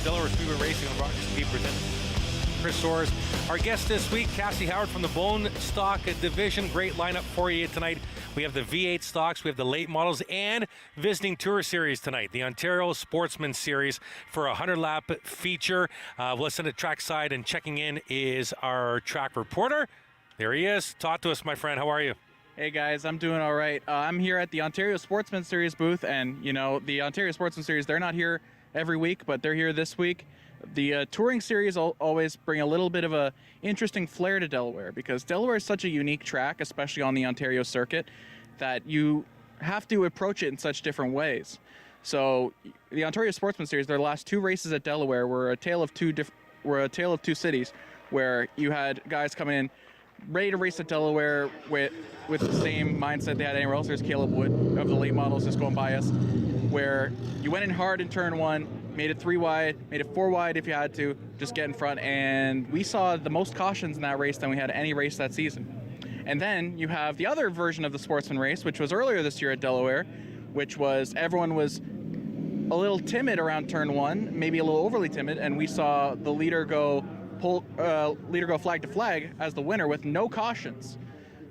Delaware Speedway Racing on Rogers TV presented. Chris Soares. Our guest this week, Cassie Howard from the Bone Stock Division. Great lineup for you tonight. We have the V8 stocks, we have the late models, and visiting Tour Series tonight, the Ontario Sportsman Series for a 100-lap feature. Let's send it trackside, and checking in is our track reporter. There he is. Talk to us, my friend. How are you? Hey guys, I'm doing all right. I'm here at the Ontario Sportsman Series booth, and you know, the Ontario Sportsman Series, they're not here every week, but they're here this week. The touring series always bring a little bit of a interesting flair to Delaware, because Delaware is such a unique track, especially on the Ontario circuit, that you have to approach it in such different ways. So the Ontario Sportsman Series, their last two races at Delaware were a tale of two cities, where you had guys coming in ready to race at Delaware with the same mindset they had anywhere else. There's Caleb Wood of the late models just going by us, where you went in hard in turn one, made it 3 wide, made it 4 wide if you had to, just get in front, and we saw the most cautions in that race than we had any race that season. And then you have the other version of the Sportsman race, which was earlier this year at Delaware, which was everyone was a little timid around turn one, maybe a little overly timid, and we saw the leader go flag to flag as the winner with no cautions.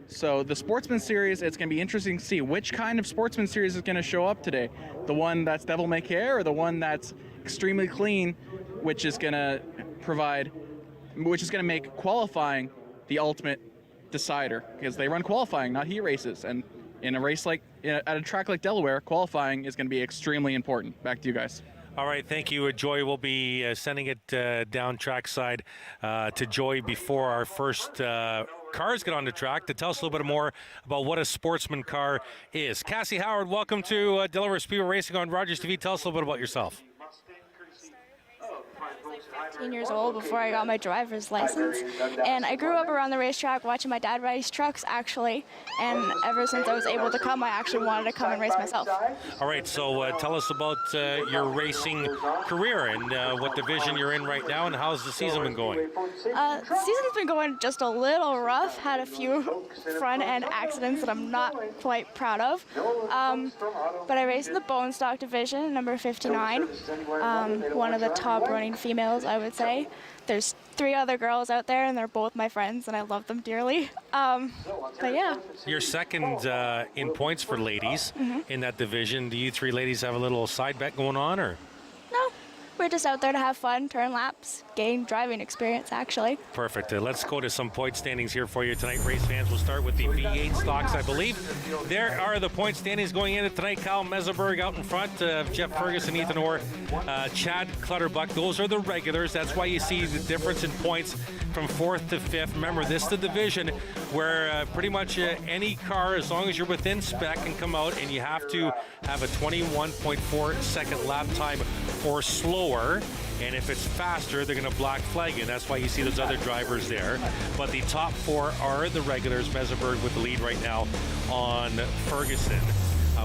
So the Sportsman Series, it's going to be interesting to see which kind of Sportsman Series is going to show up today. The one that's devil may care, or the one that's extremely clean, which is going to make qualifying the ultimate decider, because they run qualifying, not heat races. And in a race at a track like Delaware, qualifying is going to be extremely important. Back to you guys. All right, thank you, Joy. We'll be sending it down trackside to Joy before our first cars get on the track to tell us a little bit more about what a sportsman car is. Cassie Howard, welcome to Delaware Speedway Racing on Rogers TV. Tell us a little bit about yourself. 15 years old before I got my driver's license, and I grew up around the racetrack watching my dad race trucks, actually, and ever since I was able to come, I actually wanted to come and race myself. All right, so tell us about your racing career and what division you're in right now, and how's the season been going? The season's been going just a little rough. Had a few front-end accidents that I'm not quite proud of, but I race in the bone stock division, number 59, one of the top running females, I would say. There's 3 other girls out there, and they're both my friends, and I love them dearly. But yeah. You're second in points for ladies in that division. Do you 3 ladies have a little side bet going on, or? No. We're just out there to have fun, turn laps, gain driving experience, actually. Perfect. Let's go to some point standings here for you tonight, race fans. We'll start with the V8 stocks, I believe. There are the point standings going into tonight. Kyle Meserberg out in front, Jeff Ferguson, Ethan Orr, Chad Clutterbuck. Those are the regulars. That's why you see the difference in points from 4th to 5th. Remember, this is the division where pretty much any car, as long as you're within spec, can come out, and you have to have a 21.4 second lap time or slower. And if it's faster, they're going to black flag you. That's why you see those other drivers there. But the top 4 are the regulars. Meserberg with the lead right now on Ferguson.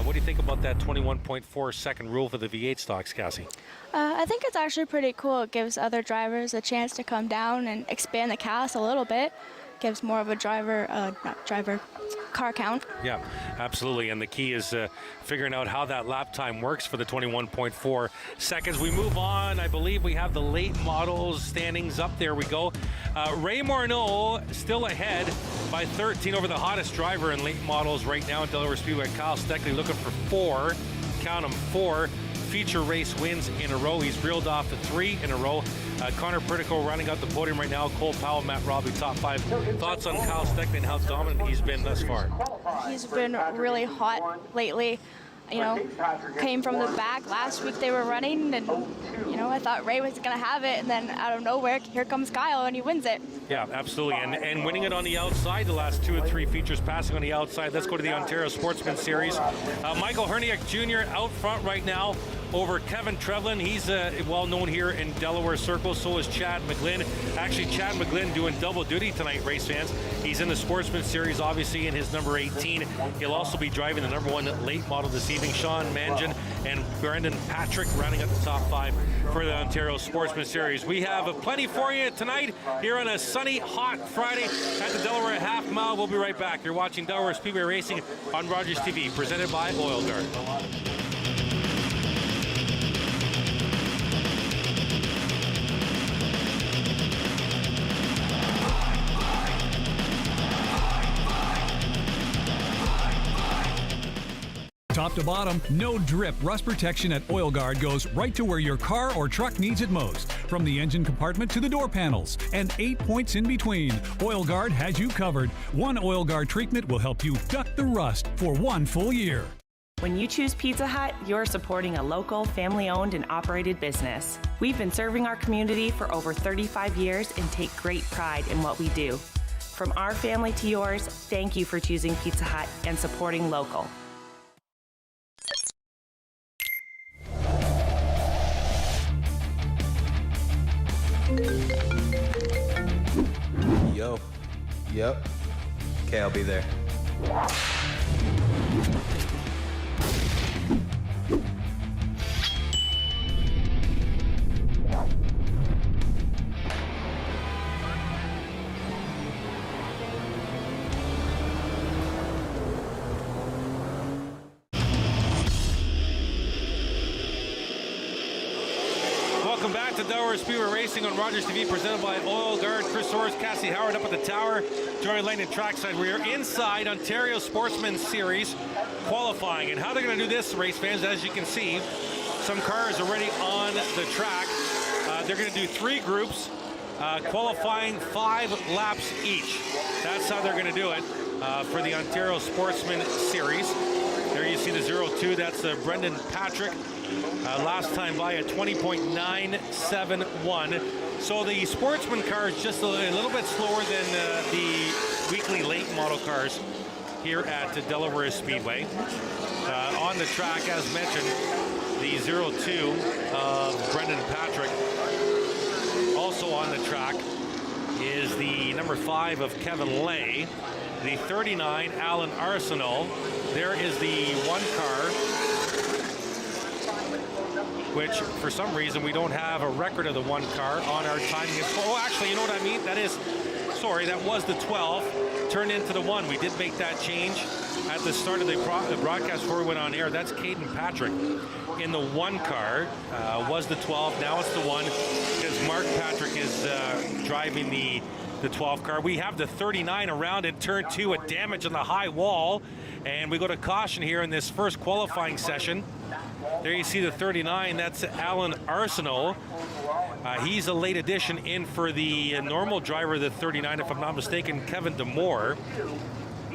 What do you think about that 21.4 second rule for the V8 stocks, Cassie? I think it's actually pretty cool. It gives other drivers a chance to come down and expand the cast a little bit. Gives more of a car count. Yeah, absolutely. And the key is figuring out how that lap time works for the 21.4 seconds. We move on. I believe we have the late models standings up. There we go. Ray Morneau still ahead by 13 over the hottest driver in late models right now in Delaware Speedway. Kyle Steckley looking for 4. Count them, 4 feature race wins in a row. He's reeled off the 3 in a row. Connor Pritico running out the podium right now. Cole Powell, Matt Robbie, top 5. Thoughts on Kyle Steckley and how dominant he's been thus far? He's been really hot lately. You know, came from the back. Last week they were running, and, you know, I thought Ray was going to have it, and then out of nowhere, here comes Kyle, and he wins it. Yeah, absolutely. And winning it on the outside, the last 2 or 3 features passing on the outside. Let's go to the Ontario Sportsman Series. Michael Herniak Jr. out front right now over Kevin Trevlin. He's well known here in Delaware circles. So is Chad McGlynn. Actually, Chad McGlynn doing double duty tonight, race fans. He's in the Sportsman Series, obviously, in his number 18. He'll also be driving the number 1 late model this evening. Sean Mangin and Brendan Patrick rounding up the top 5 for the Ontario Sportsman Series. We have plenty for you tonight here on a sunny, hot Friday at the Delaware Half Mile. We'll be right back. You're watching Delaware Speedway Racing on Rogers TV, presented by Oil Guard. Top to bottom, no drip rust protection at Oil Guard goes right to where your car or truck needs it most. From the engine compartment to the door panels, and 8 points in between, Oil Guard has you covered. One Oil Guard treatment will help you duck the rust for 1 full year. When you choose Pizza Hut, you're supporting a local, family-owned and operated business. We've been serving our community for over 35 years and take great pride in what we do. From our family to yours, thank you for choosing Pizza Hut and supporting local. Yo. Yep. Okay, I'll be there. Welcome back to Delaware Speedway Racing on Rogers TV, presented by Oil Guard. Chris Soares, Cassie Howard up at the tower, joining Langdon trackside. We are inside Ontario Sportsman Series qualifying, and how they're going to do this, race fans, as you can see, some cars already on the track. They're going to do 3 groups, qualifying 5 laps each. That's how they're going to do it for the Ontario Sportsman Series. There you see the 02, that's Brendan Patrick. Last time by at 20.971. So the Sportsman car is just a little bit slower than the weekly late model cars here at Delaware Speedway. On the track, as mentioned, the 02 of Brendan Patrick. Also on the track is the number 5 of Kevin Lay. The 39, Alan Arsenal. There is the 1 car, which for some reason we don't have a record of the 1 car on our timing. Oh, actually, you know what I mean? That was the 12 turned into the 1. We did make that change at the start of the broadcast before we went on air. That's Caden Patrick in the 1 car. Was the 12, now it's the 1, because Mark Patrick is driving the 12 car. We have the 39 around in turn 2, a damage on the high wall, and we go to caution here in this first qualifying session. There you see the 39, that's Alan Arsenal. He's a late addition in for the normal driver of the 39, if I'm not mistaken, Kevin Demore.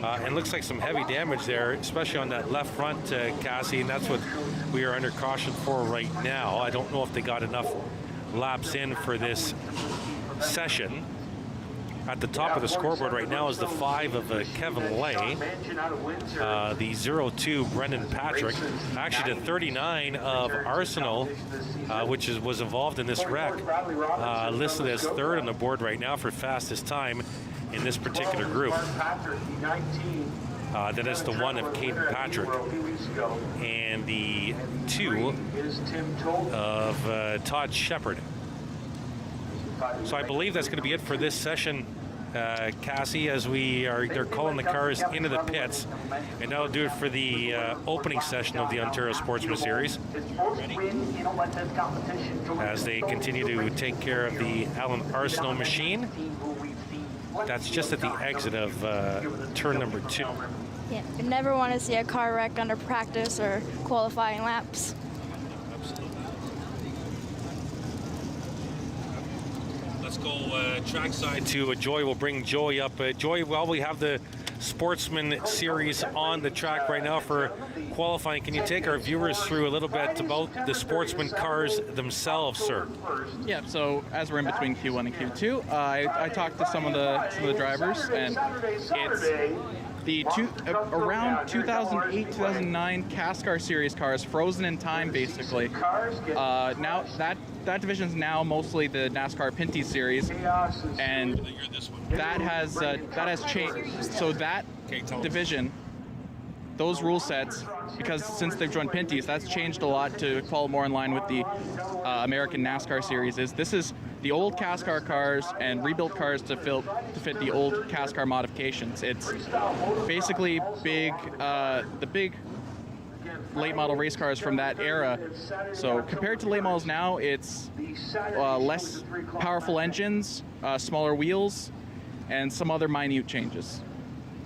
And looks like some heavy damage there, especially on that left front, Cassie, and that's what we are under caution for right now. I don't know if they got enough laps in for this session. At the top of the scoreboard right now is the 5 of Kevin Lay, the 02 Brendan Patrick, actually the 39 of Arsenal, which was involved in this wreck, listed as 3rd on the board right now for fastest time in this particular group. That is the 1 of Caden Patrick, and the 2 of Todd Shepard. So I believe that's going to be it for this session, Cassie, as they're calling the cars into the pits, and that'll do it for the opening session of the Ontario Sportsman Series, as they continue to take care of the Alan Arsenal machine. That's just at the exit of turn number 2. Yeah, you never want to see a car wreck under practice or qualifying laps. Let's go trackside to Joy. We'll bring Joy up. Joy, while we have the Sportsman Series on the track right now for qualifying, can you take our viewers through a little bit about the Sportsman cars themselves, sir? Yeah, so as we're in between Q1 and Q2, I talked to some of the drivers, and it's the around 2008, 2009 CASCAR Series cars, frozen in time, basically. Now that division is now mostly the NASCAR Pinty Series, and that has changed. So that division, those rule sets, because since they've joined Pinty's, that's changed a lot to fall more in line with the American NASCAR Series. This is the old CASCAR cars and rebuilt cars to fit the old CASCAR modifications. It's basically the big late model race cars from that era. So compared to late models now, it's less powerful engines, smaller wheels, and some other minute changes.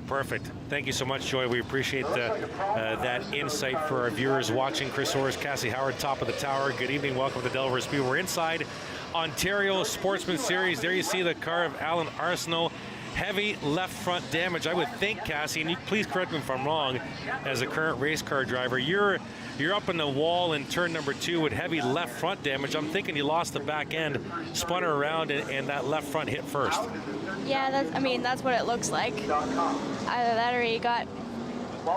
Perfect. Thank you so much, Joy. We appreciate that insight for our viewers watching. Chris Orrs, Cassie Howard, top of the tower. Good evening. Welcome to Delaware Speedway. We're inside Ontario Sportsman Series. There you see the car of Alan Arsenault. Heavy left front damage. I would think, Cassie, and you please correct me if I'm wrong, as a current race car driver, you're up in the wall in turn number 2 with heavy left front damage. I'm thinking you lost the back end, spun her around, and that left front hit first. Yeah, that's what it looks like. Either that or he got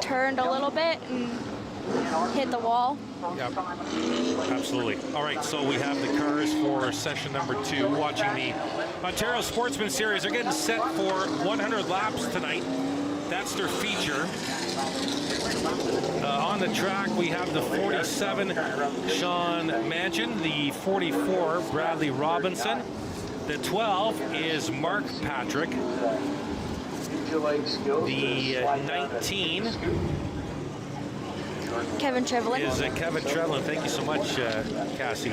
turned a little bit and hit the wall. Yep, absolutely. All right, so we have the cars for session number 2, watching the Ontario Sportsman Series. They're getting set for 100 laps tonight. That's their feature. On the track, we have the 47, Sean Manchin, the 44, Bradley Robinson. The 12 is Mark Patrick. The 19 Kevin Trevelyan. is Kevin Trevelyan. Thank you so much, Cassie.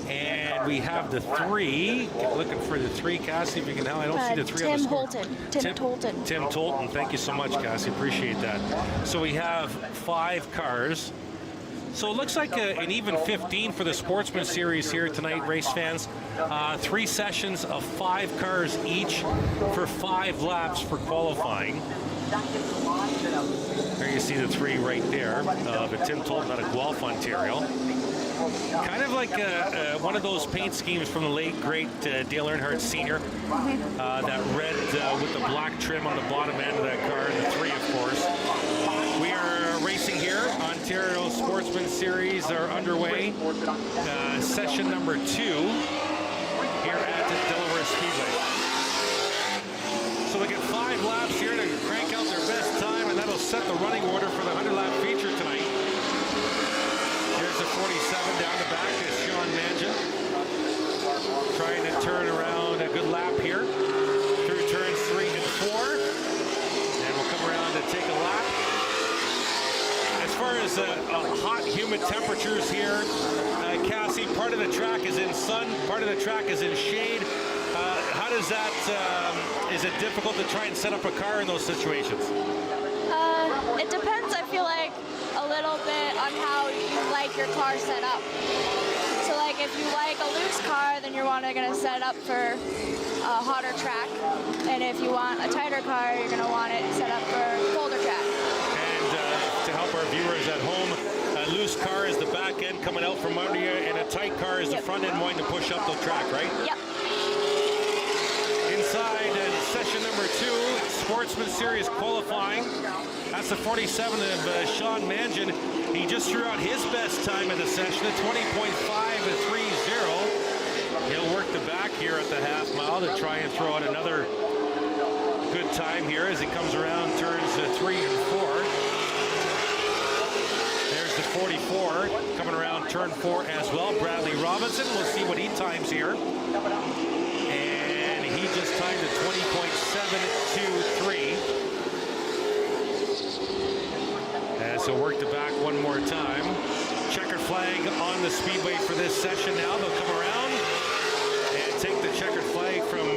And we have the 3. Looking for the 3, Cassie, if you can help. I don't see the 3 on the score. Tim Tolton. Tim Tolton. Thank you so much, Cassie. Appreciate that. So we have 5 cars. So it looks like an even 15 for the Sportsman Series here tonight, race fans. 3 sessions of 5 cars each for 5 laps for qualifying. There you see the 3 right there. The Tim Tolton out of Guelph, Ontario. Kind of like one of those paint schemes from the late, great Dale Earnhardt Sr. That red with the black trim on the bottom end of that car, and the 3, of course. We are racing here. Ontario Sportsman Series are underway. Session number 2 here at Delaware Speedway. So they get 5 laps here to crank out their best time, and that'll set the running order for the 100-lap feature tonight. Here's the 47 down the back is Sean Manchin. Trying to turn around a good lap here through turns 3 and 4. And we'll come around to take a lap. As far as hot, humid temperatures here, Cassie, part of the track is in sun, part of the track is in shade. How does that, is it difficult to try and set up a car in those situations? It depends, I feel like, a little bit on how you like your car set up. So like if you like a loose car, then you're going to set it up for a hotter track. And if you want a tighter car, you're going to want it set up for a colder track. And to help our viewers at home, a loose car is the back end coming out from under you, and a tight car is the front end wanting to push up the track, right? Yep. Inside session number 2, Sportsman Series qualifying. That's the 47 of Sean Manchin. He just threw out his best time of the session at 20.530. He'll work the back here at the half mile to try and throw out another good time here as he comes around turns 3 and 4. There's the 44 coming around turn 4 as well. Bradley Robinson, we'll see what he times here. And he just timed at 20.723. As he'll work the back one more time. Checkered flag on the speedway for this session now. They'll come around and take the checkered flag from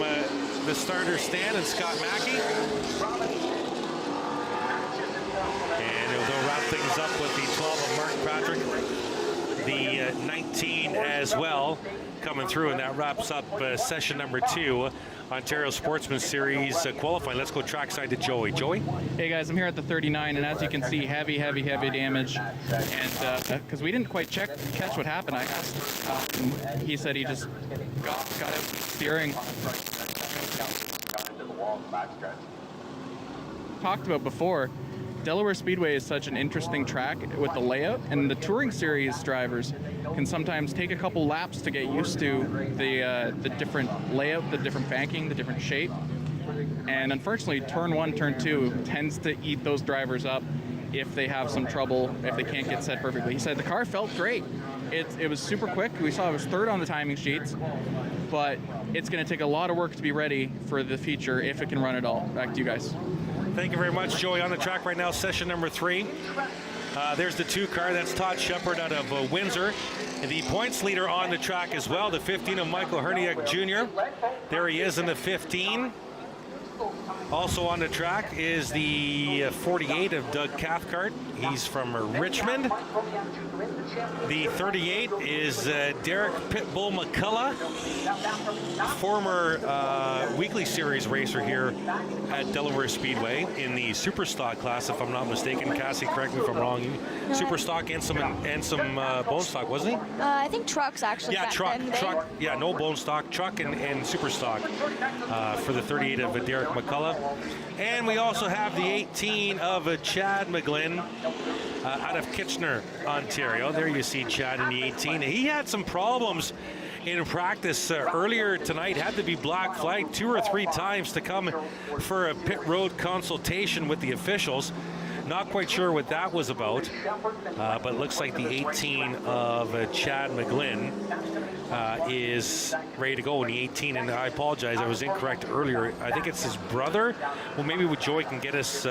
the starter stand and Scott Mackey. And they'll wrap things up with the 12 of Mark Patrick. The 19 as well coming through, and that wraps up session number 2, Ontario Sportsman Series qualifying. Let's go trackside to Joey. Joey? Hey guys, I'm here at the 39, and as you can see, heavy damage. And because we didn't quite catch what happened, I asked. He said he just got out steering. Talked about before, Delaware Speedway is such an interesting track with the layout, and the Touring Series drivers can sometimes take a couple laps to get used to the different layout, the different banking, the different shape. And unfortunately, turn 1, turn 2 tends to eat those drivers up if they have some trouble, if they can't get set perfectly. He said the car felt great. It was super quick. We saw it was 3rd on the timing sheets, but it's going to take a lot of work to be ready for the feature if it can run at all. Back to you guys. Thank you very much, Joey. On the track right now, session number 3. There's the 2 car. That's Todd Shepard out of Windsor. And the points leader on the track as well, the 15 of Michael Herniak Jr. There he is in the 15. Also on the track is the 48 of Doug Cathcart. He's from Richmond. The 38 is Derek Pitbull McCullough, former weekly series racer here at Delaware Speedway in the Superstock class, if I'm not mistaken. Cassie, correct me if I'm wrong. Superstock and some bone stock, wasn't he? I think trucks actually. Yeah, truck. Yeah, no bone stock, truck and super stock for the 38 of Derek McCullough. And we also have the 18 of Chad McGlynn out of Kitchener, Ontario. There you see Chad in the 18. He had some problems in practice earlier tonight. Had to be black flagged 2 or 3 times to come for a pit road consultation with the officials. Not quite sure what that was about, but it looks like the 18 of Chad McGlynn is ready to go in the 18. And I apologize, I was incorrect earlier. I think it's his brother. Well, maybe Joy can get us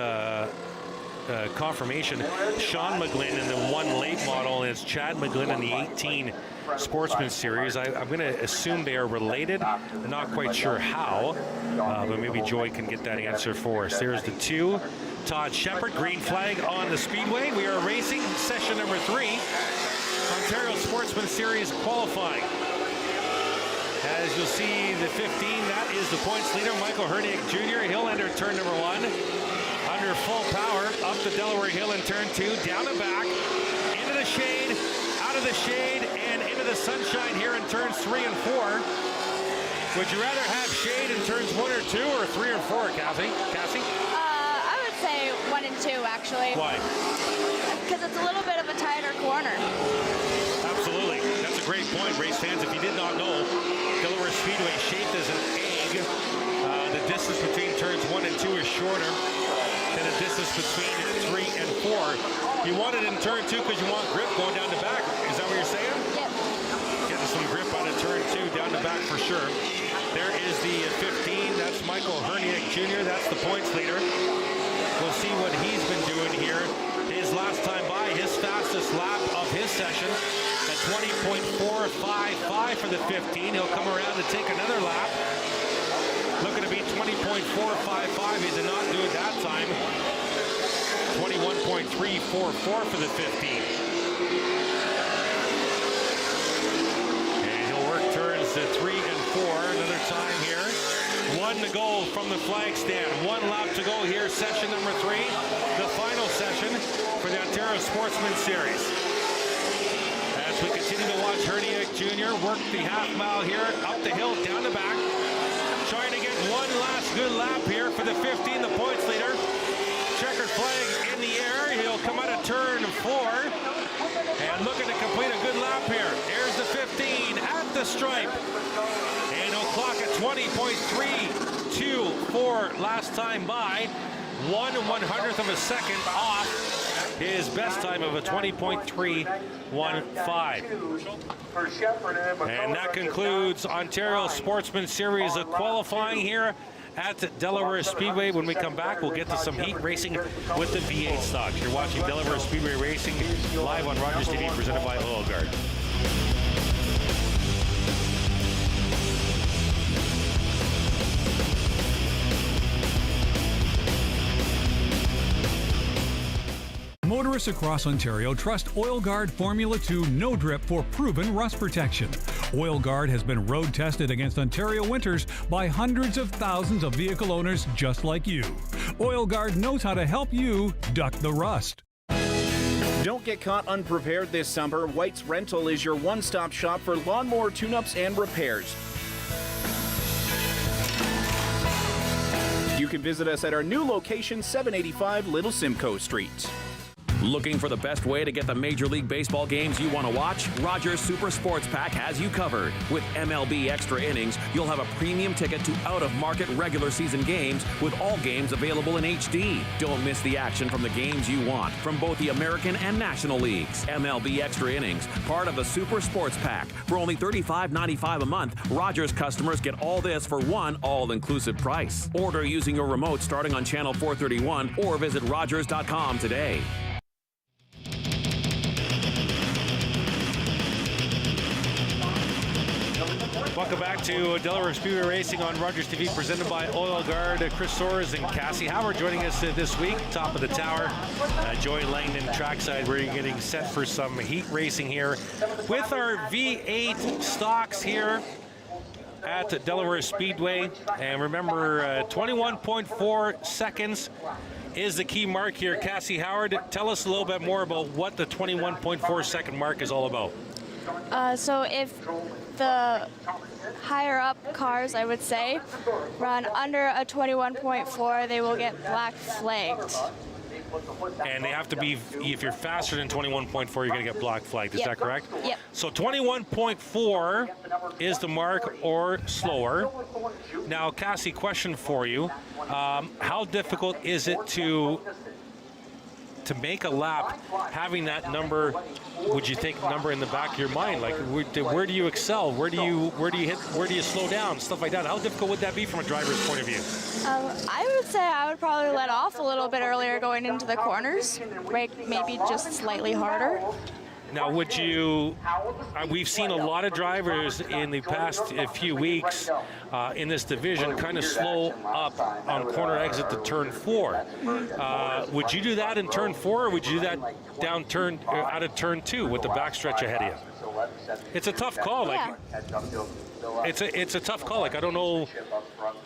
confirmation. Sean McGlynn in the 1 late model, and it's Chad McGlynn in the 18 Sportsman Series. I'm going to assume they are related. I'm not quite sure how, but maybe Joy can get that answer for us. There's the 2. Todd Shepard, green flag on the Speedway. We are racing session number 3, Ontario Sportsman Series qualifying. As you'll see, the 15, that is the points leader, Michael Herniak Jr. He'll enter turn number 1 under full power, up the Delaware Hill in turn 2, down and back, into the shade, out of the shade, and into the sunshine here in turns 3 and 4. Would you rather have shade in turns 1 or 2 or 3 or 4, Cassie? I would say 1 and 2, actually. Why? Because it's a little bit of a tighter corner. Absolutely. That's a great point, race fans. If you did not know, Delaware Speedway shaped as an egg. The distance between turns 1 and 2 is shorter than the distance between 3 and 4. You want it in turn 2 because you want grip going down the back. Is that what you're saying? Yep. Getting some grip out of turn 2 down the back for sure. There is the 15. That's Michael Herniak Jr. That's the points leader. We'll see what he's been doing here. His last time by, his fastest lap of his session at 20.455 for the 15. He'll come around to take another lap. Looking to be 20.455. He did not do it that time. 21.344 for the 15. And he'll work turns 3 and 4. Another time here. 1 to go from the flag stand. 1 lap to go here, session number 3. The final session for the Ontario Sportsman Series. As we continue to watch Herniak Jr. work the half mile here, up the hill, down the back. Trying to get 1 last good lap here for the 15, the points leader. Checkered flag in the air. He'll come out of turn 4 and looking to complete a good lap here. There's the 15 at the stripe. And he'll clock at 20.324 last time by. 1/100th of a second off his best time of a 20.315. And that concludes Ontario Sportsman Series of qualifying here at Delaware Speedway. When we come back, we'll get to some heat racing with the V8 stocks. You're watching Delaware Speedway Racing live on Rogers TV, presented by Oil Guard. Motorists across Ontario trust Oil Guard Formula 2 No Drip for proven rust protection. Oil Guard has been road tested against Ontario winters by hundreds of thousands of vehicle owners just like you. Oil Guard knows how to help you duck the rust. Don't get caught unprepared this summer. White's Rental is your one-stop shop for lawnmower tune-ups and repairs. You can visit us at our new location, 785 Little Simcoe Street. Looking for the best way to get the Major League Baseball games you want to watch? Rogers Super Sports Pack has you covered. With MLB Extra Innings, you'll have a premium ticket to out-of-market regular season games with all games available in HD. Don't miss the action from the games you want from both the American and National Leagues. MLB Extra Innings, part of the Super Sports Pack. For only $35.95 a month, Rogers customers get all this for one all-inclusive price. Order using your remote starting on channel 431 or visit Rogers.com today. Welcome back to Delaware Speedway Racing on Rogers TV, presented by Oil Guard. Chris Soares and Cassie Howard joining us this week, top of the tower. Joy Langdon trackside. We're getting set for some heat racing here with our V8 stocks here at Delaware Speedway. And remember, 21.4 seconds is the key mark here. Cassie Howard, tell us a little bit more about what the 21.4 second mark is all about. So if the higher up cars, I would say, run under a 21.4, they will get black flagged. And they have to be, if you're faster than 21.4, you're going to get black flagged. Is that correct? Yep. So 21.4 is the mark or slower. Now, Cassie, question for you. How difficult is it to make a lap having that number, would you think, number in the back of your mind? Like, where do you excel? Where do you hit? Where do you slow down? Stuff like that. How difficult would that be from a driver's point of view? I would say I would probably let off a little bit earlier going into the corners, right? Maybe just slightly harder. Now, would you, we've seen a lot of drivers in the past few weeks in this division kind of slow up on corner exit to turn 4. Would you do that in turn 4, or would you do that down turn, out of turn 2 with the backstretch ahead of you? It's a tough call. Like, it's a tough call. Like, I don't know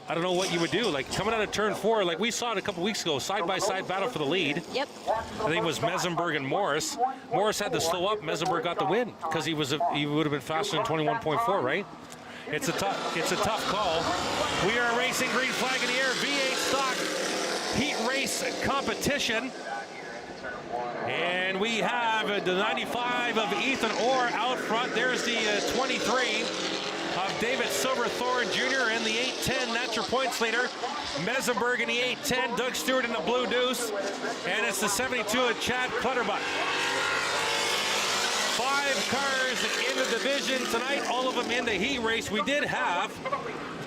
what you would do. Like, coming out of turn 4, like we saw it a couple weeks ago, side-by-side battle for the lead. Yep. I think it was Mesenberg and Morris. Morris had to slow up. Mesenberg got the win because he would have been faster than 21.4, right? It's a tough call. We are racing green flag in the air, V8 stock heat race competition. And we have the 95 of Ethan Orr out front. There's the 23 of David Silverthorne Jr. and the 810. That's your points leader. Mesenberg in the 810. Doug Stewart in the Blue Deuce. And it's the 72 of Chad Clutterbuck. 5 cars in the division tonight, all of them in the heat race. We did have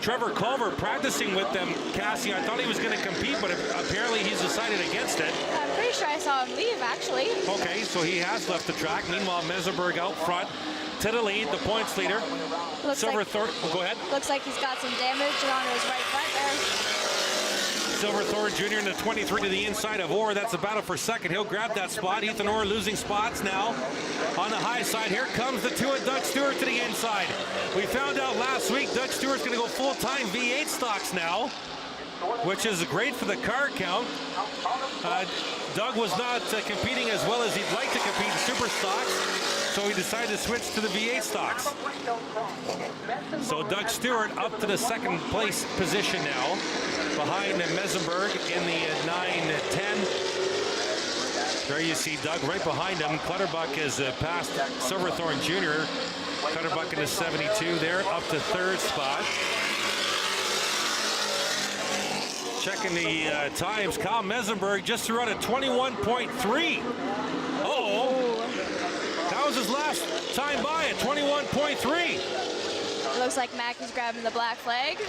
Trevor Culver practicing with them, Cassie. I thought he was going to compete, but apparently he's decided against it. I'm pretty sure I saw him leave, actually. Okay, so he has left the track. Meanwhile, Mesenberg out front to the lead, the points leader. Silverthorne, go ahead. Looks like he's got some damage around his right front there. Silverthorne Jr. in the 23 to the inside of Orr. That's the battle for second. He'll grab that spot. Ethan Orr losing spots now on the high side. Here comes the 2 of Doug Stewart to the inside. We found out last week Doug Stewart's going to go full-time V8 stocks now, which is great for the car count. Doug was not competing as well as he'd like to compete in super stocks, so he decided to switch to the V8 stocks. So Doug Stewart up to the second place position now, behind Mesenberg in the 9-10. There you see Doug right behind him. Clutterbuck has passed Silverthorne Jr. Clutterbuck in the 72 there, up to third spot. Checking the times, Kyle Mesenberg just threw out a 21.3. That was his last time by, at 21.3. Looks like Mackey's grabbing the black flag.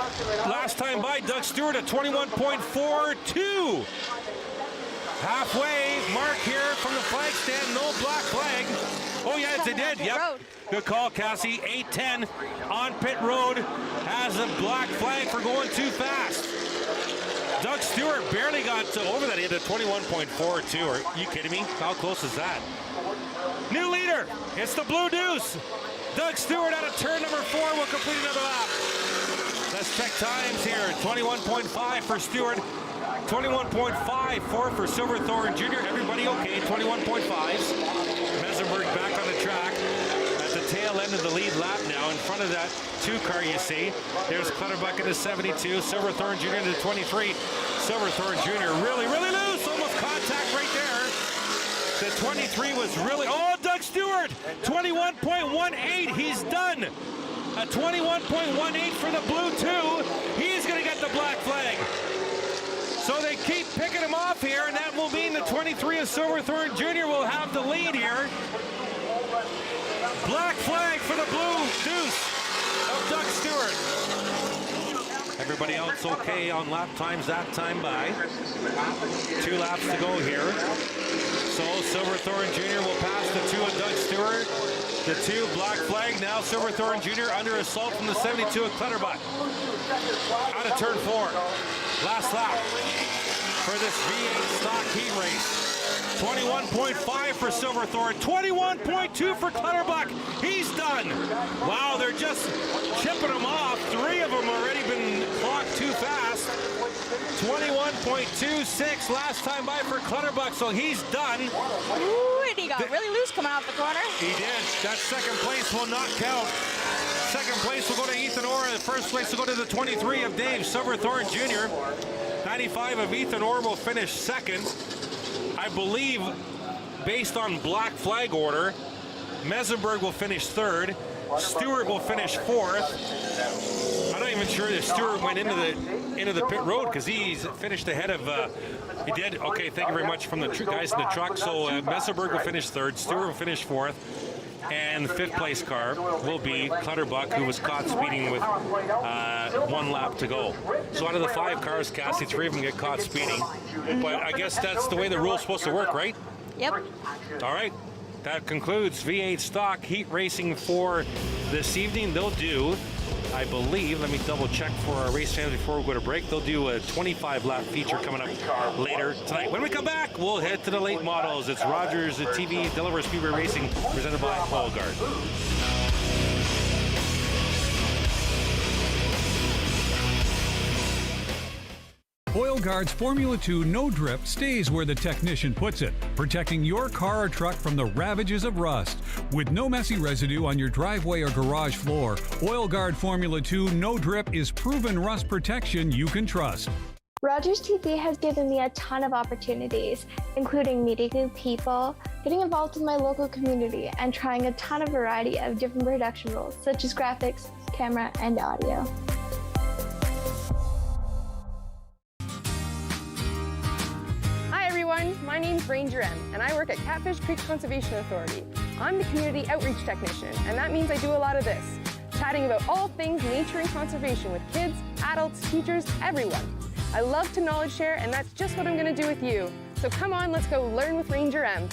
Last time by, Doug Stewart at 21.42. Halfway mark here from the flag stand, no black flag. Oh yeah, it did, yep. Good call, Cassie. 810 on pit road has a black flag for going too fast. Doug Stewart barely got over that. He had a 21.42. Are you kidding me? How close is that? New leader, it's the Blue Deuce. Doug Stewart out of turn number 4 will complete another lap. Let's check times here. 21.5 for Stewart. 21.54 for Silverthorne Jr. Everybody okay, 21.5s. Mesenberg back on the track at the tail end of the lead lap now. In front of that 2 car you see. There's Clutterbuck in the 72. Silverthorne Jr. in the 23. Silverthorne Jr. really loose. Almost contact right there. The 23 was really, Doug Stewart, 21.18, he's done. A 21.18 for the Blue 2. He's going to get the black flag. So they keep picking him off here, and that will mean the 23 of Silverthorne Jr. will have the lead here. Black flag for the Blue Deuce of Doug Stewart. Everybody else okay on lap times that time by. 2 laps to go here. So Silverthorne Jr. will pass the 2 of Doug Stewart. The 2, black flag. Now Silverthorne Jr. under assault from the 72 at Clutterbuck. Out of turn 4. Last lap for this V8 stock heat race. 21.5 for Silverthorne, 21.2 for Clutterbuck. He's done. Wow, they're just chipping him off. 3 of them already been clocked too fast. 21.26 last time by for Clutterbuck, so he's done. Ooh, and he got really loose coming off the corner. He did. That second place will not count. Second place will go to Ethan Orr. The first place will go to the 23 of Dave Silverthorne Jr. 95 of Ethan Orr will finish second. I believe, based on black flag order, Mesenberg will finish third. Stewart will finish fourth. I'm not even sure if Stewart went into the pit road because he's finished ahead of. He did. Okay, thank you very much from the guys in the truck. So Mesenberg will finish third. Stewart will finish fourth. And the 5th place car will be Clutterbuck, who was caught speeding with 1 lap to go. So out of the 5 cars, Cassie, 3 of them get caught speeding. But I guess that's the way the rule's supposed to work, right? Yep. All right. That concludes V8 stock heat racing for this evening. They'll do, I believe, let me double check for our race fans before we go to break. They'll do a 25-lap feature coming up later tonight. When we come back, we'll head to the late models. It's Rogers TV, Delaware Speedway Racing, presented by Oil Guard. Oil Guard's Formula 2 No Drip stays where the technician puts it, protecting your car or truck from the ravages of rust. With no messy residue on your driveway or garage floor, Oil Guard Formula 2 No Drip is proven rust protection you can trust. Rogers TV has given me a ton of opportunities, including meeting new people, getting involved with my local community, and trying a ton of variety of different production roles, such as graphics, camera, and audio. My name's Ranger M, and I work at Catfish Creek Conservation Authority. I'm the community outreach technician, and that means I do a lot of this, chatting about all things nature and conservation with kids, adults, teachers, everyone. I love to knowledge share, and that's just what I'm going to do with you. So come on, let's go learn with Ranger M.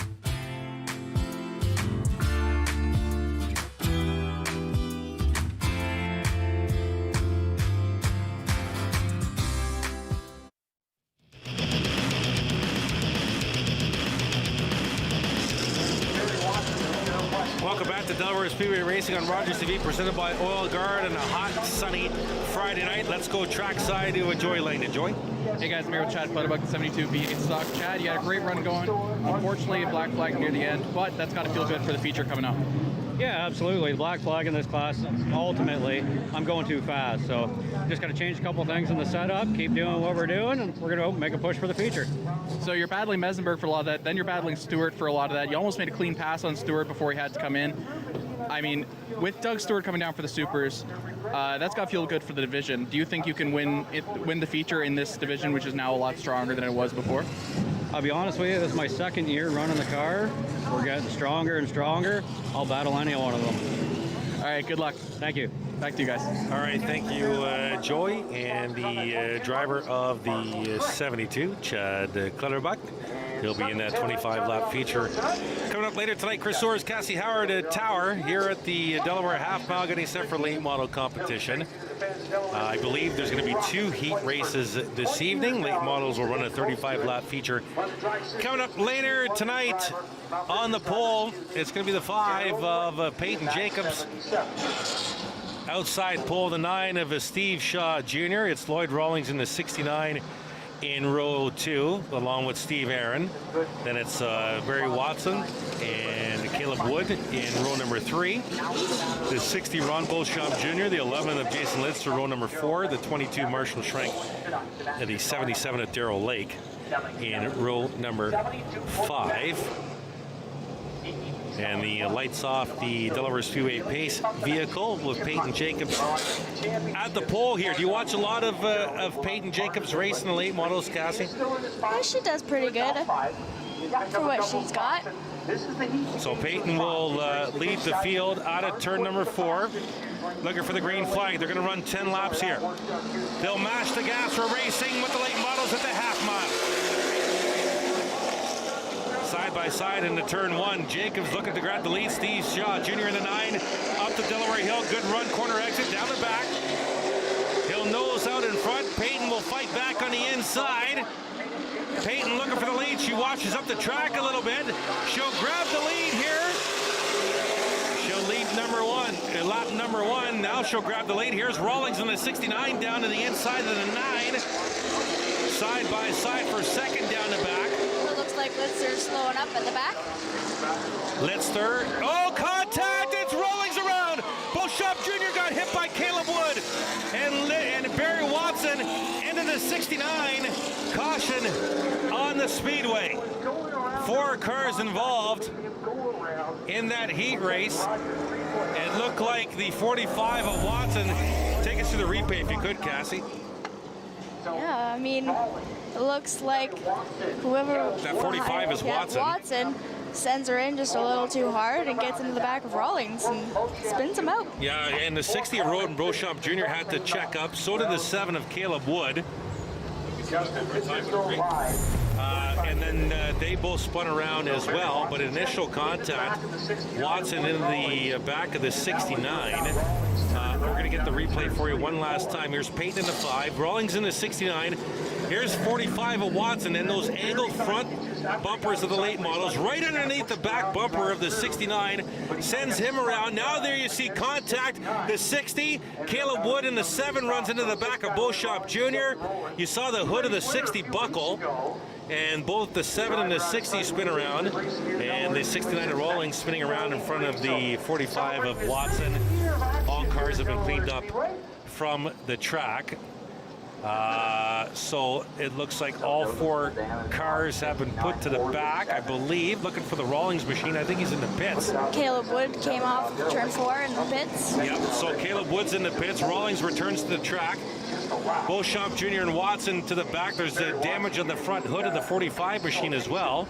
Welcome back to Delaware Speedway Racing on Rogers TV, presented by Oil Guard on a hot, sunny Friday night. Let's go trackside to enjoy Langdon. Joy. Hey guys, I'm here with Chad Clutterbuck, the 72 V8 stock. Chad, you had a great run going. Unfortunately, a black flag near the end, but that's got to feel good for the feature coming up. Yeah, absolutely. Black flag in this class, ultimately, I'm going too fast. So just got to change a couple things in the setup, keep doing what we're doing, and we're going to make a push for the feature. So you're battling Mesenberg for a lot of that, then you're battling Stewart for a lot of that. You almost made a clean pass on Stewart before he had to come in. I mean, with Doug Stewart coming down for the Supers, that's got to feel good for the division. Do you think you can win the feature in this division, which is now a lot stronger than it was before? I'll be honest with you, this is my second year running the car. We're getting stronger and stronger. I'll battle any one of them. All right, good luck. Thank you. Back to you guys. All right, thank you, Joy, and the driver of the 72, Chad Clutterbuck. He'll be in that 25-lap feature. Coming up later tonight, Chris Soares, Cassie Howard at Tower here at the Delaware Half Mile, getting set for late model competition. I believe there's going to be 2 heat races this evening. Late models will run a 35-lap feature. Coming up later tonight on the pole, it's going to be the 5 of Peyton Jacobs. Outside pole, the 9 of Steve Shaw Jr. It's Lloyd Rawlings in the 69 in row 2, along with Steve Aaron. Then it's Barry Watson and Caleb Wood in row number 3. The 60 Ron Beauchamp Jr., the 11 of Jason Litz row number 4, the 22 Marshall Schrank, and the 77 of Darrell Lake in row number 5. And the lights off the Delaware Speedway Pace vehicle with Peyton Jacobs at the pole here. Do you watch a lot of Peyton Jacobs race in the late models, Cassie? Yeah, she does pretty good for what she's got. So Peyton will lead the field out of turn number 4. Looking for the green flag. They're going to run 10 laps here. They'll mash the gas for racing with the late models at the half mile. Inside by side into turn 1. Jacobs looking to grab the lead. Steve Shaw Jr. in the 9. Up to Delaware Hill. Good run, corner exit, down the back. He'll nose out in front. Peyton will fight back on the inside. Peyton looking for the lead. She washes up the track a little bit. She'll grab the lead here. She'll lead lap number 1. Now she'll grab the lead. Here's Rawlings in the 69 down to the inside of the 9. Side by side for second down the back. It looks like Litzer's slowing up at the back. Litzter. Oh, contact! It's Rawlings around. Beauchamp Jr. got hit by Caleb Wood. And Barry Watson into the 69. Caution on the speedway. 4 cars involved in that heat race. It looked like the 45 of Watson. Take us to the replay if you could, Cassie. Yeah, I mean, it looks like whoever... That 45 is Watson. Watson sends her in just a little too hard and gets into the back of Rawlings and spins him out. Yeah, and the 60 of Roden Beauchamp Jr. had to check up. So did the 7 of Caleb Wood. And then they both spun around as well, but initial contact, Watson in the back of the 69. We're going to get the replay for you one last time. Here's Peyton in the 5, Rawlings in the 69. Here's 45 of Watson, and those angled front bumpers of the late models right underneath the back bumper of the 69 sends him around. Now there you see contact. The 60, Caleb Wood in the 7 runs into the back of Beauchamp Jr. You saw the hood of the 60 buckle, and both the 7 and the 60 spin around, and the 69 of Rawlings spinning around in front of the 45 of Watson. All cars have been cleaned up from the track. So it looks like all 4 cars have been put to the back, I believe. Looking for the Rawlings machine. I think he's in the pits. Caleb Wood came off turn 4 in the pits. Yep, so Caleb Wood's in the pits. Rawlings returns to the track. Beauchamp Jr. and Watson to the back. There's damage on the front hood of the 45 machine as well.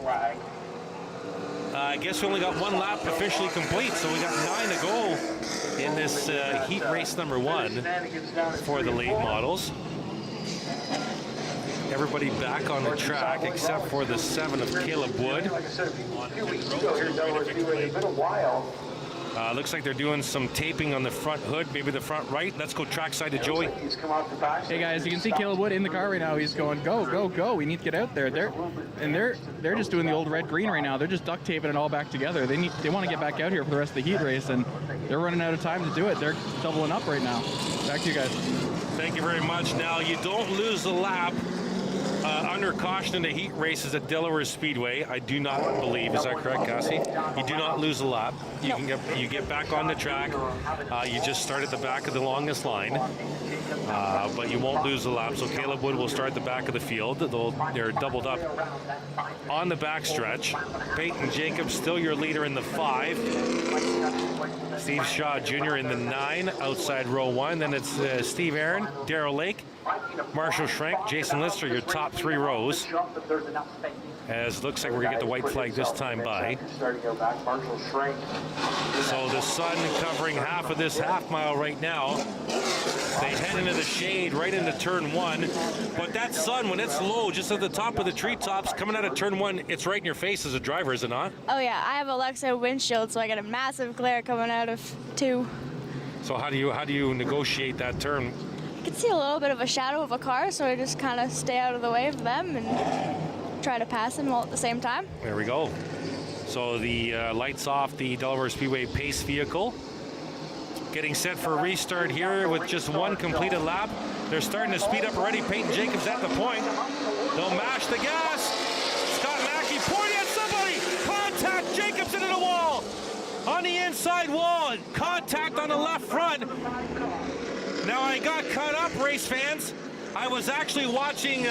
I guess we only got 1 lap officially complete, so we got 9 to go in this heat race number 1 for the late models. Everybody back on the track except for the 7 of Caleb Wood. Looks like they're doing some taping on the front hood, maybe the front right. Let's go trackside to Joey. Hey guys, you can see Caleb Wood in the car right now. He's going, go, go, go. We need to get out there. They're just doing the old red-green right now. They're just duct taping it all back together. They want to get back out here for the rest of the heat race, and they're running out of time to do it. They're doubling up right now. Back to you guys. Thank you very much. Now, you don't lose a lap under caution in the heat races at Delaware Speedway. I do not believe. Is that correct, Cassie? You do not lose a lap. You get back on the track. You just start at the back of the longest line, but you won't lose a lap. So Caleb Wood will start at the back of the field. They're doubled up on the backstretch. Peyton Jacobs still your leader in the 5. Steve Shaw Jr. in the 9, outside row 1. Then it's Steve Aaron, Darrell Lake, Marshall Schrenk, Jason Lister, your top 3 rows. As it looks like we're going to get the white flag this time by. So the sun covering half of this half mile right now. They head into the shade right into turn 1. But that sun, when it's low, just at the top of the treetops, coming out of turn 1, it's right in your face as a driver, is it not? Oh yeah, I have Alexa windshield, so I get a massive glare coming out of 2. So how do you negotiate that turn? I can see a little bit of a shadow of a car, so I just kind of stay out of the way of them and try to pass them all at the same time. There we go. So the lights off the Delaware Speedway pace vehicle. Getting set for a restart here with just 1 completed lap. They're starting to speed up already. Peyton Jacobs at the point. They'll mash the gas. Scott Mackey pointing at somebody. Contact. Jacobs into the wall. On the inside wall. Contact on the left front. Now I got caught up, race fans. I was actually watching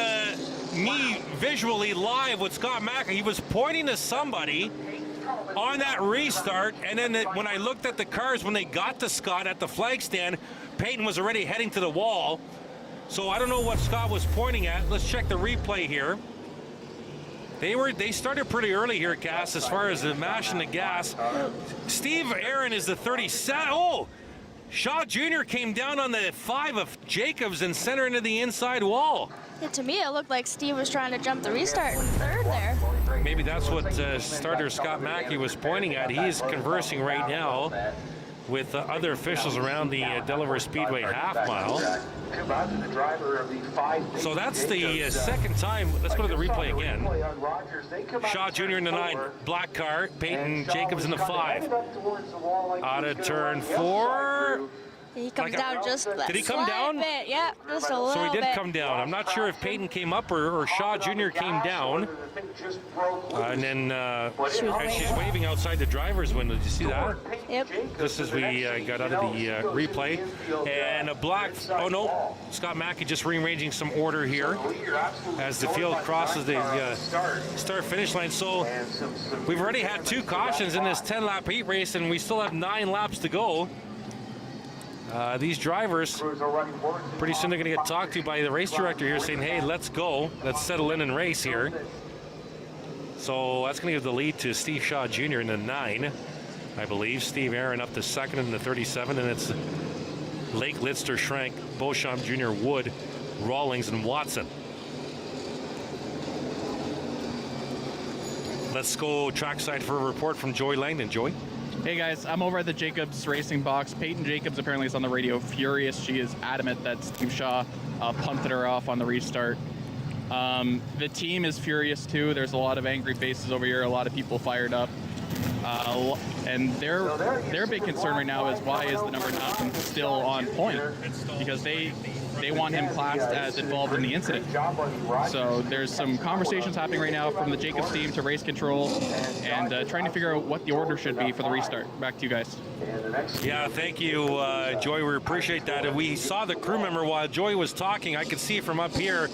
me visually live with Scott Mackey. He was pointing to somebody on that restart, and then when I looked at the cars when they got to Scott at the flag stand, Peyton was already heading to the wall. So I don't know what Scott was pointing at. Let's check the replay here. They started pretty early here, Cass, as far as the mashing the gas. Steve Aaron is the 37. Oh! Shaw Jr. came down on the 5 of Jacobs and sent her into the inside wall. Yeah, to me, it looked like Steve was trying to jump the restart in 3rd there. Maybe that's what starter Scott Mackey was pointing at. He's conversing right now with other officials around the Delaware Speedway half mile. So that's the second time. Let's go to the replay again. Shaw Jr. in the 9, black car. Peyton Jacobs in the 5. Out of turn 4. He comes down just that. Did he come down? Bit. Yeah, just a little bit. So he did come down. I'm not sure if Peyton came up or Shaw Jr. came down. And then and she's waving outside the driver's window. Did you see that? Yep. Just as we got out of the replay. And a black, oh no, Scott Mackey just rearranging some order here as the field crosses the start-finish line. So we've already had 2 cautions in this 10-lap heat race, and we still have 9 laps to go. These drivers, pretty soon they're going to get talked to by the race director here saying, hey, let's go. Let's settle in and race here. So that's going to give the lead to Steve Shaw Jr. in the 9, I believe. Steve Aaron up to 2nd in the 37, and it's Lake, Lidster, Schrank, Beauchamp Jr., Wood, Rawlings, and Watson. Let's go trackside for a report from Joey Langdon. Joey? Hey guys, I'm over at the Jacobs Racing box. Peyton Jacobs apparently is on the radio furious. She is adamant that Steve Shaw punted her off on the restart. The team is furious too. There's a lot of angry faces over here, a lot of people fired up. And their big concern right now is why is the number 9 still on point? Because they want him classed as involved in the incident. So there's some conversations happening right now from the Jacobs team to race control and trying to figure out what the order should be for the restart. Back to you guys. Yeah, thank you, Joy. We appreciate that. And we saw the crew member while Joy was talking. I could see from up here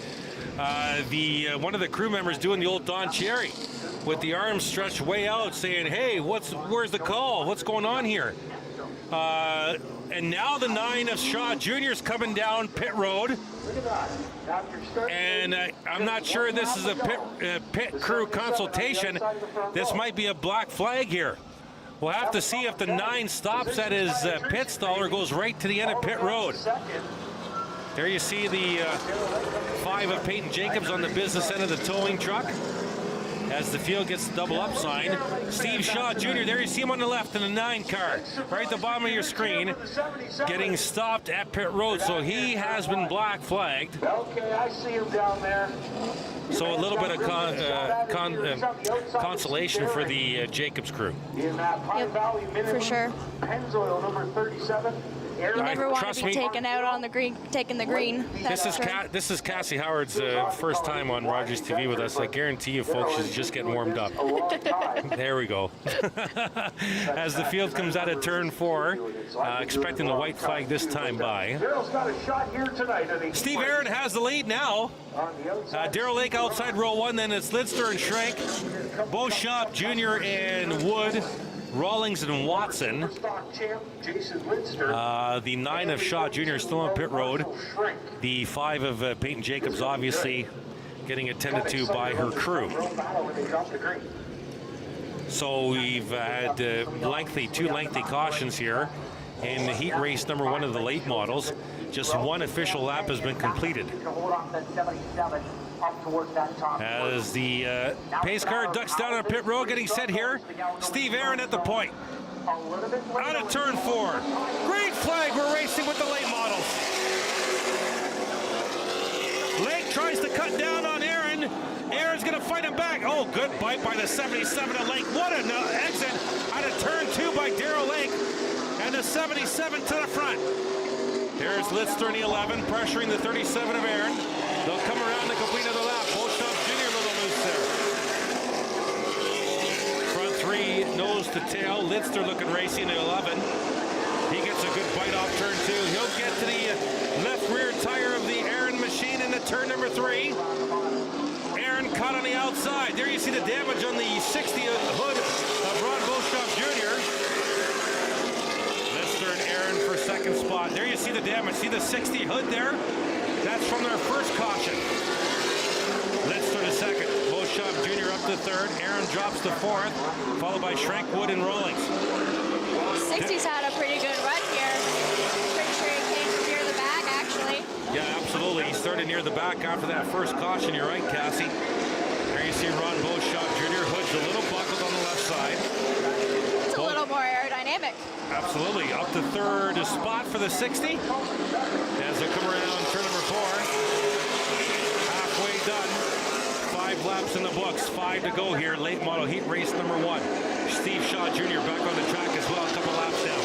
one of the crew members doing the old Don Cherry with the arms stretched way out saying, hey, where's the call? What's going on here? And now the 9 of Shaw Jr. is coming down pit road. And I'm not sure this is a pit crew consultation. This might be a black flag here. We'll have to see if the 9 stops at his pit stall or goes right to the end of pit road. There you see the 5 of Peyton Jacobs on the business end of the towing truck. As the field gets the double up sign. Steve Shaw Jr., there you see him on the left in the 9 car, right at the bottom of your screen, getting stopped at pit road. So he has been black flagged. Okay, I see him down there. So a little bit of consolation for the Jacobs crew. Yep, for sure. Pennzoil number 37. You never want to be taken out on the green, taking the green. This is Cassie Howard's first time on Rogers TV with us. I guarantee you, folks, she's just getting warmed up. There we go. As the field comes out of turn 4, expecting the white flag this time by. Steve Aaron has the lead now. Darrell Lake outside row 1, then it's Lidster and Schrank, Beauchamp Jr. and Wood, Rawlings and Watson. The 9 of Shaw Jr. is still on pit road. The 5 of Peyton Jacobs obviously getting attended to by her crew. So we've had 2 lengthy cautions here in the heat race number 1 of the late models. Just 1 official lap has been completed. As the pace car ducks down on pit road, getting set here. Steve Aaron at the point. Out of turn 4. Green flag, we're racing with the late models. Lake tries to cut down on Aaron. Aaron's going to fight him back. Oh, good bite by the 77 of Lake. What an exit out of turn 2 by Darrell Lake. And the 77 to the front. There's Lidster in the 11, pressuring the 37 of Aaron. They'll come around to complete another lap. Beauchamp Jr. a little loose there. Front 3, nose to tail. Lidster looking racy in the 11. He gets a good bite off turn 2. He'll get to the left rear tire of the Aaron machine into turn number 3. Aaron caught on the outside. There you see the damage on the 60 hood of Ron Beauchamp Jr. Lidster and Aaron for second spot. There you see the damage. See the 60 hood there? That's from their first caution. Lidster to second. Beauchamp Jr. up to third. Aaron drops to fourth, followed by Schrank, Wood, and Rawlings. 60's had a pretty good run here. Pretty sure he came from near the back, actually. Yeah, absolutely. He started near the back after that first caution. You're right, Cassie. There you see Ron Beauchamp Jr. a little buckled on the left side. It's a little more aerodynamic. Absolutely. Up to third spot for the 60. As they come around turn number 4. Halfway done. 5 laps in the books. 5 to go here. Late model heat race number 1. Steve Shaw Jr. back on the track as well. A couple laps down.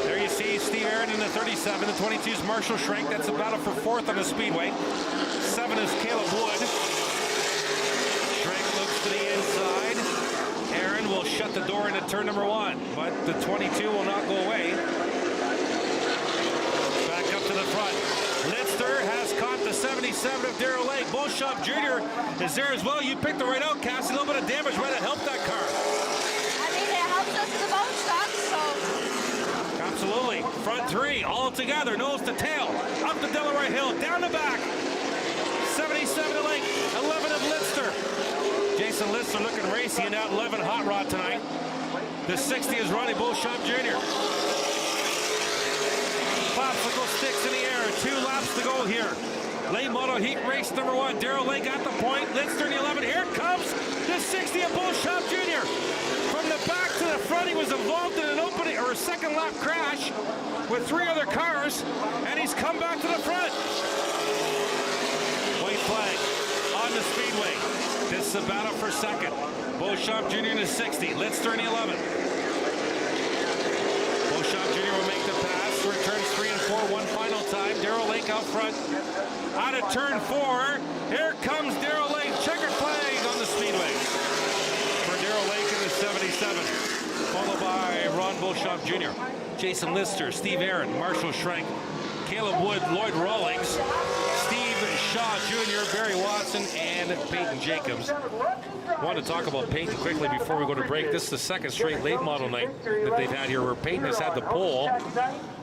There you see Steve Aaron in the 37. The 22 is Marshall Schrank. That's a battle for 4th on the Speedway. 7 is Caleb Wood. Schrank looks to the inside. Aaron will shut the door into turn number 1, but the 22 will not go away. Back up to the front. Lister has caught the 77 of Darrell Lake. Beauchamp Jr. is there as well. You picked the right out, Cassie. A little bit of damage might have helped that car. I mean, it helps us in the bone stock, so. Absolutely. Front 3 all together, nose to tail. Up the Delaware Hill, down the back. 77 of Lake, 11 of Lister. Jason Lister looking racy in that 11 hot rod tonight. The 60 is Ronnie Beauchamp Jr. Popsicle sticks in the air. 2 laps to go here. Late model heat race number 1. Darrell Lake at the point. Lister in the 11. Here comes the 60 of Beauchamp Jr. From the back to the front, he was involved in an opening or a second lap crash with 3 other cars, and he's come back to the front. White flag on the Speedway. This is a battle for second. Beauchamp Jr. in the 60. Lister in the 11. Beauchamp Jr. will make the pass. Returns 3 and 4 one final time. Darrell Lake out front. Out of turn 4. Here comes Darrell Lake. Checkered flag on the Speedway for Darrell Lake in the 77. Followed by Ron Beauchamp Jr., Jason Lister, Steve Aaron, Marshall Schrank, Caleb Wood, Lloyd Rawlings, Steve Shaw Jr., Barry Watson, and Peyton Jacobs. I want to talk about Peyton quickly before we go to break. This is the second straight late model night that they've had here where Peyton has had the pole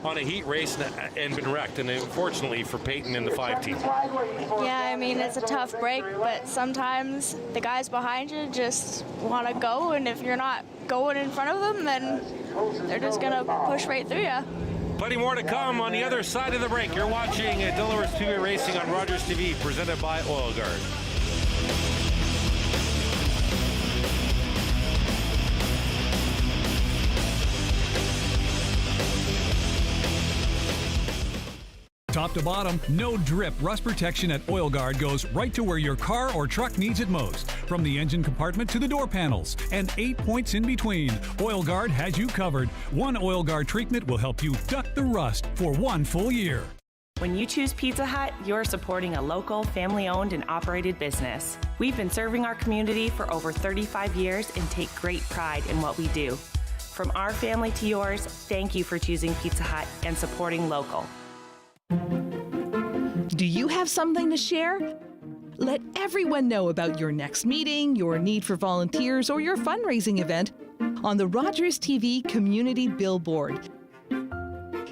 on a heat race and been wrecked, and unfortunately for Peyton in the 5 team. Yeah, I mean, it's a tough break, but sometimes the guys behind you just want to go, and if you're not going in front of them, then they're just going to push right through you. Plenty more to come on the other side of the break. You're watching Delaware Speedway Racing on Rogers TV, presented by Oil Guard. Top to bottom, no drip rust protection at Oil Guard goes right to where your car or truck needs it most. From the engine compartment to the door panels, and 8 points in between, Oil Guard has you covered. One Oil Guard treatment will help you duck the rust for 1 full year. When you choose Pizza Hut, you're supporting a local, family-owned and operated business. We've been serving our community for over 35 years and take great pride in what we do. From our family to yours, thank you for choosing Pizza Hut and supporting local. Do you have something to share? Let everyone know about your next meeting, your need for volunteers, or your fundraising event on the Rogers TV Community Billboard.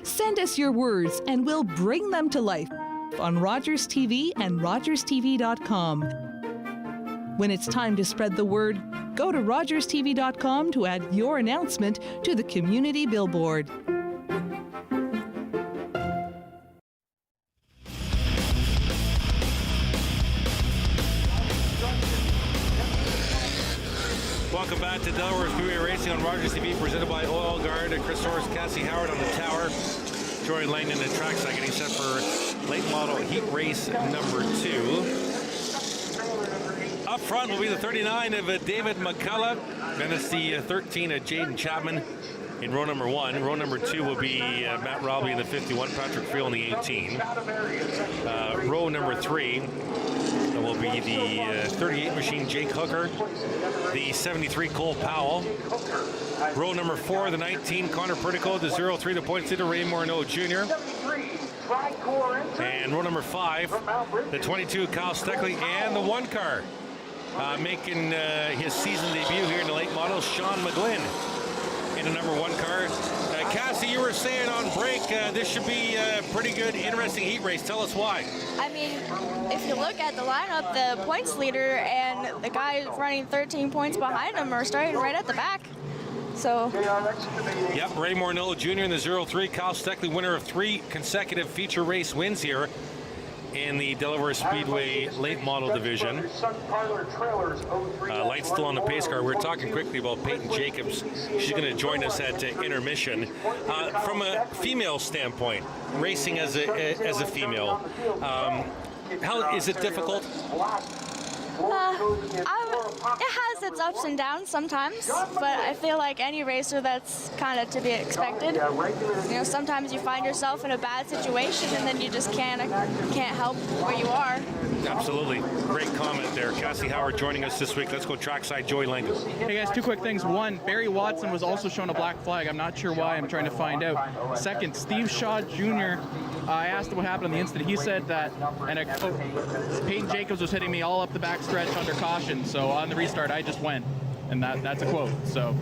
Send us your words and we'll bring them to life on Rogers TV and rogerstv.com. When it's time to spread the word, go to rogerstv.com to add your announcement to the Community Billboard. Welcome back to Delaware Speedway Racing on Rogers TV, presented by Oil Guard. Chris Horst, Cassie Howard on the tower. Jory Langdon and trackside getting set for late model heat race number 2. Up front will be the 39 of David McCullough. Then it's the 13 of Jaden Chapman in row number 1. Row number 2 will be Matt Robbie in the 51, Patrick Friel in the 18. Row number 3 will be the 38 machine Jake Hooker, the 73 Cole Powell. Row number 4, the 19 Connor Pertico, the 03 the points leader Ray Morneau Jr. And row number 5, the 22 Kyle Steckley, and the 1 car making his season debut here in the late model, Sean McGlynn in the number 1 car. Cassie, you were saying on break this should be a pretty good, interesting heat race. Tell us why. I mean, if you look at the lineup, the points leader and the guy running 13 points behind him are starting right at the back. So. Yep, Ray Morneau Jr. in the 03. Kyle Steckley, winner of 3 consecutive feature race wins here. in the Delaware Speedway late model division. Lights still on the pace car. We're talking quickly about Peyton Jacobs. She's going to join us at intermission. From a female standpoint, racing as a female, how is it difficult? It has its ups and downs sometimes, but I feel like any racer, that's kind of to be expected. You know, sometimes you find yourself in a bad situation and then you just can't help where you are. Absolutely. Great comment there. Cassie Howard joining us this week. Let's go trackside, Joey Langdon. Hey guys, two quick things. One, Barry Watson was also shown a black flag. I'm not sure why. I'm trying to find out. Second, Steve Shaw Jr., I asked him what happened on the incident. He said that Peyton Jacobs was hitting me all up the back stretch under caution. So on the restart, I just went. And that's a quote. So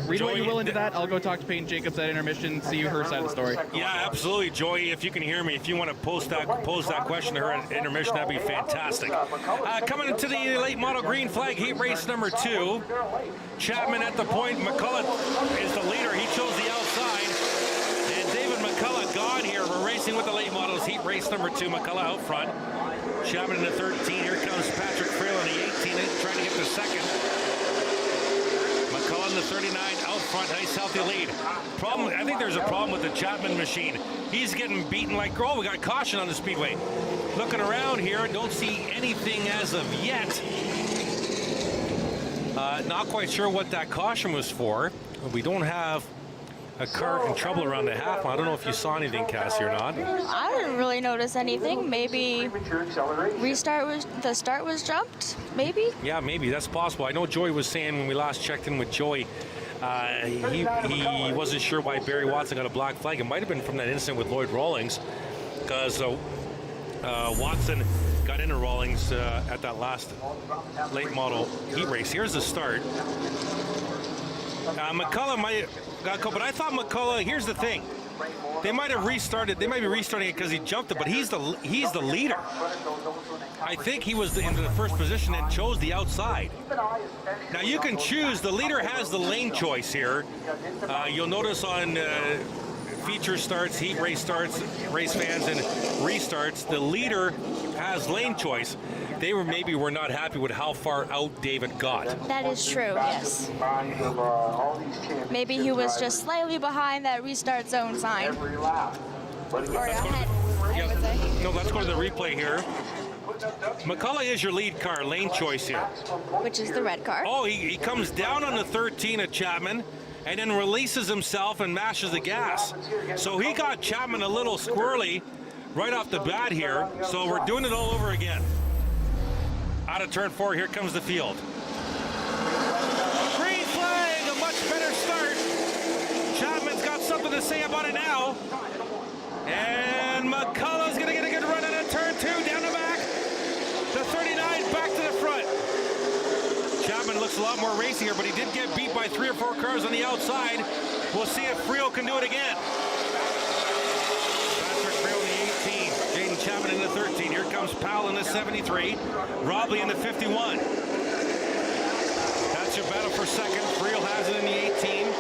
read what you will into that. I'll go talk to Peyton Jacobs at intermission, see her side of the story. Yeah, absolutely, Joey. If you can hear me, if you want to pose that question to her at intermission, that'd be fantastic. Coming into the late model green flag heat race number 2. Chapman at the point. McCullough is the leader. He chose the outside. And David McCullough gone here. We're racing with the late models heat race number 2. McCullough out front. Chapman in the 13. Here comes Patrick Frail in the 18, trying to get the second. McCullough in the 39 out front. Nice healthy lead. I think there's a problem with the Chapman machine. He's getting beaten like, oh, we got caution on the speedway. Looking around here, don't see anything as of yet. Not quite sure what that caution was for. We don't have a car in trouble around the half. I don't know if you saw anything, Cassie, or not. I didn't really notice anything. Maybe the start was jumped, maybe? Yeah, maybe. That's possible. I know Joey was saying when we last checked in with Joey, he wasn't sure why Barry Watson got a black flag. It might have been from that incident with Lloyd Rawlings, because Watson got into Rawlings at that last late model heat race. Here's the start. McCullough might got a couple, but I thought McCullough, here's the thing. They might have restarted. They might be restarting it because he jumped it, but he's the leader. I think he was in the first position and chose the outside. Now you can choose. The leader has the lane choice here. You'll notice on feature starts, heat race starts, race fans, and restarts, the leader has lane choice. They were not happy with how far out David got. That is true, yes. Maybe he was just slightly behind that restart zone sign. Or ahead, I would say. No, let's go to the replay here. McCullough is your lead car, lane choice here. Which is the red car. Oh, he comes down on the 13 at Chapman and then releases himself and mashes the gas. So he got Chapman a little squirrely right off the bat here. So we're doing it all over again. Out of turn 4, here comes the field. Green flag, a much better start. Chapman's got something to say about it now. And McCullough's going to get a good run at turn 2, down the back. The 39 back to the front. Chapman looks a lot more racy here, but he did get beat by 3 or 4 cars on the outside. We'll see if Friel can do it again. Chapman in the 13. Here comes Powell in the 73. Robley in the 51. That's your battle for second. Friel has it in the 18.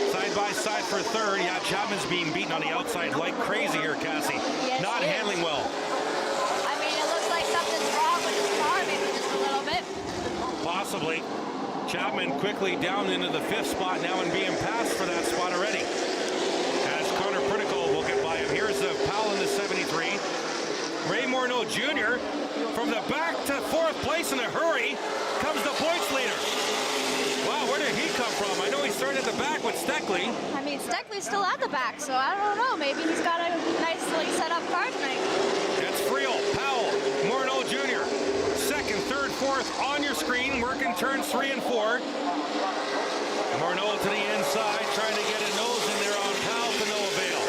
Side by side for third. Yeah, Chapman's being beaten on the outside like crazy here, Cassie. Yes, not handling well. I mean, it looks like something's wrong with his car, maybe just a little bit. Possibly. Chapman quickly down into the 5th spot now and being passed for that spot already. As Connor Pritical will get by him. Here's Powell in the 73. Ray Morneau Jr. from the back to 4th place in a hurry comes the points leader. Wow, where did he come from? I know he started at the back with Steckley. I mean, Steckley's still at the back, so I don't know. Maybe he's got a nicely set up car tonight. That's Friel, Powell, Morneau Jr. 2nd, 3rd, 4th on your screen, working turns 3 and 4. Morneau to the inside, trying to get a nose in there on Powell to no avail.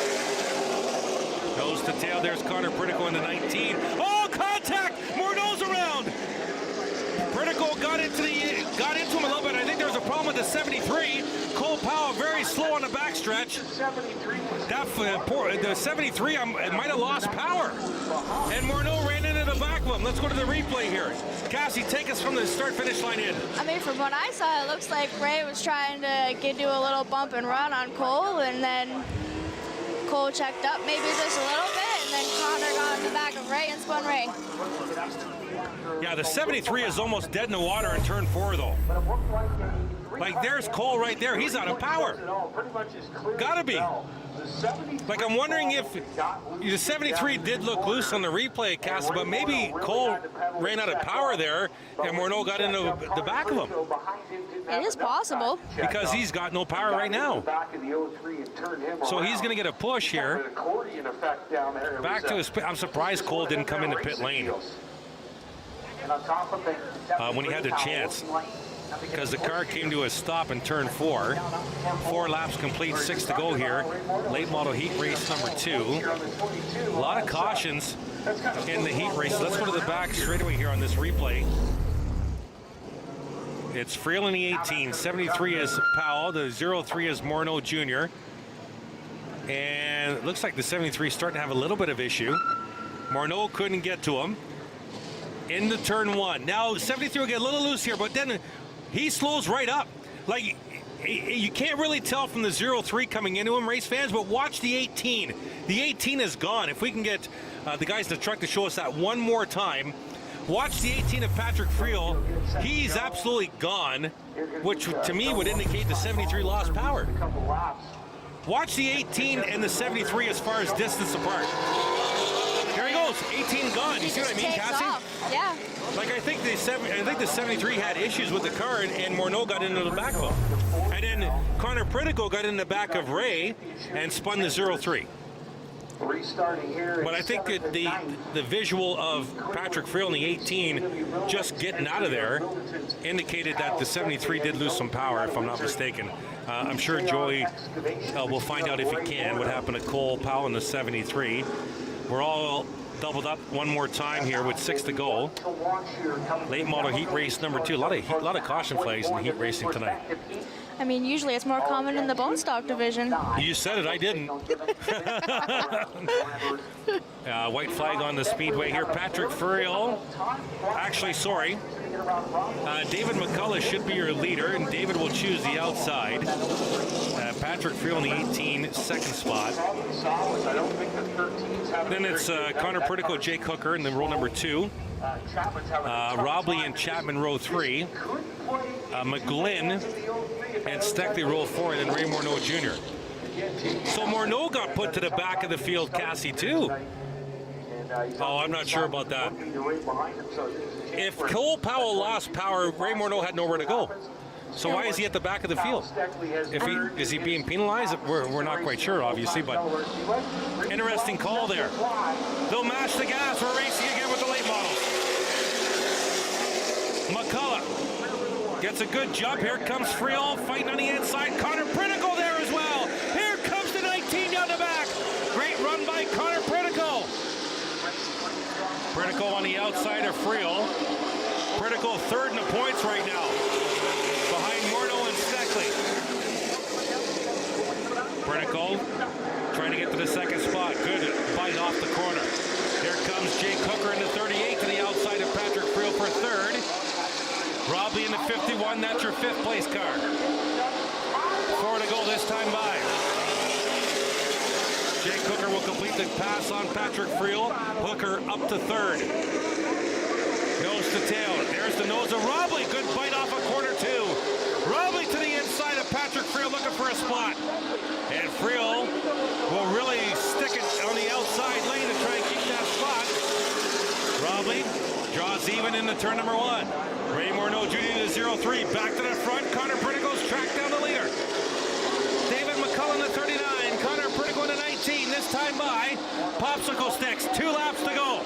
Nose to tail, there's Connor Pritical in the 19. Oh, contact! Morneau's around! Pritical got into him a little bit. I think there's a problem with the 73. Cole Powell very slow on the backstretch. The 73 might have lost power. And Morneau ran into the back of him. Let's go to the replay here. Cassie, take us from the start-finish line in. I mean, from what I saw, it looks like Ray was trying to do a little bump and run on Cole, and then Cole checked up maybe just a little bit, and then Connor got in the back of Ray and spun Ray. Yeah, the 73 is almost dead in the water in turn 4, though. Like, there's Cole right there. He's out of power. Gotta be. Like, I'm wondering if the 73 did look loose on the replay, Cassie, but maybe Cole ran out of power there and Morneau got into the back of him. It is possible. Because he's got no power right now. So he's going to get a push here. Back to his pit. I'm surprised Cole didn't come into pit lane when he had the chance. Because the car came to a stop in turn 4. 4 laps complete, 6 to go here. Late model heat race number 2. A lot of cautions in the heat race. Let's go to the back straightaway here on this replay. It's Friel in the 18. 73 is Powell. The 03 is Morneau Jr. And it looks like the 73 is starting to have a little bit of issue. Morneau couldn't get to him. Into turn 1. Now 73 will get a little loose here, but then he slows right up. Like, you can't really tell from the 03 coming into him, race fans, but watch the 18. The 18 is gone. If we can get the guys in the truck to show us that one more time. Watch the 18 of Patrick Friel. He's absolutely gone, which to me would indicate the 73 lost power. Watch the 18 and the 73 as far as distance apart. Here he goes, 18 gone. You see what I mean, Cassie? Yeah. Like, I think the 73 had issues with the car, and Morneau got into the back of him. And then Connor Pritico got in the back of Ray and spun the 03. But I think that the visual of Patrick Friel in the 18 just getting out of there indicated that the 73 did lose some power, if I'm not mistaken. I'm sure Joey will find out if he can what happened to Cole Powell in the 73. We're all doubled up one more time here with 6 to go. Late model heat race number 2. A lot of caution flags in the heat racing tonight. I mean, usually it's more common in the bone stock division. You said it, I didn't. White flag on the speedway here. Patrick Friel. Actually, sorry. David McCullough should be your leader, and David will choose the outside. Patrick Friel in the 18, second spot. Then it's Connor Pritico, Jake Hooker in the row number 2. Robley and Chapman row 3. McGlynn and Steckley row 4, and then Ray Morneau Jr. So Morneau got put to the back of the field, Cassie, too. Oh, I'm not sure about that. If Cole Powell lost power, Ray Morneau had nowhere to go. So why is he at the back of the field? Is he being penalized? We're not quite sure, obviously, but interesting call there. They'll mash the gas. We're racing again with the late models. McCullough gets a good jump. Here comes Friel fighting on the inside. Connor Pritico there as well. Here comes the 19 down the back. Great run by Connor Pritico. Pritico on the outside of Friel. Pritico third in the points right now, behind Morneau and Steckley. Pritico trying to get to the second spot. Good bite off the corner. Here comes Jake Hooker in the 38 to the outside of Patrick Friel for third. Robley in the 51. That's your fifth place car. 4 to go this time by. Jake Hooker will complete the pass on Patrick Friel. Hooker up to third. Nose to tail. There's the nose of Robley. Good bite off a corner 2. Robley to the inside of Patrick Friel looking for a spot. And Friel will really stick it on the outside lane to try and keep that spot. Robley draws even into turn number 1. Ray Morneau Jr. to 03. Back to the front. Connor Pritico's tracked down the leader. David McCullough in the 39. Connor Pritico in the 19. This time by popsicle sticks. 2 laps to go.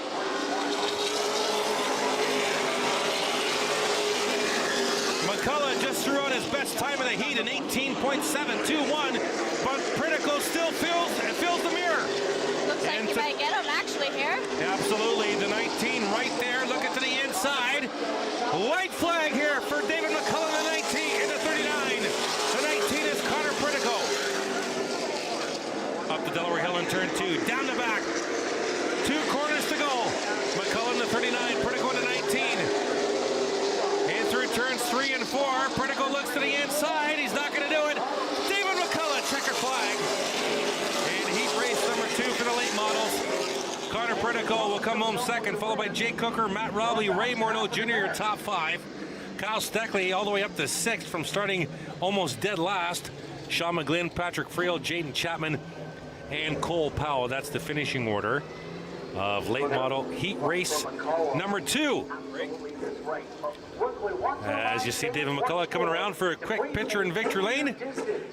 McCullough just threw out his best time of the heat, an 18.721, but Pritico still fills the mirror. Looks like you might get him actually here. Absolutely, the 19 right there, looking to the inside. White flag here for David McCullough in the 19, in the 39. The 19 is Connor Pritico. Up the Delaware Hill in turn 2, down the back. 2 corners to go. McCullough in the 39, Pritico in the 19. Through turns 3 and 4, Pritico looks to the inside. He's not going to do it. David McCullough, checker flag. And heat race number 2 for the late models. Connor Pernico will come home second, followed by Jake Cooker, Matt Robley, Ray Morneau Jr., your top 5. Kyle Steckley all the way up to 6th from starting almost dead last. Sean McGlynn, Patrick Friel, Jaden Chapman, and Cole Powell. That's the finishing order of late model heat race number 2. As you see David McCullough coming around for a quick picture in victory lane.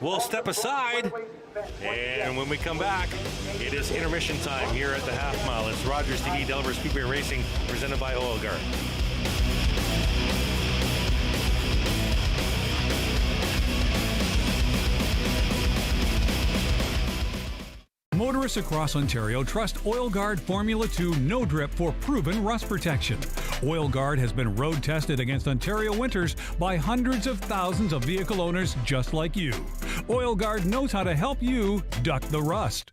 We'll step aside, and when we come back, it is intermission time here at the half mile. It's Rogers TV Delaware Speedway Racing, presented by Oil Guard. Motorists across Ontario trust Oil Guard Formula 2 No Drip for proven rust protection. Oil Guard has been road tested against Ontario winters by hundreds of thousands of vehicle owners just like you. Oil Guard knows how to help you duck the rust.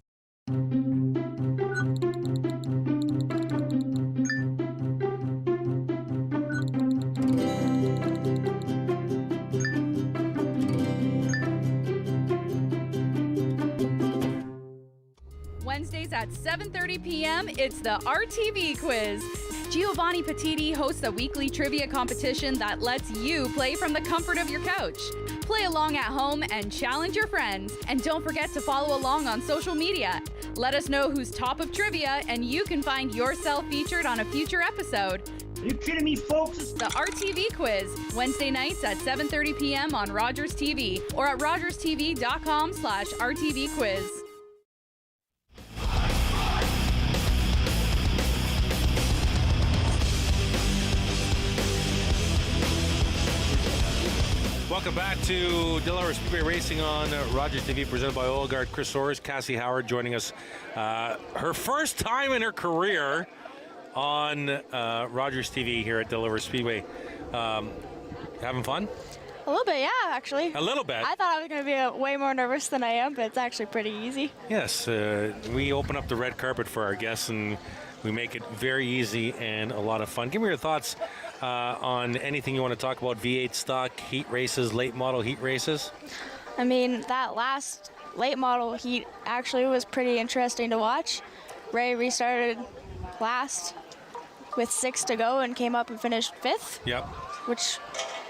Wednesdays at 7:30 p.m., it's the Rtv Quiz. Giovanni Petiti hosts a weekly trivia competition that lets you play from the comfort of your couch. Play along at home and challenge your friends. And don't forget to follow along on social media. Let us know who's top of trivia, and you can find yourself featured on a future episode. Are you kidding me, folks? The Rtv Quiz, Wednesday nights at 7:30 p.m. on Rogers TV or at rogerstv.com/RTV Quiz. Welcome back to Delaware Speedway Racing on Rogers TV, presented by Oil Guard. Chris Soares, Cassie Howard joining us. Her first time in her career on Rogers TV here at Delaware Speedway. Having fun? A little bit, yeah, actually. A little bit? I thought I was going to be way more nervous than I am, but it's actually pretty easy. Yes, we open up the red carpet for our guests, and we make it very easy and a lot of fun. Give me your thoughts on anything you want to talk about, V8 stock, heat races, late model heat races. I mean, that last late model heat actually was pretty interesting to watch. Ray restarted last with 6 to go and came up and finished 5th. Yep. Which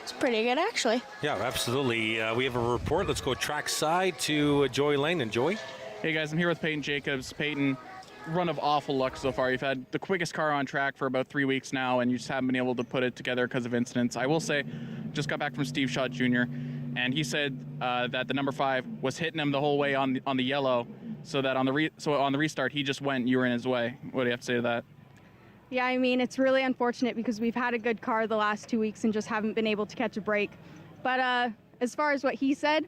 is pretty good, actually. Yeah, absolutely. We have a report. Let's go track side to Joey Langdon. Joey? Hey guys, I'm here with Peyton Jacobs. Peyton, run of awful luck so far. You've had the quickest car on track for about 3 weeks now, and you just haven't been able to put it together because of incidents. I will say, just got back from Steve Shaw Jr., and he said that the number 5 was hitting him the whole way on the yellow, so that on the restart he just went and you were in his way. What do you have to say to that? Yeah, I mean, it's really unfortunate because we've had a good car the last 2 weeks and just haven't been able to catch a break. But as far as what he said,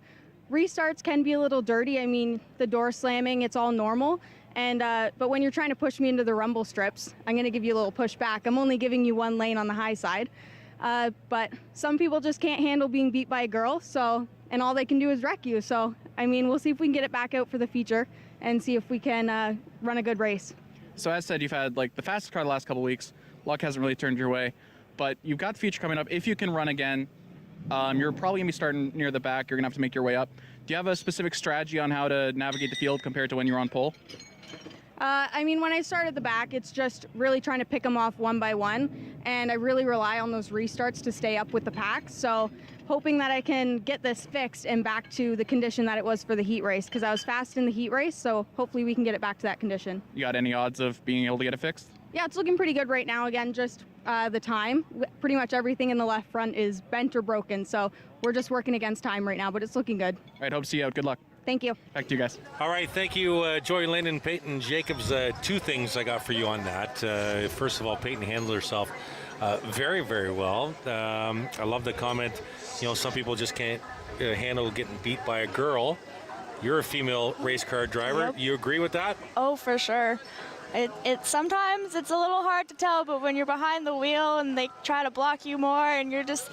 restarts can be a little dirty. I mean, the door slamming, it's all normal. And but when you're trying to push me into the rumble strips, I'm going to give you a little push back. I'm only giving you 1 lane on the high side. But some people just can't handle being beat by a girl, and all they can do is wreck you. So, I mean, we'll see if we can get it back out for the feature and see if we can run a good race. So as said, you've had like the fastest car the last couple weeks. Luck hasn't really turned your way, but you've got the feature coming up. If you can run again, you're probably gonna be starting near the back. You're gonna have to make your way up. Do you have a specific strategy on how to navigate the field compared to when you're on pole? I mean, when I start at the back, it's just really trying to pick them off one by one, and I really rely on those restarts to stay up with the pack. So hoping that I can get this fixed and back to the condition that it was for the heat race, because I was fast in the heat race, so hopefully we can get it back to that condition. You got any odds of being able to get it fixed? Yeah, it's looking pretty good right now. Again, just the time. Pretty much everything in the left front is bent or broken, so we're just working against time right now, but it's looking good. All right, hope to see you out. Good luck. Thank you. Back to you guys. All right, thank you, Joey Langdon, Peyton Jacobs. 2 things I got for you on that. First of all, Peyton handled herself very, very well. I love the comment, some people just can't handle getting beat by a girl. You're a female race car driver. Yep. You agree with that? Oh, for sure. Sometimes it's a little hard to tell, but when you're behind the wheel and they try to block you more and you're just,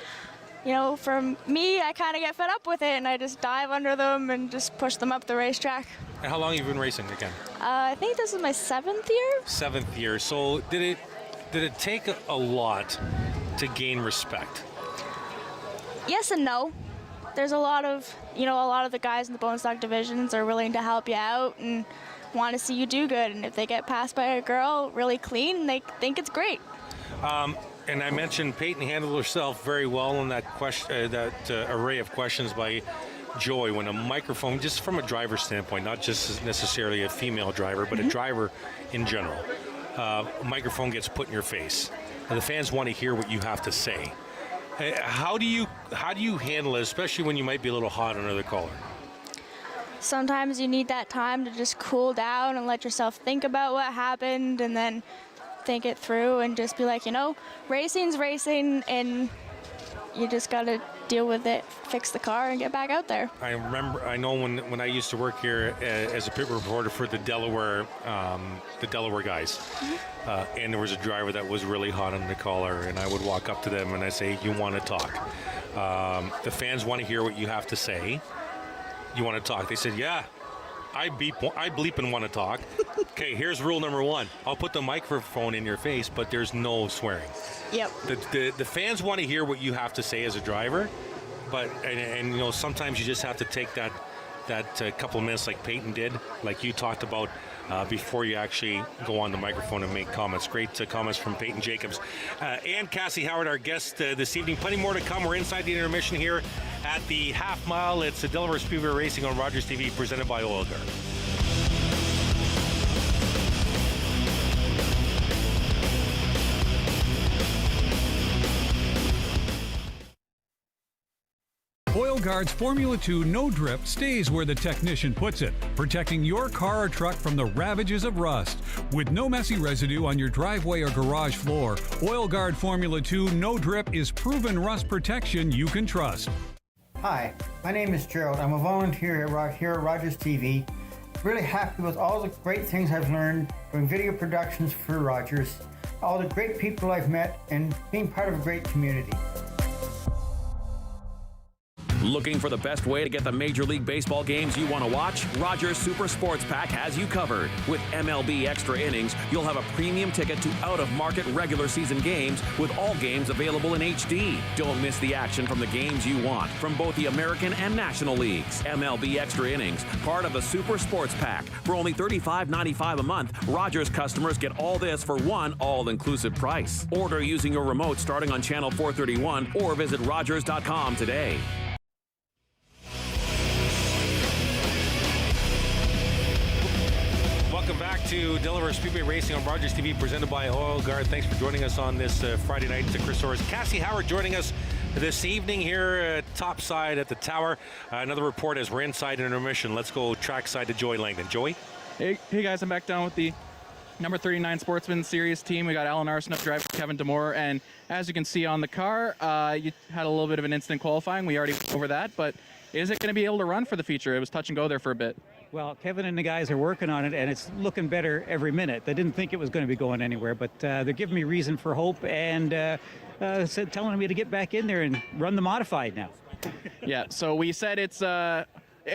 for me, I kind of get fed up with it and I just dive under them and just push them up the racetrack. And how long have you been racing again? I think this is my 7th year. 7th year. So did it take a lot to gain respect? Yes and no. There's a lot of the guys in the bone stock divisions are willing to help you out, and want to see you do good. And if they get passed by a girl really clean, they think it's great. And I mentioned Peyton handled herself very well in that array of questions by Joy. When a microphone, just from a driver's standpoint, not just necessarily a female driver, but a driver in general, a microphone gets put in your face. And the fans want to hear what you have to say. How do you handle it, especially when you might be a little hot under the collar? Sometimes you need that time to just cool down and let yourself think about what happened and then think it through and just be like, racing's racing and you just got to deal with it, fix the car, and get back out there. I know when I used to work here as a pit reporter for the Delaware guys, and there was a driver that was really hot on the collar, and I would walk up to them and I say, you want to talk. The fans want to hear what you have to say. You want to talk. They said, yeah, I bleep and want to talk. Okay, here's rule number 1. I'll put the microphone in your face, but there's no swearing. Yep. The fans want to hear what you have to say as a driver, but and sometimes you just have to take that couple of minutes like Peyton did, like you talked about, before you actually go on the microphone and make comments. Great comments from Peyton Jacobs. And Cassie Howard, our guest this evening. Plenty more to come. We're inside the intermission here at the half mile. It's the Delaware Speedway Racing on Rogers TV, presented by Oil Guard. Oil Guard's Formula 2 No Drip stays where the technician puts it, protecting your car or truck from the ravages of rust. With no messy residue on your driveway or garage floor, Oil Guard Formula 2 No Drip is proven rust protection you can trust. Hi, my name is Gerald. I'm a volunteer here at Rogers TV. Really happy with all the great things I've learned doing video productions for Rogers, all the great people I've met, and being part of a great community. Looking for the best way to get the Major League Baseball games you want to watch? Rogers Super Sports Pack has you covered. With MLB Extra Innings, you'll have a premium ticket to out-of-market regular season games with all games available in HD. Don't miss the action from the games you want from both the American and National Leagues. MLB Extra Innings, part of the Super Sports Pack. For only $35.95 a month, Rogers customers get all this for one all-inclusive price. Order using your remote starting on channel 431 or visit Rogers.com today. Welcome back to Delaware Speedway Racing on Rogers TV, presented by Oil Guard. Thanks for joining us on this Friday night. Chris Orris, Cassie Howard joining us this evening here topside at the tower. Another report as we're inside intermission. Let's go trackside to Joey Langdon. Joey? Hey guys, I'm back down with the number 39 Sportsman Series team. We got Alan Arsenault driving Kevin Demore, and as you can see on the car, you had a little bit of an incident qualifying. We already went over that, but is it going to be able to run for the feature? It was touch and go there for a bit. Well, Kevin and the guys are working on it, and it's looking better every minute. They didn't think it was going to be going anywhere, but they're giving me reason for hope and telling me to get back in there and run the modified now. Yeah, so we said it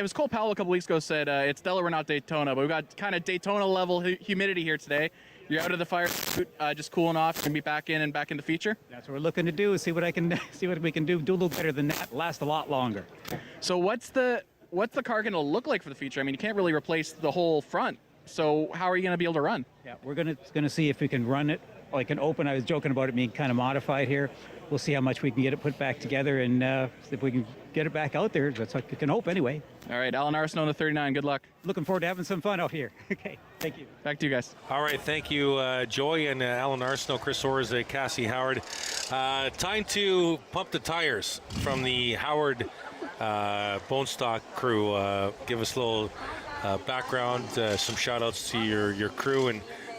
was Cole Powell a couple weeks ago said it's Delaware, not Daytona, but we've got kind of Daytona level humidity here today. You're out of the fire suit, just cooling off, and be back in and back in the feature. That's what we're looking to do. See what we can do. Do a little better than that. Last a lot longer. So what's the car going to look like for the future? I mean, you can't really replace the whole front. So how are you going to be able to run? Yeah, we're going to see if we can run it like an open. I was joking about it being kind of modified here. We'll see how much we can get it put back together, and if we can get it back out there, that's what we can hope anyway. All right, Alan Arsenault, the 39. Good luck. Looking forward to having some fun out here. Okay, thank you. Back to you guys. All right, thank you, Joy and Alan Arsenault, Chris Orrs, Cassie Howard. Time to pump the tires from the Howard Bone Stock crew. Give us a little background, some shout outs to your crew,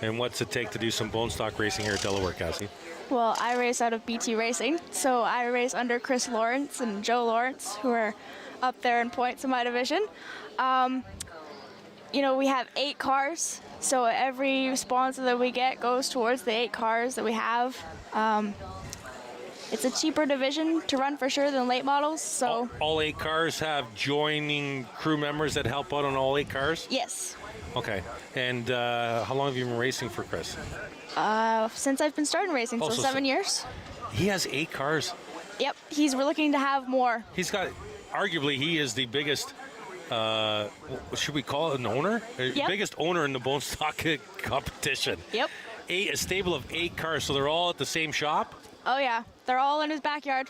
and what's it take to do some bone stock racing here at Delaware, Cassie? Well, I race out of BT Racing, so I race under Chris Lawrence and Joe Lawrence, who are up there in points in my division. We have 8 cars, so every sponsor that we get goes towards the 8 cars that we have. It's a cheaper division to run for sure than late models. So all 8 cars have joining crew members that help out on all 8 cars? Yes. Okay. And how long have you been racing for Chris? Since I've been starting racing, so 7 years. He has 8 cars? Yep. We're looking to have more. He's got, arguably, he is the biggest should we call it an owner? Yep. Biggest owner in the bone stock competition. Yep. A stable of 8 cars, so they're all at the same shop? Oh yeah, they're all in his backyard.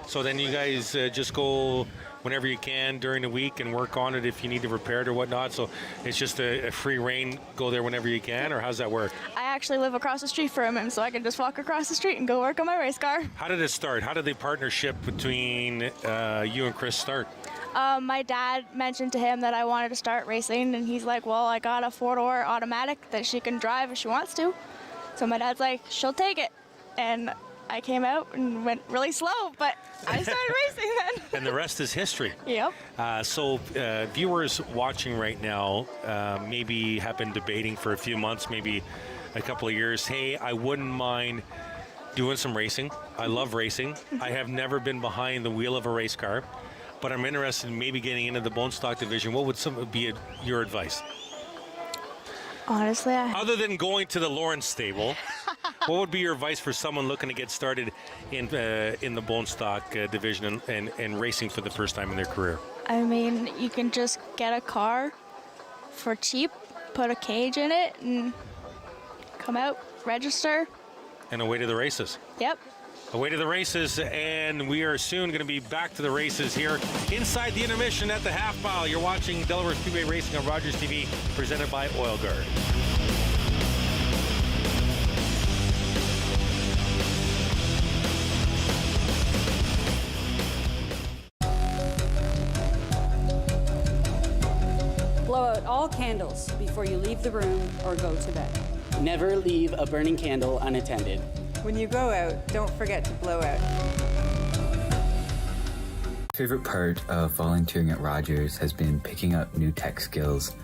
So then you guys just go whenever you can during the week and work on it if you need to repair it or whatnot. So it's just a free reign, go there whenever you can, or how's that work? I actually live across the street from him, so I can just walk across the street and go work on my race car. How did it start? How did the partnership between you and Chris start? My dad mentioned to him that I wanted to start racing, and he's like, well, I got a 4-door automatic that she can drive if she wants to. So my dad's like, she'll take it. And I came out and went really slow, but I started racing then. And the rest is history. Yep. So viewers watching right now maybe have been debating for a few months, maybe a couple of years, hey, I wouldn't mind doing some racing. I love racing. I have never been behind the wheel of a race car, but I'm interested in maybe getting into the bone stock division. What would be your advice? Honestly, other than going to the Lawrence stable, what would be your advice for someone looking to get started in the bone stock division and racing for the first time in their career? I mean, you can just get a car for cheap, put a cage in it, and come out, register. And away to the races. Yep. Away to the races, and we are soon going to be back to the races here inside the intermission at the half mile. You're watching Delaware Speedway Racing on Rogers TV, presented by Oil Guard. Blow out all candles before you leave the room or go to bed. Never leave a burning candle unattended. When you go out, don't forget to blow out. Favorite part of volunteering at Rogers has been picking up new tech skills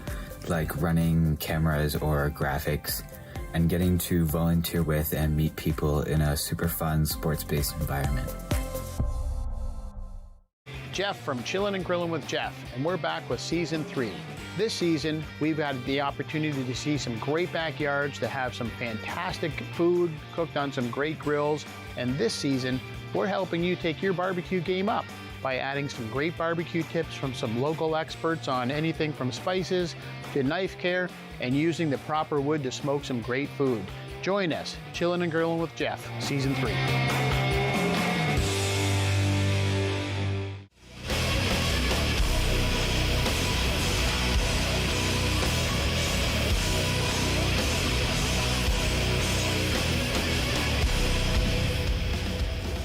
like running cameras or graphics and getting to volunteer with and meet people in a super fun sports-based environment. Jeff from Chillin' and Grillin' with Jeff, and we're back with Season 3. This season, we've had the opportunity to see some great backyards that have some fantastic food cooked on some great grills. And this season, we're helping you take your barbecue game up by adding some great barbecue tips from some local experts on anything from spices to knife care and using the proper wood to smoke some great food. Join us, Chillin' and Grillin' with Jeff, Season 3.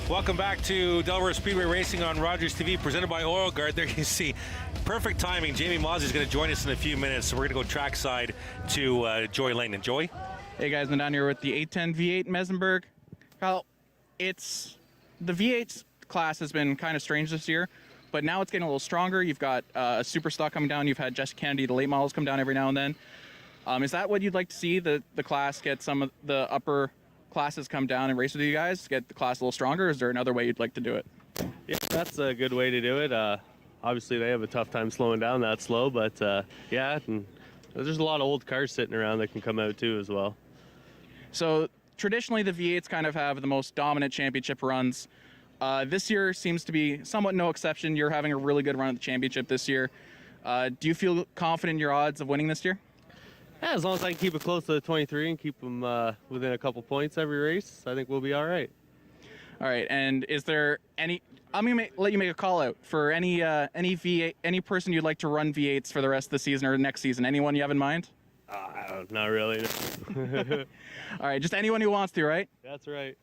Welcome back to Delaware Speedway Racing on Rogers TV, presented by Oil Guard. There you see, perfect timing. Jamie Mozzie is going to join us in a few minutes, so we're going to go trackside to Joy Langdon. Joy? Hey guys, I'm down here with the 810 V8 Mesenberg. Kyle, the V8 class has been kind of strange this year, but now it's getting a little stronger. You've got a super stock coming down. You've had Jesse Kennedy, the late models, come down every now and then. Is that what you'd like to see, the class get some of the upper classes come down and race with you guys, get the class a little stronger? Or is there another way you'd like to do it? Yeah, that's a good way to do it. Obviously, they have a tough time slowing down that slow, but yeah, and there's a lot of old cars sitting around that can come out too as well. So traditionally, the V8s kind of have the most dominant championship runs. This year seems to be somewhat no exception. You're having a really good run at the championship this year. Do you feel confident in your odds of winning this year? Yeah, as long as I can keep it close to the 23 and keep them within a couple points every race, I think we'll be all right. All right, and is there any? I'm gonna let you make a call out for any V8, any person you'd like to run V8s for the rest of the season or next season. Anyone you have in mind? Not really. All right, just anyone who wants to, right? That's right.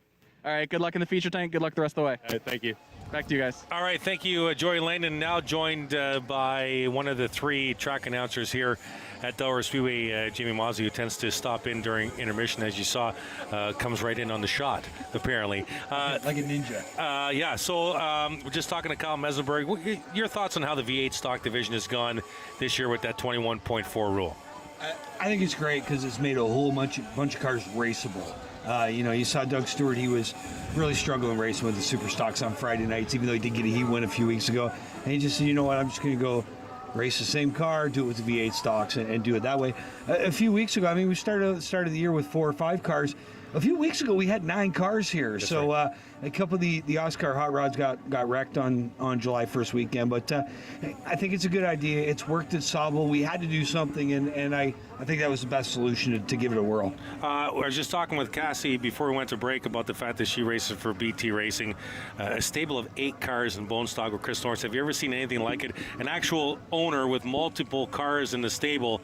All right, good luck in the feature tank. Good luck the rest of the way. All right, thank you. Back to you guys. All right, thank you, Joy Langdon, now joined by one of the 3 track announcers here at Delaware Speedway, Jamie Mozzie, who tends to stop in during intermission, as you saw, comes right in on the shot, apparently. Like a ninja. Yeah, so we're just talking to Kyle Mesenberg. Your thoughts on how the V8 stock division has gone this year with that 21.4 rule? I think it's great because it's made a whole bunch of cars raceable. You saw Doug Stewart. He was really struggling racing with the super stocks on Friday nights, even though he did get a heat win a few weeks ago. And he just said, you know what, I'm just going to go race the same car, do it with the V8 stocks, and do it that way. A few weeks ago, I mean, we started the year with 4 or 5 cars. A few weeks ago, we had 9 cars here. That's so right. A couple of the Oscar hot rods got wrecked on July 1st weekend. But I think it's a good idea. It's worked at Sauble. We had to do something, and I think that was the best solution to give it a whirl. I was just talking with Cassie before we went to break about the fact that she races for BT Racing, a stable of 8 cars in bone stock with Chris Norris. Have you ever seen anything like it? An actual owner with multiple cars in the stable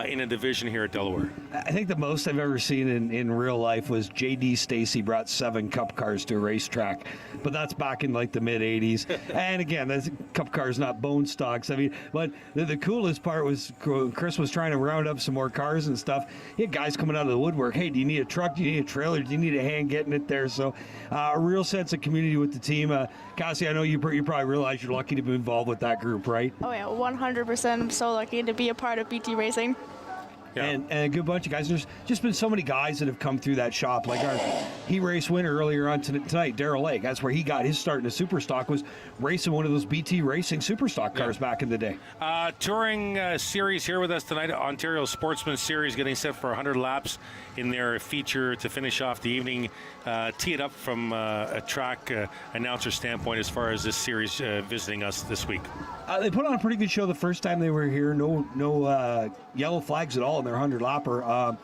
in a division here at Delaware. I think the most I've ever seen in real life was J.D. Stacy brought 7 Cup cars to a racetrack, but that's back in like the mid 80s. And again, that's Cup cars, not bone stocks. I mean, but the coolest part was Chris was trying to round up some more cars and stuff. He had guys coming out of the woodwork. Hey, do you need a truck? Do you need a trailer? Do you need a hand getting it there? So a real sense of community with the team. Cassie, I know you probably realize you're lucky to be involved with that group, right? Oh yeah, 100%. I'm so lucky to be a part of BT Racing. Yeah. And a good bunch of guys. There's just been so many guys that have come through that shop. Like our heat race winner earlier on tonight, Darrell Lake. That's where he got his start in a super stock, was racing one of those BT Racing super stock cars back in the day. Touring series here with us tonight, Ontario Sportsman Series, getting set for 100 laps in their feature to finish off the evening. Tee it up from a track announcer standpoint as far as this series visiting us this week. They put on a pretty good show the first time they were here. No yellow flags at all in their 100-lapper.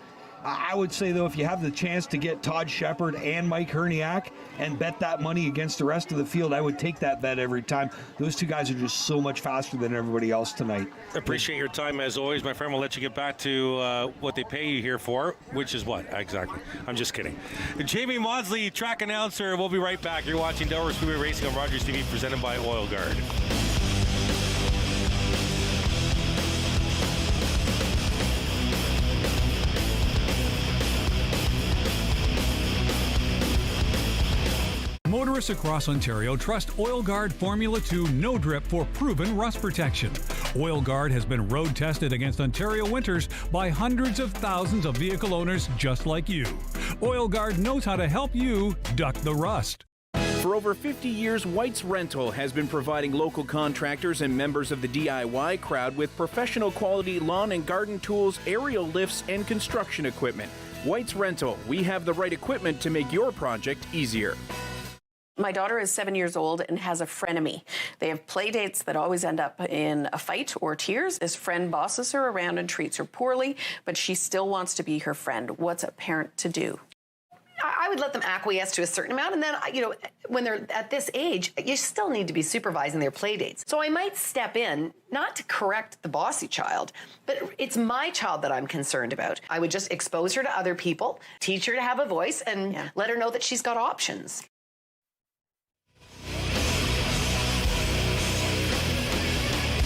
I would say, though, if you have the chance to get Todd Shepard and Mike Herniak and bet that money against the rest of the field, I would take that bet every time. Those 2 guys are just so much faster than everybody else tonight. Appreciate your time, as always, my friend. We'll let you get back to what they pay you here for, which is what, exactly? I'm just kidding. Jamie Maudsley, track announcer. We'll be right back. You're watching Delaware Speedway Racing on Rogers TV, presented by Oil Guard. Motorists across Ontario trust Oil Guard Formula 2 No Drip for proven rust protection. Oil Guard has been road tested against Ontario winters by hundreds of thousands of vehicle owners just like you. Oil Guard knows how to help you duck the rust. For over 50 years, White's Rental has been providing local contractors and members of the DIY crowd with professional quality lawn and garden tools, aerial lifts, and construction equipment. White's Rental, we have the right equipment to make your project easier. My daughter is 7 years old and has a frenemy. They have play dates that always end up in a fight or tears. This friend bosses her around and treats her poorly, but she still wants to be her friend. What's a parent to do? I would let them acquiesce to a certain amount, and then, when they're at this age, you still need to be supervising their play dates. So I might step in, not to correct the bossy child, but it's my child that I'm concerned about. I would just expose her to other people, teach her to have a voice, and let her know that she's got options.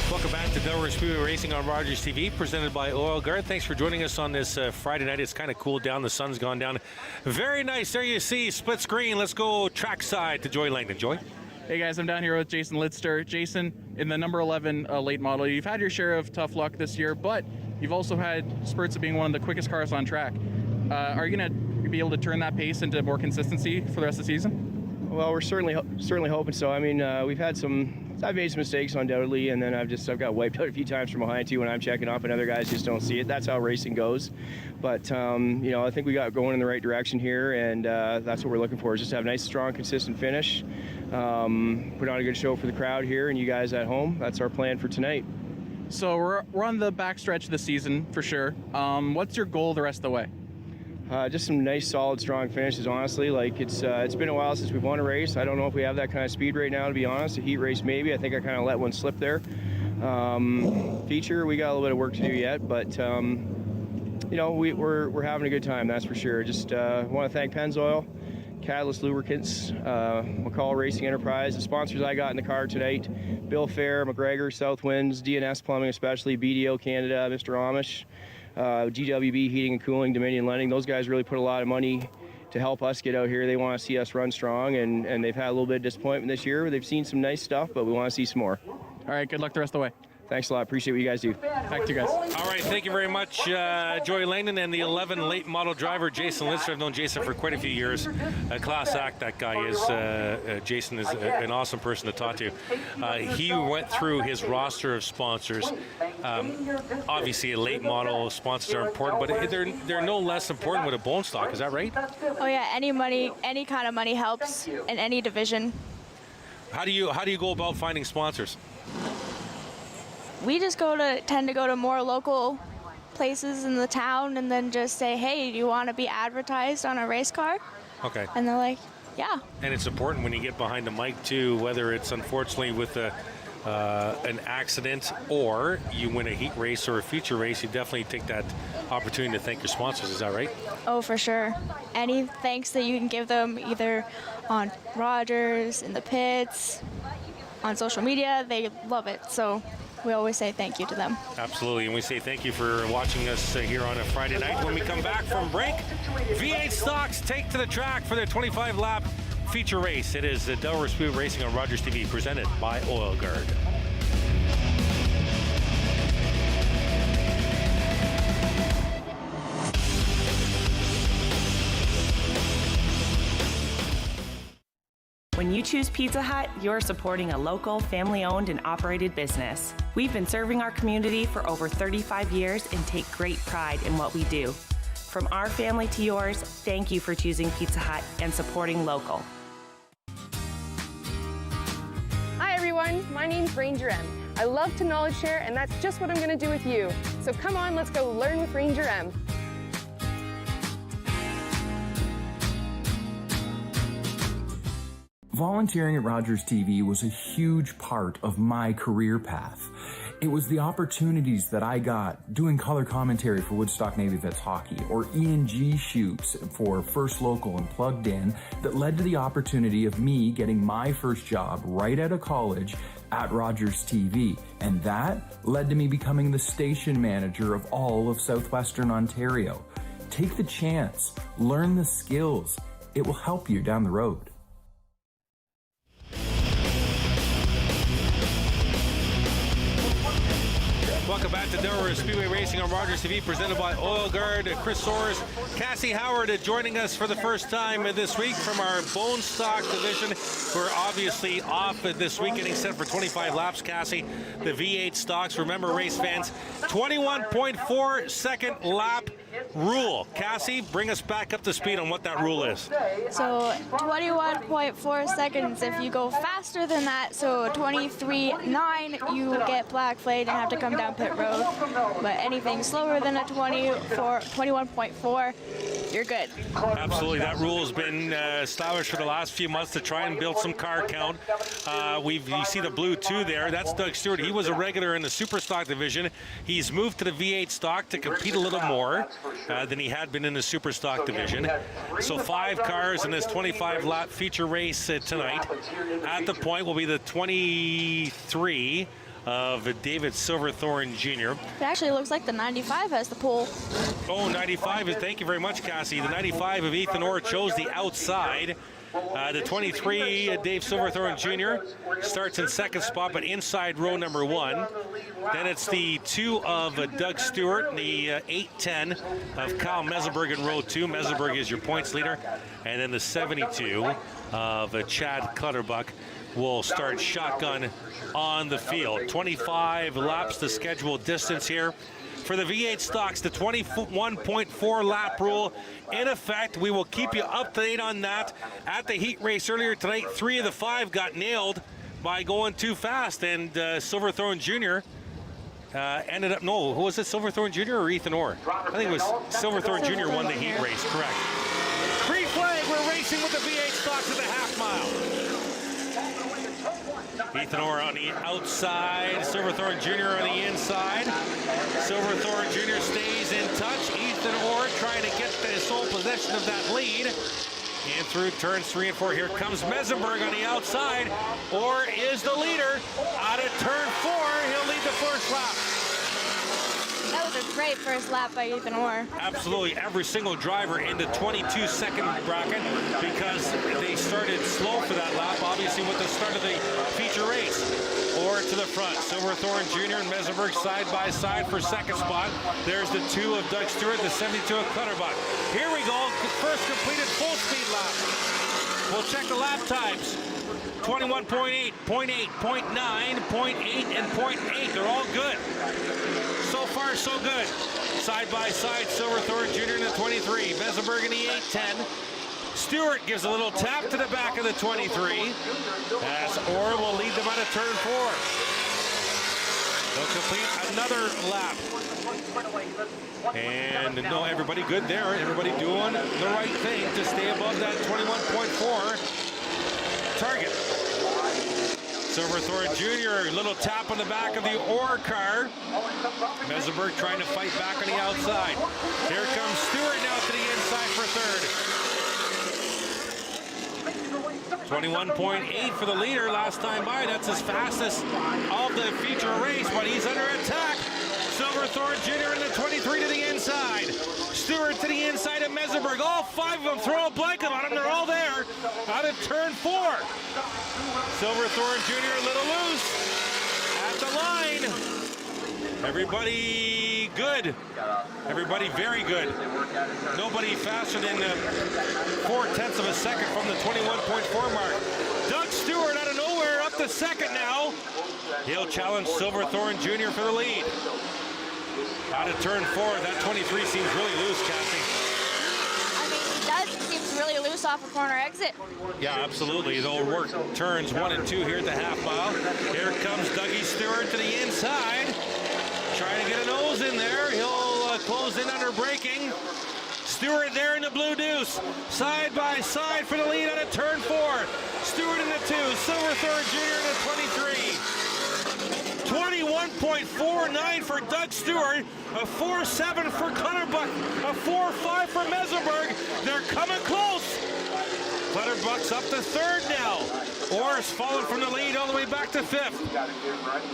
Welcome back to Delaware Speedway Racing on Rogers TV, presented by Oil Guard. Thanks for joining us on this Friday night. It's kind of cooled down. The sun's gone down. Very nice. There you see, split screen. Let's go trackside to Joy Langdon. Joy? Hey guys, I'm down here with Jason Lidster. Jason, in the number 11 late model, you've had your share of tough luck this year, but you've also had spurts of being one of the quickest cars on track. Are you going to be able to turn that pace into more consistency for the rest of the season? Well, we're certainly hoping so. I mean, I've made some mistakes undoubtedly, and then I've got wiped out a few times from behind too when I'm checking off, and other guys just don't see it. That's how racing goes. But I think we got going in the right direction here, and that's what we're looking for, is just to have a nice, strong, consistent finish. Put on a good show for the crowd here and you guys at home. That's our plan for tonight. So we're on the back stretch of the season for sure. What's your goal the rest of the way? Just some nice, solid, strong finishes, honestly. Like, it's been a while since we've won a race. I don't know if we have that kind of speed right now, to be honest. A heat race, maybe. I think I kind of let one slip there. Feature, we got a little bit of work to do yet, but, we're having a good time, that's for sure. Just want to thank Pennzoil, Catalyst Lubricants, McCall Racing Enterprise, the sponsors I got in the car tonight, Bill Fair, McGregor, Southwinds, DNS Plumbing especially, BDO Canada, Mr. Amish, GWB Heating and Cooling, Dominion Lending. Those guys really put a lot of money to help us get out here. They want to see us run strong, and they've had a little bit of disappointment this year. They've seen some nice stuff, but we want to see some more. All right, good luck the rest of the way. Thanks a lot. Appreciate what you guys do. Back to you guys. All right, thank you very much, Joey Langdon, and the 11 late model driver, Jason Lister. I've known Jason for quite a few years. A class act, that guy is. Jason is an awesome person to talk to. He went through his roster of sponsors. Obviously, a late model sponsors are important, but they're no less important with a bone stock. Is that right? Oh yeah, any kind of money helps in any division. How do you go about finding sponsors? We just tend to go to more local places in the town and then just say, hey, do you want to be advertised on a race car? Okay. And they're like, yeah. And it's important when you get behind the mic too, whether it's unfortunately with an accident or you win a heat race or a feature race, you definitely take that opportunity to thank your sponsors. Is that right? Oh, for sure. Any thanks that you can give them, either on Rogers, in the pits, on social media, they love it. So we always say thank you to them. Absolutely, and we say thank you for watching us here on a Friday night. When we come back from break, V8 Stocks take to the track for their 25-lap feature race. It is the Delaware Speedway Racing on Rogers TV, presented by Oil Guard. When you choose Pizza Hut, you're supporting a local, family-owned and operated business. We've been serving our community for over 35 years and take great pride in what we do. From our family to yours, thank you for choosing Pizza Hut and supporting local. Hi everyone, my name's Ranger M. I love to knowledge share, and that's just what I'm going to do with you. So come on, let's go learn with Ranger M. Volunteering at Rogers TV was a huge part of my career path. It was the opportunities that I got doing color commentary for Woodstock Navy Vets Hockey or E&G shoots for First Local and Plugged In that led to the opportunity of me getting my first job right out of college at Rogers TV. And that led to me becoming the station manager of all of Southwestern Ontario. Take the chance, learn the skills. It will help you down the road. Welcome back to Delaware Speedway Racing on Rogers TV, presented by Oil Guard. Chris Soares, Cassie Howard joining us for the first time this week from our bone stock division. We're obviously off this week, getting set for 25 laps, Cassie. The V8 stocks, remember race fans, 21.4 second lap rule. Cassie, bring us back up to speed on what that rule is. So 21.4 seconds. If you go faster than that, so 23.9, you get black flagged and have to come down pit road. But anything slower than a 21.4, you're good. Absolutely. That rule has been established for the last few months to try and build some car count. You see the blue 2 there. That's Doug Stewart. He was a regular in the super stock division. He's moved to the V8 stock to compete a little more than he had been in the super stock division. So 5 cars in this 25-lap feature race tonight. At the point will be the 23 of David Silverthorne Jr. It actually looks like the 95 has the pole. Oh, 95 thank you very much, Cassie. The 95 of Ethan Orr chose the outside. The 23, Dave Silverthorne Jr. starts in second spot, but inside row number 1. Then it's the 2 of Doug Stewart, the 8-10 of Kyle Meselberg in row 2. Meselberg is your points leader. And then the 72 of Chad Clutterbuck will start shotgun on the field. 25 laps the scheduled distance here. For the V8 stocks, the 21.4 lap rule in effect. We will keep you up to date on that. At the heat race earlier tonight, 3 of the 5 got nailed by going too fast, and Silverthorne Jr. Ended up, no, who was it, Silverthorne Jr. or Ethan Orr? I think it was Silverthorne Jr. won the heat race, correct. Green flag, we're racing with the V8 stocks at the half mile. Ethan Orr on the outside, Silverthorne Jr. on the inside. Silverthorne Jr. stays in touch. Ethan Orr trying to get the sole possession of that lead. In through turns 3 and 4. Here comes Mesenberg on the outside. Orr is the leader. Out of turn 4, he'll lead the first lap. That was a great first lap by Ethan Orr. Absolutely, every single driver in the 22-second bracket because they started slow for that lap, obviously with the start of the feature race. Orr to the front, Silverthorne Jr. and Mesenberg side by side for second spot. There's the 2 of Doug Stewart, the 72 of Clutterbuck. Here we go, first completed full speed lap. We'll check the lap times. 21.8, 0.8, 0.9, 0.8, and 0.8. They're all good. So far, so good. Side by side, Silverthorne Jr. in the 23, Mesenberg in the 810. Stewart gives a little tap to the back of the 23 as Orr will lead them out of turn 4. They'll complete another lap. And no, everybody good there. Everybody doing the right thing to stay above that 21.4 target. Silverthorne Jr., little tap on the back of the Orr car. Mesenberg trying to fight back on the outside. Here comes Stewart now to the inside for third. 21.8 for the leader last time by. That's his fastest of the feature race, but he's under attack. Silverthorne Jr. in the 23 to the inside. Stewart to the inside of Mesenberg. All 5 of them throw a blanket on him. They're all there out of turn 4. Silverthorne Jr. a little loose at the line. Everybody good. Everybody very good. Nobody faster than 0.4 of a second from the 21.4 mark. Doug Stewart out of nowhere up to second now. He'll challenge Silverthorne Jr. for the lead. Out of turn 4, that 23 seems really loose, Cassie. I mean, he does. He seems really loose off a corner exit. Yeah, absolutely. They'll work turns 1 and 2 here at the half mile. Here comes Dougie Stewart to the inside. Trying to get a nose in there. He'll close in under braking. Stewart there in the blue deuce. Side by side for the lead out of turn 4. Stewart in the 2. Silverthorne Jr. in the 23. 21.49 for Doug Stewart, a 4.7 for Clutterbuck, a 4.5 for Mesenberg. They're coming close. Clutterbuck's up to third now. Orr's fallen from the lead all the way back to 5th.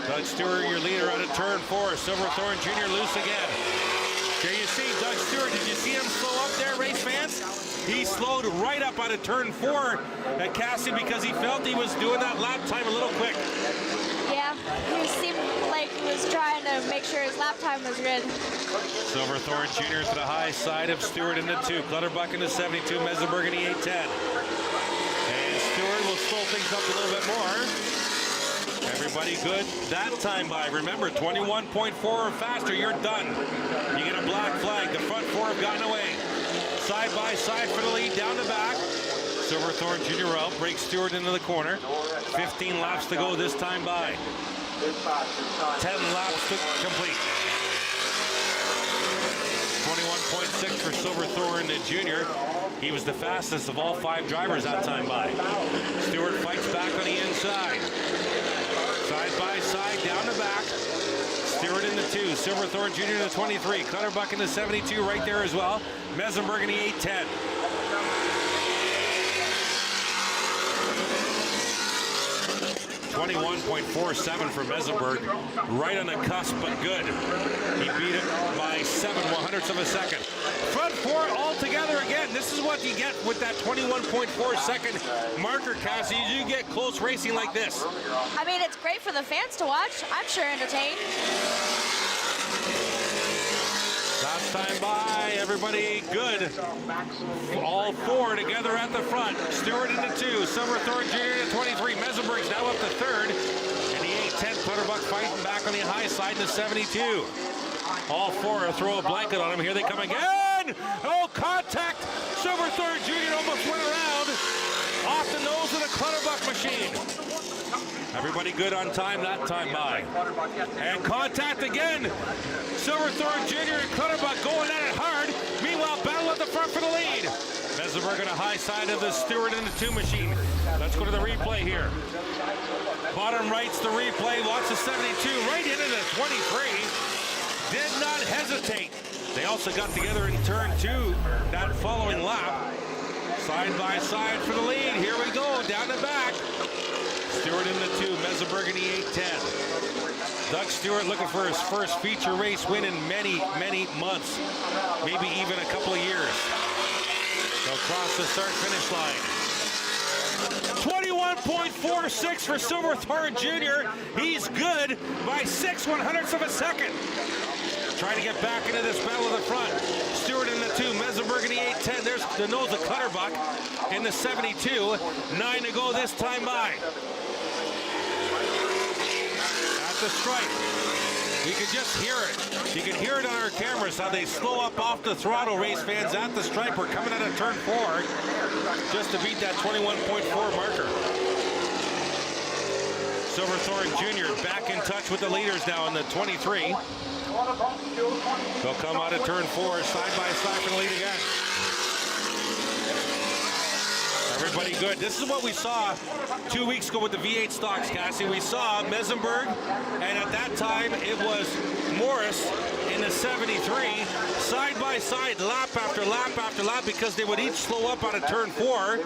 Doug Stewart, your leader out of turn 4. Silverthorne Jr. loose again. There you see Doug Stewart. Did you see him slow up there, race fans? He slowed right up out of turn 4 at Cassie because he felt he was doing that lap time a little quick. Yeah, he seemed like he was trying to make sure his lap time was good. Silverthorne Jr. to the high side of Stewart in the 2. Clutterbuck in the 72, Mesenberg in the 810. And Stewart will slow things up a little bit more. Everybody good that time by. Remember, 21.4 or faster, you're done. You get a black flag. The front 4 have gotten away. Side by side for the lead, down the back. Silverthorne Jr. out, breaks Stewart into the corner. 15 laps to go this time by. 10 laps to complete. 21.6 for Silverthorne Jr. He was the fastest of all 5 drivers that time by. Stewart fights back on the inside. Side by side, down the back. Stewart in the 2, Silverthorne Jr. in the 23, Clutterbuck in the 72 right there as well. Mesenberg in the 810. 21.47 for Mesenberg, right on the cusp, but good. He beat it by 7/100ths of a second. Front 4 all together again. This is what you get with that 21.4 second marker, Cassie. You get close racing like this. I mean, it's great for the fans to watch. I'm sure entertained. Last time by, everybody good. All 4 together at the front. Stewart in the 2, Silverthorne Jr. in the 23. Mesenberg's now up to third. And the 810, Clutterbuck fighting back on the high side in the 72. All 4 throw a blanket on him. Here they come again. Oh, contact. Silverthorne Jr. almost went around. Off the nose of the Clutterbuck machine. Everybody good on time that time by. And contact again. Silverthorne Jr. and Clutterbuck going at it hard. Meanwhile, battle at the front for the lead. Mesenberg on the high side of the Stewart in the 2 machine. Let's go to the replay here. Bottom right's the replay. Watch the 72 right into the 23. Did not hesitate. They also got together in turn 2 that following lap. Side by side for the lead. Here we go, down the back. Stewart in the 2, Mesenberg in the 810. Doug Stewart looking for his first feature race win in many, many months, maybe even a couple of years. They'll cross the start-finish line. 21.46 for Silverthorne Jr. He's good by 6/100ths of a second. Trying to get back into this battle in the front. Stewart in the 2, Mesenberg in the 8-10. There's the nose of Clutterbuck in the 72. 9 to go this time by. At the stripe. You can just hear it. You can hear it on our cameras, how they slow up off the throttle, race fans at the stripe. We're coming out of turn 4 just to beat that 21.4 marker. Silverthorne Jr. back in touch with the leaders now in the 23. They'll come out of turn 4 side by side for the lead again. Everybody good. This is what we saw 2 weeks ago with the V8 stocks, Cassie. We saw Mesenberg, and at that time it was Morris in the 73, side by side, lap after lap after lap, because they would each slow up out of turn 4.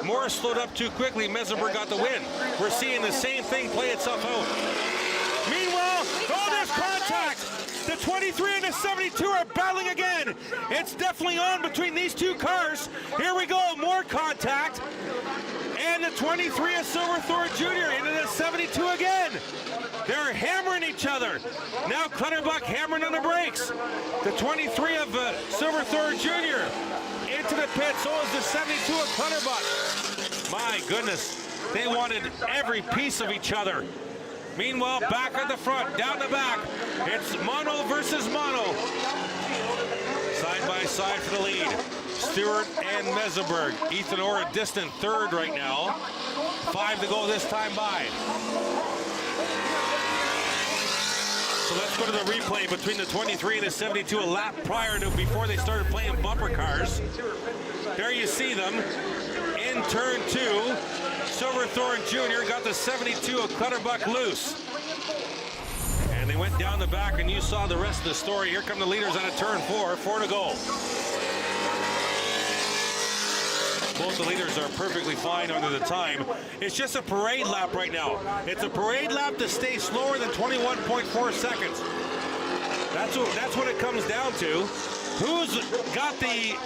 Morris slowed up too quickly. Mesenberg got the win. We're seeing the same thing play itself out. Meanwhile, oh, there's contact! The 23 and the 72 are battling again. It's definitely on between these two cars. Here we go, more contact. And the 23 of Silverthorne Jr. into the 72 again. They're hammering each other. Now Clutterbuck hammering on the brakes. The 23 of Silverthorne Jr. into the pit. So is the 72 of Clutterbuck. My goodness, they wanted every piece of each other. Meanwhile, back at the front, down the back, it's mono versus mono. Side by side for the lead. Stewart and Mesenberg. Ethan Orr a distant third right now. 5 to go this time by. So let's go to the replay between the 23 and the 72, a lap prior to before they started playing bumper cars. There you see them in turn 2. Silverthorne Jr. got the 72 of Clutterbuck loose. And they went down the back, and you saw the rest of the story. Here come the leaders out of turn 4. 4 to go. Both the leaders are perfectly fine under the time. It's just a parade lap right now. It's a parade lap to stay slower than 21.4 seconds. That's what it comes down to. Who's got the,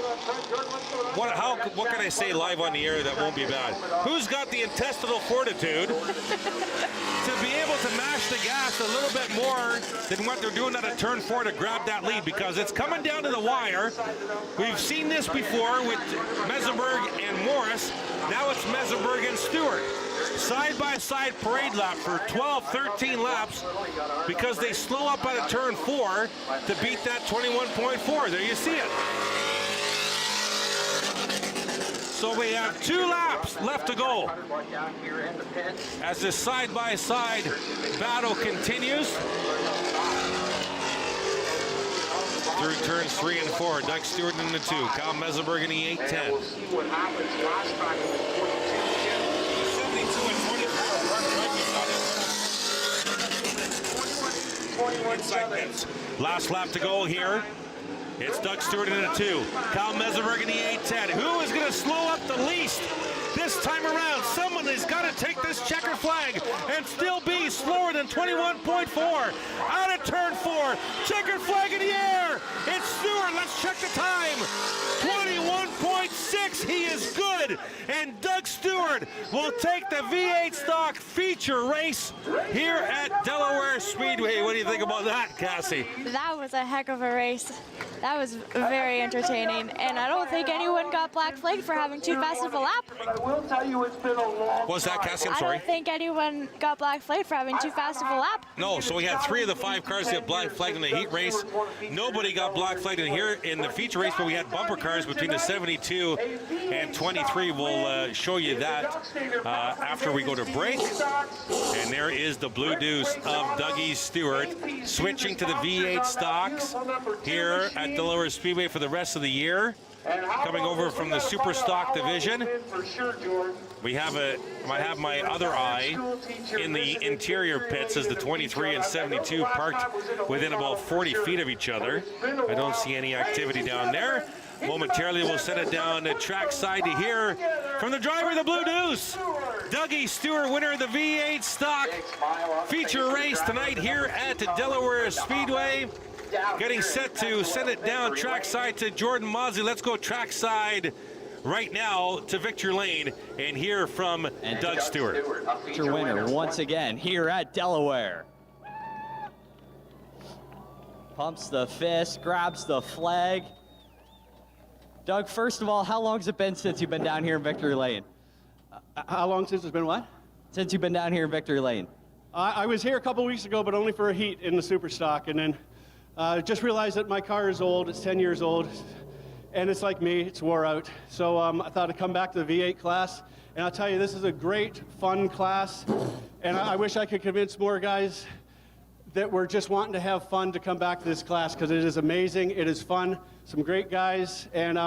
what can I say live on the air that won't be bad? Who's got the intestinal fortitude to be able to mash the gas a little bit more than what they're doing out of turn 4 to grab that lead, because it's coming down to the wire. We've seen this before with Mesenberg and Morris. Now it's Mesenberg and Stewart. Side-by-side parade lap for 12, 13 laps, because they slow up out of turn 4 to beat that 21.4. There you see it. So we have 2 laps left to go as this side-by-side battle continues through turns 3 and 4. Doug Stewart in the 2, Kyle Mesenberg in the 8-10. Last lap to go here. It's Doug Stewart in the 2. Kyle Mesenberg in the 8-10. Who is going to slow up the least this time around? Someone has got to take this checker flag and still be slower than 21.4. Out of turn 4. Checkered flag in the air. It's Stewart. Let's check the time. 21.6. He is good. And Doug Stewart will take the V8 stock feature race here at Delaware Speedway. What do you think about that, Cassie? That was a heck of a race. That was very entertaining, and I don't think anyone got black flagged for having too fast of a lap. What was that, Cassie? I'm sorry. I don't think anyone got black flagged for having too fast of a lap. No, so we had 3 of the 5 cars get black flagged in the heat race. Nobody got black flagged in here in the feature race, but we had bumper cars between the 72 and 23. We'll show you that after we go to break. And there is the blue deuce of Dougie Stewart switching to the V8 stocks here at Delaware Speedway for the rest of the year. Coming over from the Super Stock division. I have my other eye in the interior pits as the 23 and 72 parked within about 40 feet of each other. I don't see any activity down there. Momentarily we'll set it down the track side to hear from the driver of the blue deuce. Dougie Stewart, winner of the V8 stock feature race tonight here at the Delaware Speedway. Getting set to send it down trackside to Jordan Mosley. Let's go trackside right now to Victory Lane and hear from Doug Stewart. Feature winner once again here at Delaware. Pumps the fist, grabs the flag. Doug, first of all, how long has it been since you've been down here in Victory Lane? How long since it's been what? Since you've been down here in Victory Lane. I was here a couple weeks ago, but only for a heat in the super stock, and then just realized that my car is old. It's 10 years old, and it's like me, it's wore out. So I thought I'd come back to the V8 class, and I'll tell you, this is a great, fun class, and I wish I could convince more guys that were just wanting to have fun to come back to this class, because it is amazing, it is fun, some great guys, and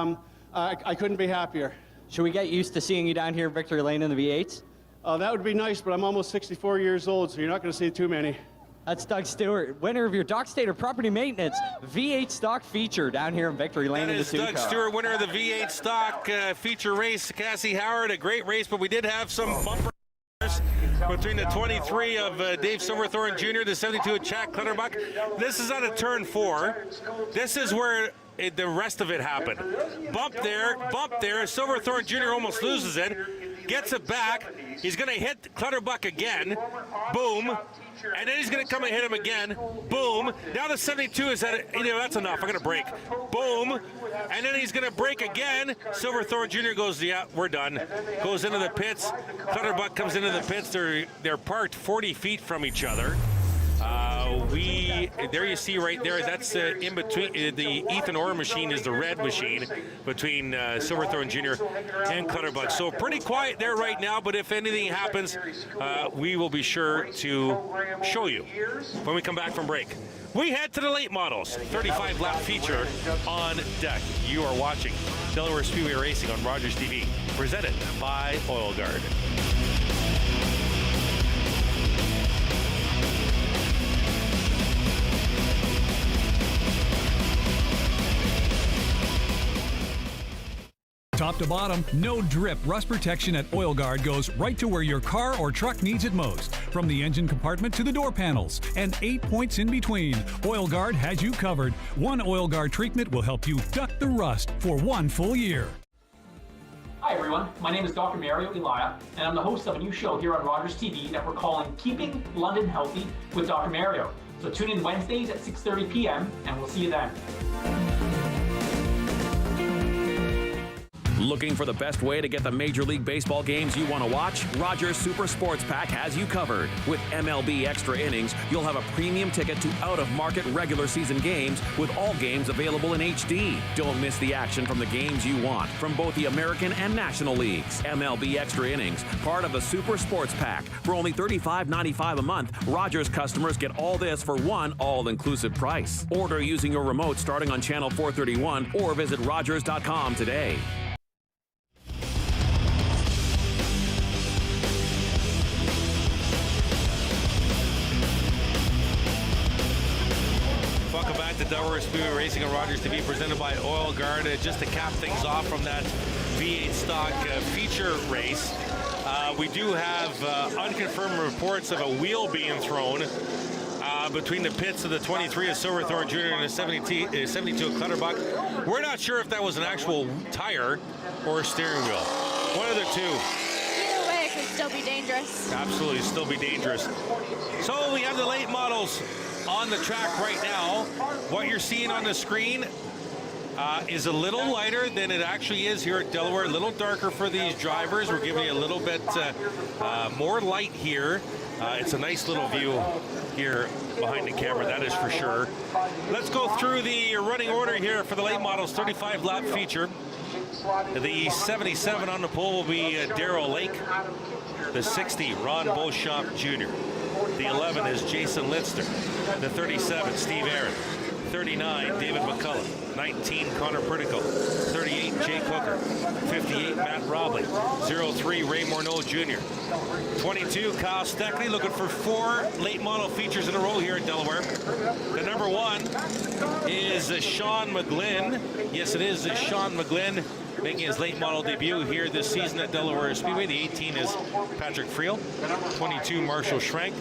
I couldn't be happier. Should we get used to seeing you down here in Victory Lane in the V8s? That would be nice, but I'm almost 64 years old, so you're not going to see too many. That's Doug Stewart, winner of your Dock Stater Property Maintenance V8 stock feature down here in Victory Lane in the two Doug Stewart, winner of the V8 stock feature race. Cassie Howard, a great race, but we did have some bumpers between the 23 of Dave Silverthorne Jr., the 72 of Jack Clutterbuck. This is out of turn 4. This is where the rest of it happened. Bump there, Silverthorne Jr. almost loses it, gets it back. He's going to hit Clutterbuck again. Boom. And then he's going to come and hit him again. Boom. Now the 72 is at, that's enough. I'm going to break. Boom. And then he's going to break again. Silverthorne Jr. goes, yeah, we're done. Goes into the pits. Clutterbuck comes into the pits. They're parked 40 feet from each other. There you see right there, that's in between, the Ethan Orr machine is the red machine between Silverthorne Jr. and Clutterbuck. So pretty quiet there right now, but if anything happens, we will be sure to show you when we come back from break. We head to the late models, 35 lap feature on deck. You are watching Delaware Speedway Racing on Rogers TV, presented by Oil Guard. Top to bottom, no drip rust protection at Oil Guard goes right to where your car or truck needs it most. From the engine compartment to the door panels and 8 points in between, Oil Guard has you covered. One Oil Guard treatment will help you duck the rust for 1 full year. Hi everyone, my name is Dr. Mario Elia, and I'm the host of a new show here on Rogers TV that we're calling Keeping London Healthy with Dr. Mario. So tune in Wednesdays at 6:30 p.m. and we'll see you then. Looking for the best way to get the Major League Baseball games you want to watch? Rogers Super Sports Pack has you covered. With MLB Extra Innings, you'll have a premium ticket to out-of-market regular season games with all games available in HD. Don't miss the action from the games you want from both the American and National Leagues. MLB Extra Innings, part of the Super Sports Pack. For only $35.95 a month, Rogers customers get all this for one all-inclusive price. Order using your remote starting on channel 431 or visit Rogers.com today. The Delaware Speedway Racing on Rogers TV, presented by Oil Guard. Just to cap things off from that V8 stock feature race, we do have unconfirmed reports of a wheel being thrown between the pits of the 23 of Silverthorne Jr. and the 72 of Clutterbuck. We're not sure if that was an actual tire or a steering wheel. One of the two. Either way, it could still be dangerous. Absolutely, still be dangerous. So we have the late models on the track right now. What you're seeing on the screen is a little lighter than it actually is here at Delaware. A little darker for these drivers. We're giving you a little bit more light here. It's a nice little view here behind the camera, that is for sure. Let's go through the running order here for the late models 35 lap feature. The 77 on the pole will be Darrell Lake. The 60, Ron Beauchamp Jr. The 11 is Jason Litster. The 37, Steve Aaron. 39, David McCullough. 19, Connor Pertico. 38, Jake Hooker. 58, Matt Robley. 03, Ray Morneau Jr. 22, Kyle Steckley, looking for 4 late model features in a row here at Delaware. The number 1 is Sean McGlynn. Yes, it is Sean McGlynn. making his late model debut here this season at Delaware Speedway. The 18 is Patrick Friel, 22 Marshall Schrank,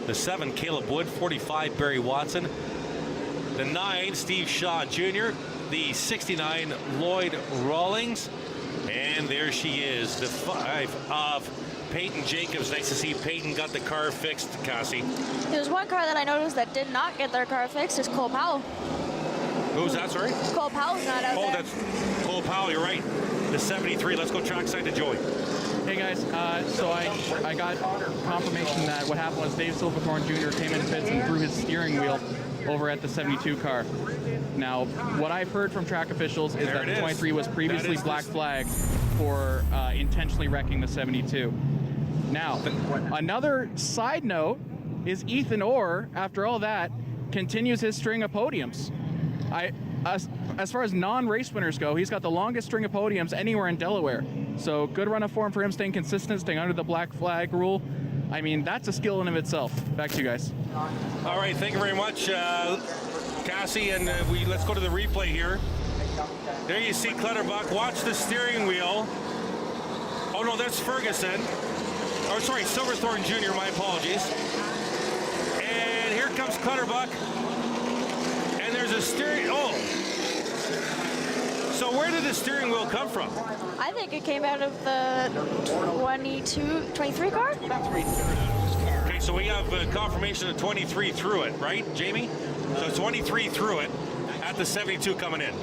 the 7 Caleb Wood, 45 Barry Watson, the 9 Steve Shaw Jr., the 69 Lloyd Rawlings, and there she is, the 5 of Peyton Jacobs. Nice to see Peyton got the car fixed, Cassie. There's one car that I noticed that did not get their car fixed. Is Cole Powell. Who was that, sorry? Cole Powell's not out there. Oh, that's Cole Powell, you're right. The 73. Let's go trackside to Joey. Hey guys, so I got confirmation that what happened was Dave Silverthorne Jr. came in pits and threw his steering wheel over at the 72 car. Now, what I've heard from track officials is that the 23 was previously black flagged for intentionally wrecking the 72. Now, another side note is Ethan Orr, after all that, continues his string of podiums. As far as non-race winners go, he's got the longest string of podiums anywhere in Delaware. So good run of form for him, staying consistent, staying under the black flag rule. I mean, that's a skill in of itself. Back to you guys. All right, thank you very much, Cassie, and let's go to the replay here. There you see Clutterbuck. Watch the steering wheel. Oh no, that's Ferguson. Oh, sorry, Silverthorne Jr., my apologies. And here comes Clutterbuck. And there's a steering, oh. So where did the steering wheel come from? I think it came out of the 23 car. Okay, so we have confirmation of 23 through it, right, Jamie? So 23 through it at the 72 coming in.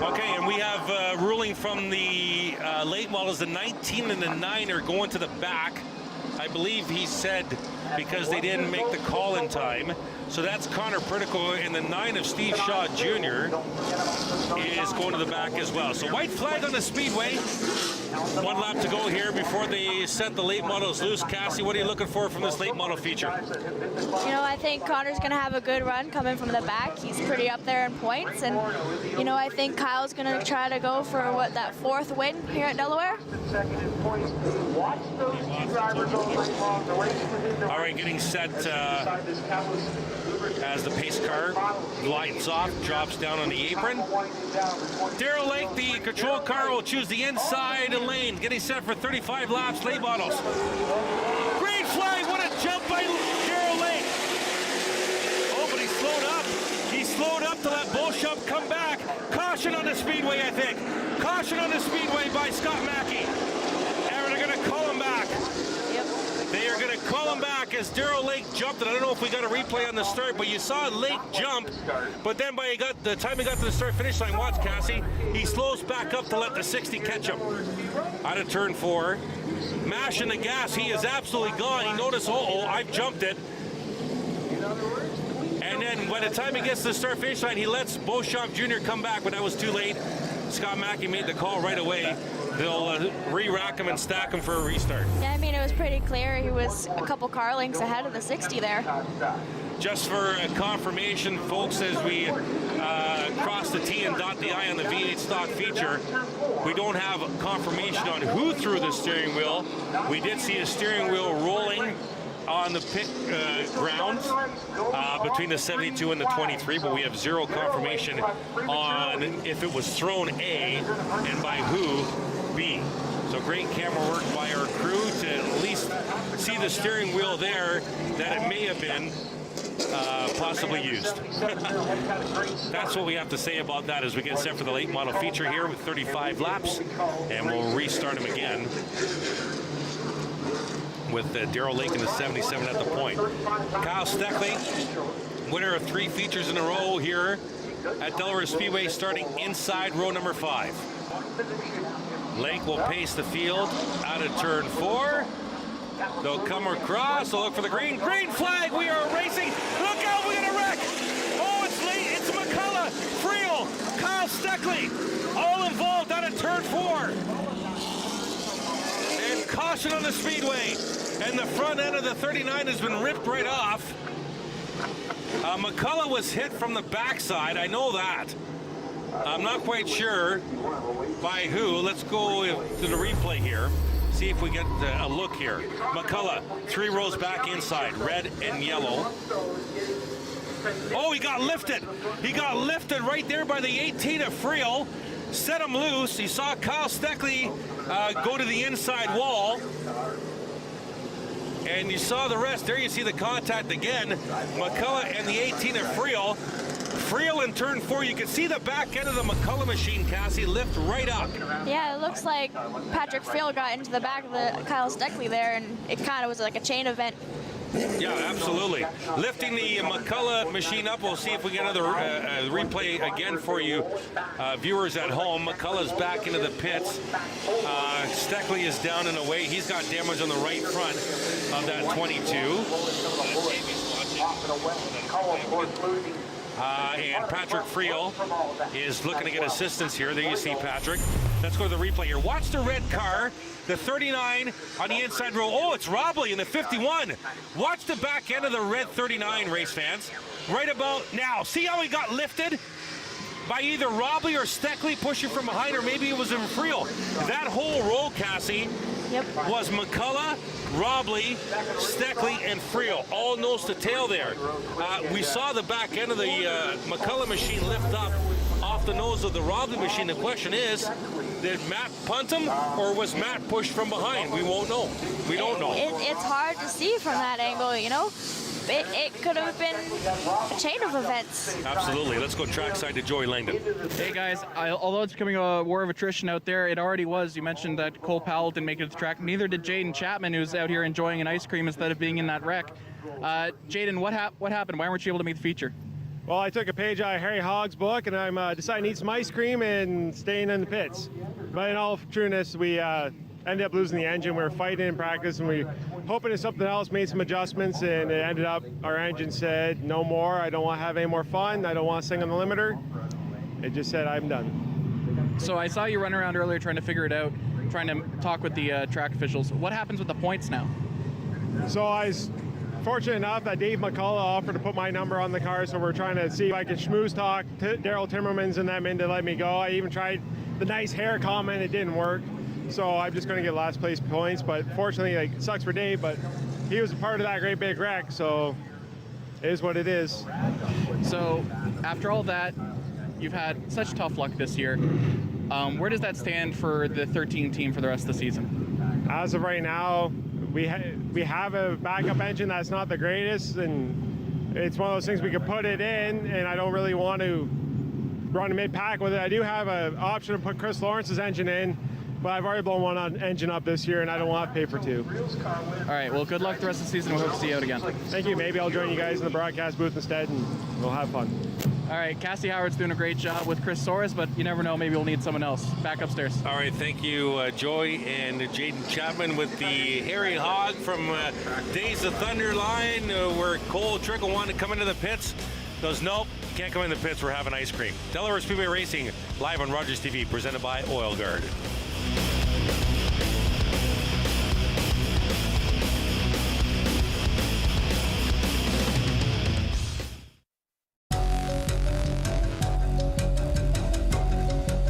Okay, and we have ruling from the late models. The 19 and the 9 are going to the back. I believe he said because they didn't make the call in time. So that's Connor Pertico, and the 9 of Steve Shaw Jr. is going to the back as well. So white flag on the speedway. 1 lap to go here before they set the late models loose. Cassie, what are you looking for from this late model feature? You know, I think Connor's going to have a good run coming from the back. He's pretty up there in points. And, you know, I think Kyle's going to try to go for, that 4th win here at Delaware? All right, getting set as the pace car glides off, drops down on the apron. Darrell Lake, the control car, will choose the inside lane, getting set for 35 laps, late models. Green flag, what a jump by Darrell Lake. Oh, but he slowed up. He slowed up to let Beauchamp come back. Caution on the speedway, I think. Caution on the speedway by Scott Mackey. And they're going to call him back. They are going to call him back as Darrell Lake jumped, and I don't know if we got a replay on the start, but you saw Lake jump, but then by the time he got to the start-finish line, watch, Cassie, he slows back up to let the 60 catch him. Out of turn 4, mashing the gas, he is absolutely gone. He noticed, I've jumped it. And then by the time he gets to the start-finish line, he lets Beauchamp Jr. come back, but that was too late. Scott Mackey made the call right away. They'll re-rack him and stack him for a restart. Yeah, I mean, it was pretty clear. He was a couple car lengths ahead of the 60 there. Just for confirmation, folks, as we cross the T and dot the I on the V8 stock feature, we don't have confirmation on who threw the steering wheel. We did see a steering wheel rolling on the pit grounds between the 72 and the 23, but we have zero confirmation on if it was thrown A and by who B. So great camera work by our crew to at least see the steering wheel there, that it may have been possibly used. That's what we have to say about that as we get set for the late model feature here with 35 laps, and we'll restart them again with Darrell Lake in the 77 at the point. Kyle Steckley, winner of 3 features in a row here at Delaware Speedway, starting inside row number 5. Lake will pace the field out of turn 4. They'll come across, they'll look for the green flag, we are racing. Look out, we're gonna wreck. Oh, it's late, it's McCullough, Friel, Kyle Steckley, all involved out of turn 4. And caution on the speedway. And the front end of the 39 has been ripped right off. McCullough was hit from the backside, I know that. I'm not quite sure by who. Let's go to the replay here. See if we get a look here. McCullough, 3 rows back inside, red and yellow. Oh, he got lifted. He got lifted right there by the 18 of Friel. Set him loose. He saw Kyle Steckley go to the inside wall. And you saw the rest. There you see the contact again. McCullough and the 18 of Friel. Friel in turn 4. You can see the back end of the McCullough machine, Cassie, lift right up. Yeah, it looks like Patrick Friel got into the back of the Kyle Steckley there, and it kind of was like a chain event. Yeah, absolutely. Lifting the McCullough machine up. We'll see if we get another replay again for you, viewers at home. McCullough's back into the pits. Steckley is down and away. He's got damage on the right front of that 22. And Patrick Friel is looking to get assistance here. There you see Patrick. Let's go to the replay here. Watch the red car, the 39 on the inside row. Oh, it's Robley in the 51. Watch the back end of the red 39, race fans. Right about now. See how he got lifted? By either Robley or Steckley pushing from behind, or maybe it was in Friel. That whole row, Cassie, was McCullough, Robley, Steckley, and Friel, all nose to tail there. We saw the back end of the McCullough machine lift up off the nose of the Robley machine. The question is, did Matt punt him, or was Matt pushed from behind? We won't know. We don't know. It's hard to see from that angle, you know? It could have been a chain of events. Absolutely. Let's go trackside to Joey Langdon. Hey guys, although it's becoming a war of attrition out there, it already was. You mentioned that Cole Powell didn't make it to the track. Neither did Jaden Chapman, who's out here enjoying an ice cream instead of being in that wreck. Jaden, what happened? Why weren't you able to make the feature? Well, I took a page out of Harry Hogg's book, and I'm deciding to eat some ice cream and staying in the pits. But in all trueness, we ended up losing the engine. We were fighting in practice, and we hoping it's something else, made some adjustments, and it ended up our engine said, no more, I don't want to have any more fun, I don't want to sing on the limiter. It just said, I'm done. So I saw you run around earlier trying to figure it out, trying to talk with the track officials. What happens with the points now? So I was fortunate enough that Dave McCullough offered to put my number on the car, so we're trying to see if I can schmooze talk Daryl Timmermans and them in to let me go. I even tried the nice hair comment, it didn't work. So I'm just going to get last place points, but fortunately, like, it sucks for Dave, but he was a part of that great big wreck, so it is what it is. So after all that, you've had such tough luck this year. Where does that stand for the 13 team for the rest of the season? As of right now, we have a backup engine that's not the greatest, and it's one of those things we could put it in, and I don't really want to run a mid-pack with it. I do have an option to put Chris Lawrence's engine in, but I've already blown one engine up this year, and I don't want to pay for two. All right, well, good luck the rest of the season. We hope to see you out again. Thank you. Maybe I'll join you guys in the broadcast booth instead, and we'll have fun. All right, Cassie Howard's doing a great job with Chris Soares, but you never know, maybe we'll need someone else. Back upstairs. All right, thank you, Joey and Jaden Chapman with the Harry Hogg from Days of Thunder line, where Cole Trickle wanted to come into the pits. Goes, nope, can't come in the pits, we're having ice cream. Delaware Speedway Racing, live on Rogers TV, presented by Oil Guard.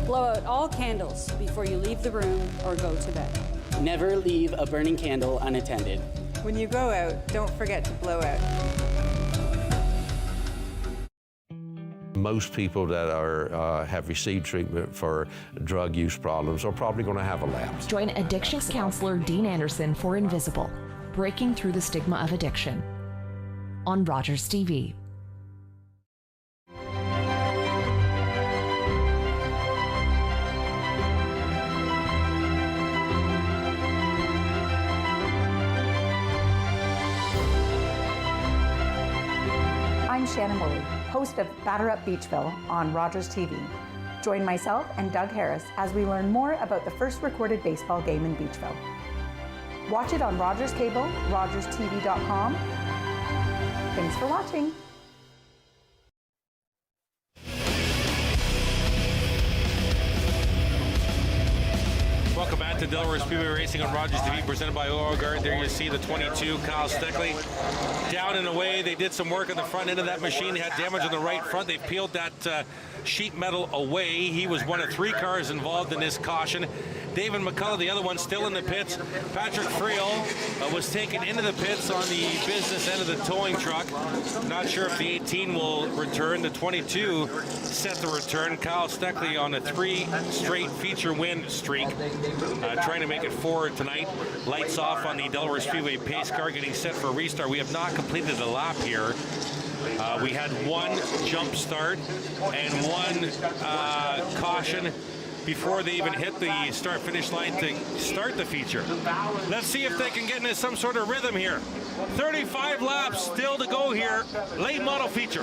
Blow out all candles before you leave the room or go to bed. Never leave a burning candle unattended. When you go out, don't forget to blow out. Most people that have received treatment for drug use problems are probably going to have a lapse. Join addictions counselor Dean Anderson for Invisible, Breaking Through the Stigma of Addiction, on Rogers TV. I'm Shannon Woolley, host of Batter Up Beachville on Rogers TV. Join myself and Doug Harris as we learn more about the first recorded baseball game in Beachville. Watch it on Rogers Cable, rogerstv.com. Thanks for watching. Welcome back to Delaware Speedway Racing on Rogers TV, presented by Oil Guard. There you see the 22, Kyle Steckley, down and away. They did some work on the front end of that machine. They had damage on the right front. They peeled that sheet metal away. He was one of 3 cars involved in this caution. David McCullough, the other one, still in the pits. Patrick Friel was taken into the pits on the business end of the towing truck. Not sure if the 18 will return. The 22 set to return. Kyle Steckley on a 3 straight feature win streak, trying to make it 4 tonight. Lights off on the Delaware Speedway pace car, getting set for a restart. We have not completed the lap here. We had 1 jump start and 1 caution before they even hit the start-finish line to start the feature. Let's see if they can get into some sort of rhythm here. 35 laps still to go here. Late model feature.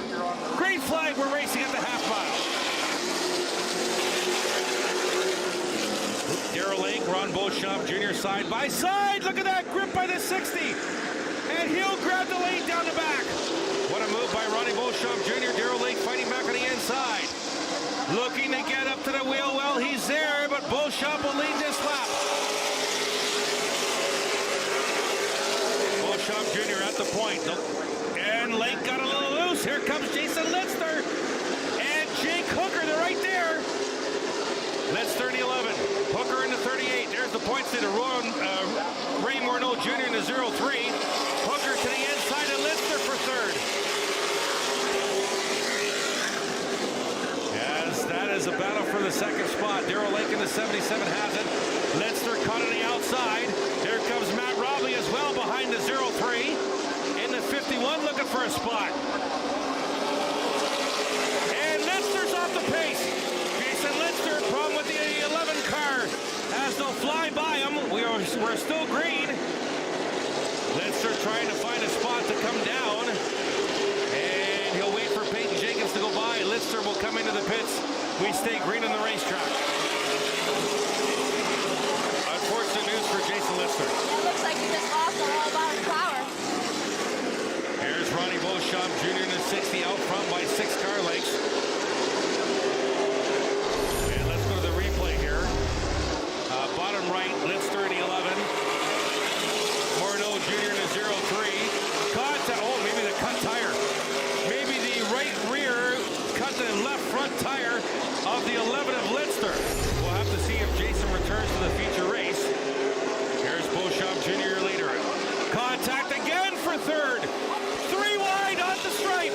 Green flag, we're racing at the half mile. Darrell Lake, Ron Beauchamp Jr. side by side. Look at that grip by the 60. And he'll grab the lead down the back. What a move by Ronnie Beauchamp Jr. Darrell Lake fighting back on the inside. Looking to get up to the wheel. Well, he's there, but Beauchamp will lead this lap. Beauchamp Jr. at the point. And Lake got a little loose. Here comes Jason Litzner. And Jake Hooker, they're right there. Litzner in the 11. Hooker in the 38. There's the points to the Ray Morneau Jr. in the 03. Hooker to the inside and Litzner for 3rd. That is a battle for the 2nd spot. Darrell Lake in the 77 has it. Litzner caught on the outside. Here comes Matt Robley as well behind the 03. In the 51 looking for a spot. And Litzner's off the pace. Jason Litzner, problem with the 11 car as they'll fly by him. We're still green. Litzner trying to find a spot to come down. And he'll wait for Peyton Jenkins to go by. Litzner will come into the pits. We stay green on the racetrack. Unfortunate news for Jason Litzner. It looks like he just lost all about his power. Here's Ronnie Beauchamp Jr. in the 60 out front by 6 car lengths. And let's go to the replay here. Bottom right, Litzner in the 11. Morneau Jr. in the 03. Maybe the cut tire. Maybe the right rear cut the left front tire of the 11 of Litzner. We'll have to see if Jason returns to the feature race. Here's Beauchamp Jr., your leader. Contact again for 3rd. 3 wide on the stripe.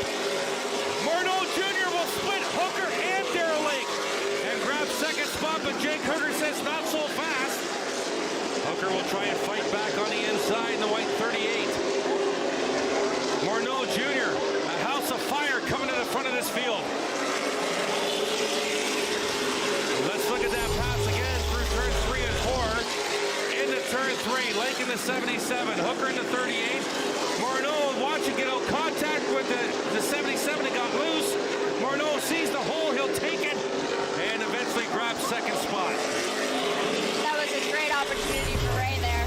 Morneau Jr. will split Hooker and Darrell Lake and grab 2nd spot, but Jake Hooker says not so fast. Hooker will try and fight back on the inside in the white 38. Morneau Jr., a house of fire coming to the front of this field. Let's look at that pass again through turn 3 and 4. Into turn 3, Lake in the 77, Hooker in the 38. Morneau watching get out contact with the 77 that got loose. Morneau sees the hole, he'll take it, and eventually grabs 2nd spot. That was a great opportunity for Ray there.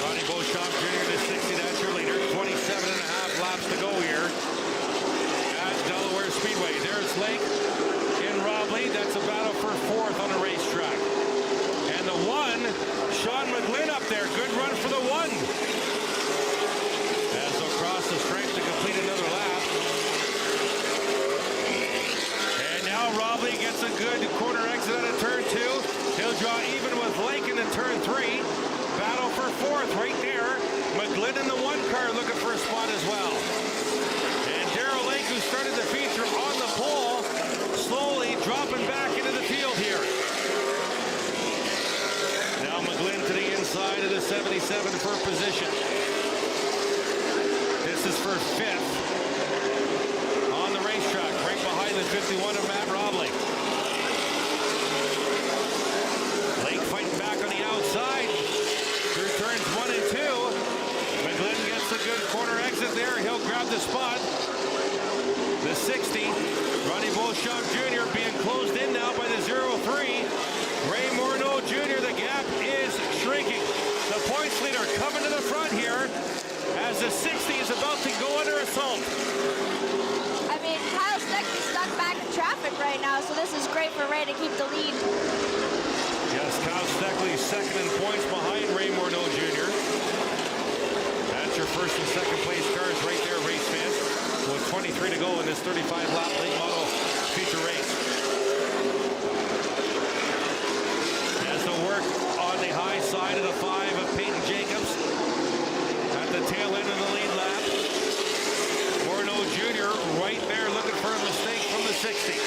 Ronnie Beauchamp Jr. in the 60, that's your leader. 27.5 laps to go here at Delaware Speedway. There's Lake in Robley. That's a battle for 4th on the racetrack. And the 1, Sean McGlynn up there. Good run for the 1. As they'll cross the strength to complete another lap. And now Robley gets a good corner exit out of turn 2. He'll draw even with Lake into turn 3. Battle for 4th right there. McGlynn in the 1 car looking for a spot as well. And Darrell Lake, who started the feature on the pole, slowly dropping back into the field here. Now McGlynn to the inside of the 77 for position. This is for 5th on the racetrack, right behind the 51 of Matt Robley. Lake fighting back on the outside through turns 1 and 2. McGlynn gets a good corner exit there. He'll grab the spot. The 60, Ronnie Beauchamp Jr. being closed in now by the 03. Ray Morneau Jr., the gap is shrinking. The points leader coming to the front here as the 60 is about to go under assault. I mean, Kyle Steckley's stuck back in traffic right now, so this is great for Ray to keep the lead. Yes, Kyle Steckley second in points behind Ray Morneau Jr. That's your first and second place cars right there, race fans. With 23 to go in this 35-lap late model feature race. As the work on the high side of the 5 of Peyton Jacobs at the tail end of the lead lap. Morneau Jr. right there looking for a mistake from the 60.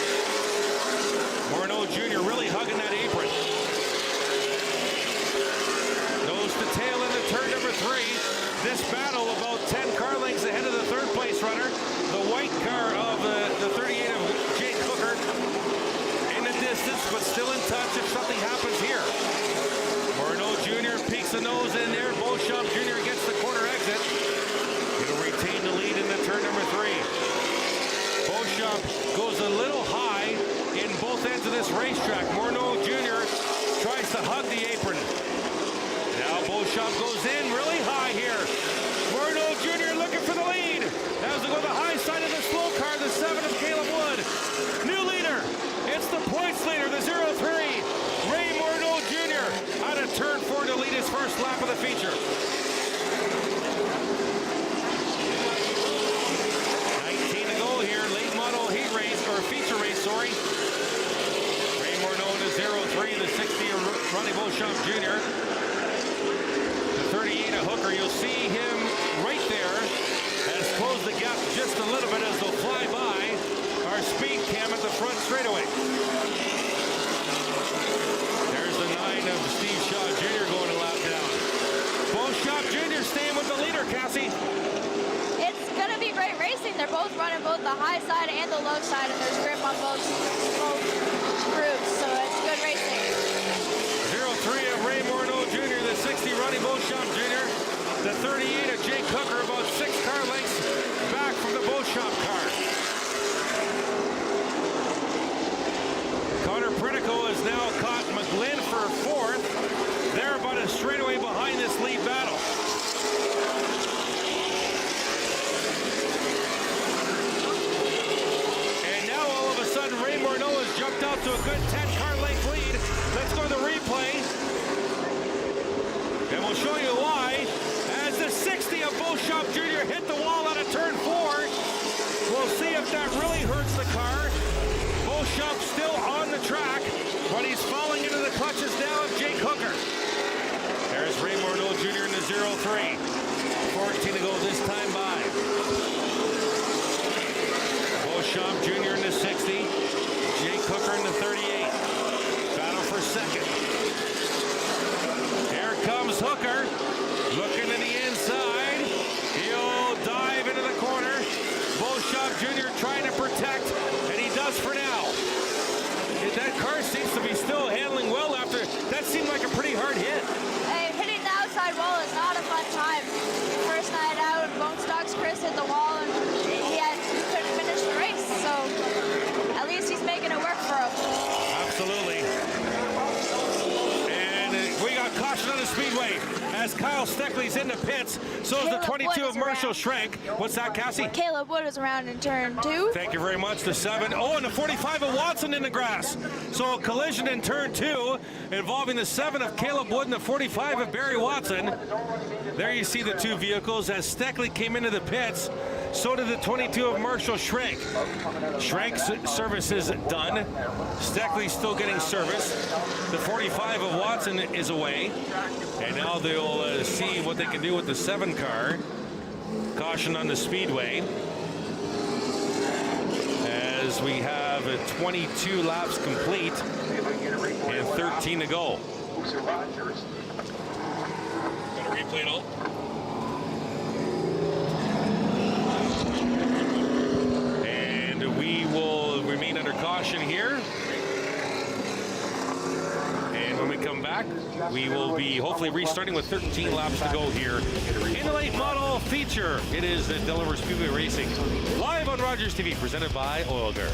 Morneau Jr. really hugging that apron. Nose to tail into turn number 3. This battle about 10 car lengths ahead of the third place runner. The white car of the 38 of Jake Hooker in the distance, but still in touch if something happens here. Morneau Jr. peeks the nose in there. Beauchamp Jr. gets the corner exit. He'll retain the lead in the turn number 3. Beauchamp goes a little high in both ends of this racetrack. Morneau Jr. tries to hug the apron. Now Beauchamp goes in really high here. Morneau Jr. looking for the lead. As they go to the high side of the slow car, the 7 of Caleb Wood. New leader. It's the points leader, the 0-3. Ray Morneau Jr. out of turn 4 to lead his first lap of the feature. 19 to go here. Late model heat race, or feature race, sorry. Ray Morneau in the 0-3, the 60 of Ronnie Beauchamp Jr. The 38 of Hooker, you'll see him right there. Has closed the gap just a little bit as they'll fly by our speed cam at the front straightaway. There's the 9 of Steve Shaw Jr. going a lap down. Beauchamp Jr. staying with the leader, Cassie. It's going to be great racing. They're both running both the high side and the low side, and there's grip on both groups, so it's good racing. 0-3 of Ray Morneau Jr., the 60 Ronnie Beauchamp Jr., the 38 of Jake Hooker, about 6 car lengths back from the Beauchamp car. Connor Pritico has now caught McGlynn for 4th. They're about a straightaway behind this lead battle. And now all of a sudden Ray Morneau has jumped out to a good 10-car length lead. Let's go to the replay. And we'll show you why. As the 60 of Beauchamp Jr. hit the wall out of turn 4. We'll see if that really hurts the car. Beauchamp still on the track, but he's falling into the clutches now of Jake Hooker. There's Ray Morneau Jr. in the 0-3. 14 to go this time by. Beauchamp Jr. in the 60. Jake Hooker in the 38. Battle for second. Here comes Hooker. Looking to the inside. He'll dive into the corner. Beauchamp Jr. trying to protect, and he does for now. That car seems to be still handling well after. That seemed like a pretty hard hit. Hey, hitting the outside wall is not a fun time. First night out, Bone Stocks Chris hit the wall, and he couldn't finish the race, so at least he's making it work for him. Absolutely. And we got caution on the speedway as Kyle Steckley's in the pits. So is the 22 of Marshall Schrank. What's that, Cassie? Caleb Wood is around in turn 2. Thank you very much. The 7. Oh, and the 45 of Watson in the grass. So a collision in turn 2 involving the 7 of Caleb Wood and the 45 of Barry Watson. There you see the two vehicles as Steckley came into the pits. So did the 22 of Marshall Schrank. Schrank's service is done. Steckley's still getting service. The 45 of Watson is away. And now they'll see what they can do with the 7 car. Caution on the speedway. As we have 22 laps complete and 13 to go. Got a replay all. We will remain under caution here. And when we come back, we will be hopefully restarting with 13 laps to go here in the late model feature. It is the Delaware Speedway Racing live on Rogers TV, presented by Oil Guard.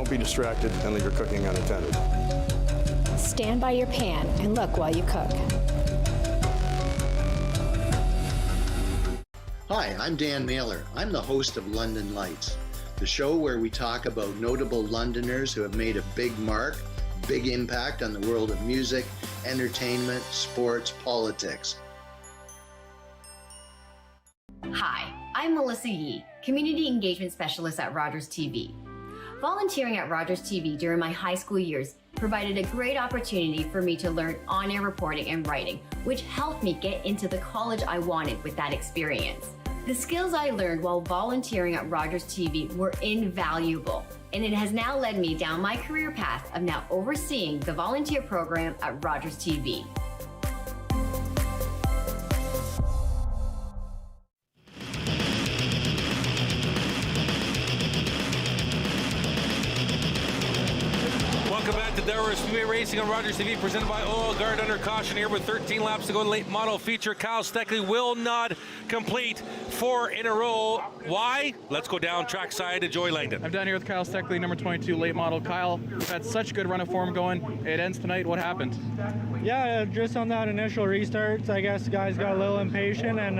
Be distracted and leave your cooking unattended. Stand by your pan and look while you cook. Hi, I'm Dan Mailer. I'm the host of London Lights, the show where we talk about notable Londoners who have made a big mark, big impact on the world of music, entertainment, sports, politics. Hi, I'm Melissa Yee, Community Engagement Specialist at Rogers TV. Volunteering at Rogers TV during my high school years provided a great opportunity for me to learn on-air reporting and writing, which helped me get into the college I wanted with that experience. The skills I learned while volunteering at Rogers TV were invaluable, and it has now led me down my career path of now overseeing the volunteer program at Rogers TV. Welcome back to Delaware Speedway Racing on Rogers TV, presented by Oil Guard. Under caution here with 13 laps to go. Late model feature. Kyle Steckley will not complete 4 in a row. Why? Let's go down trackside to Joey Langdon. I'm down here with Kyle Steckley, number 22 late model. Kyle, you've had such good run of form going. It ends tonight. What happened? Yeah, just on that initial restart, I guess the guys got a little impatient, and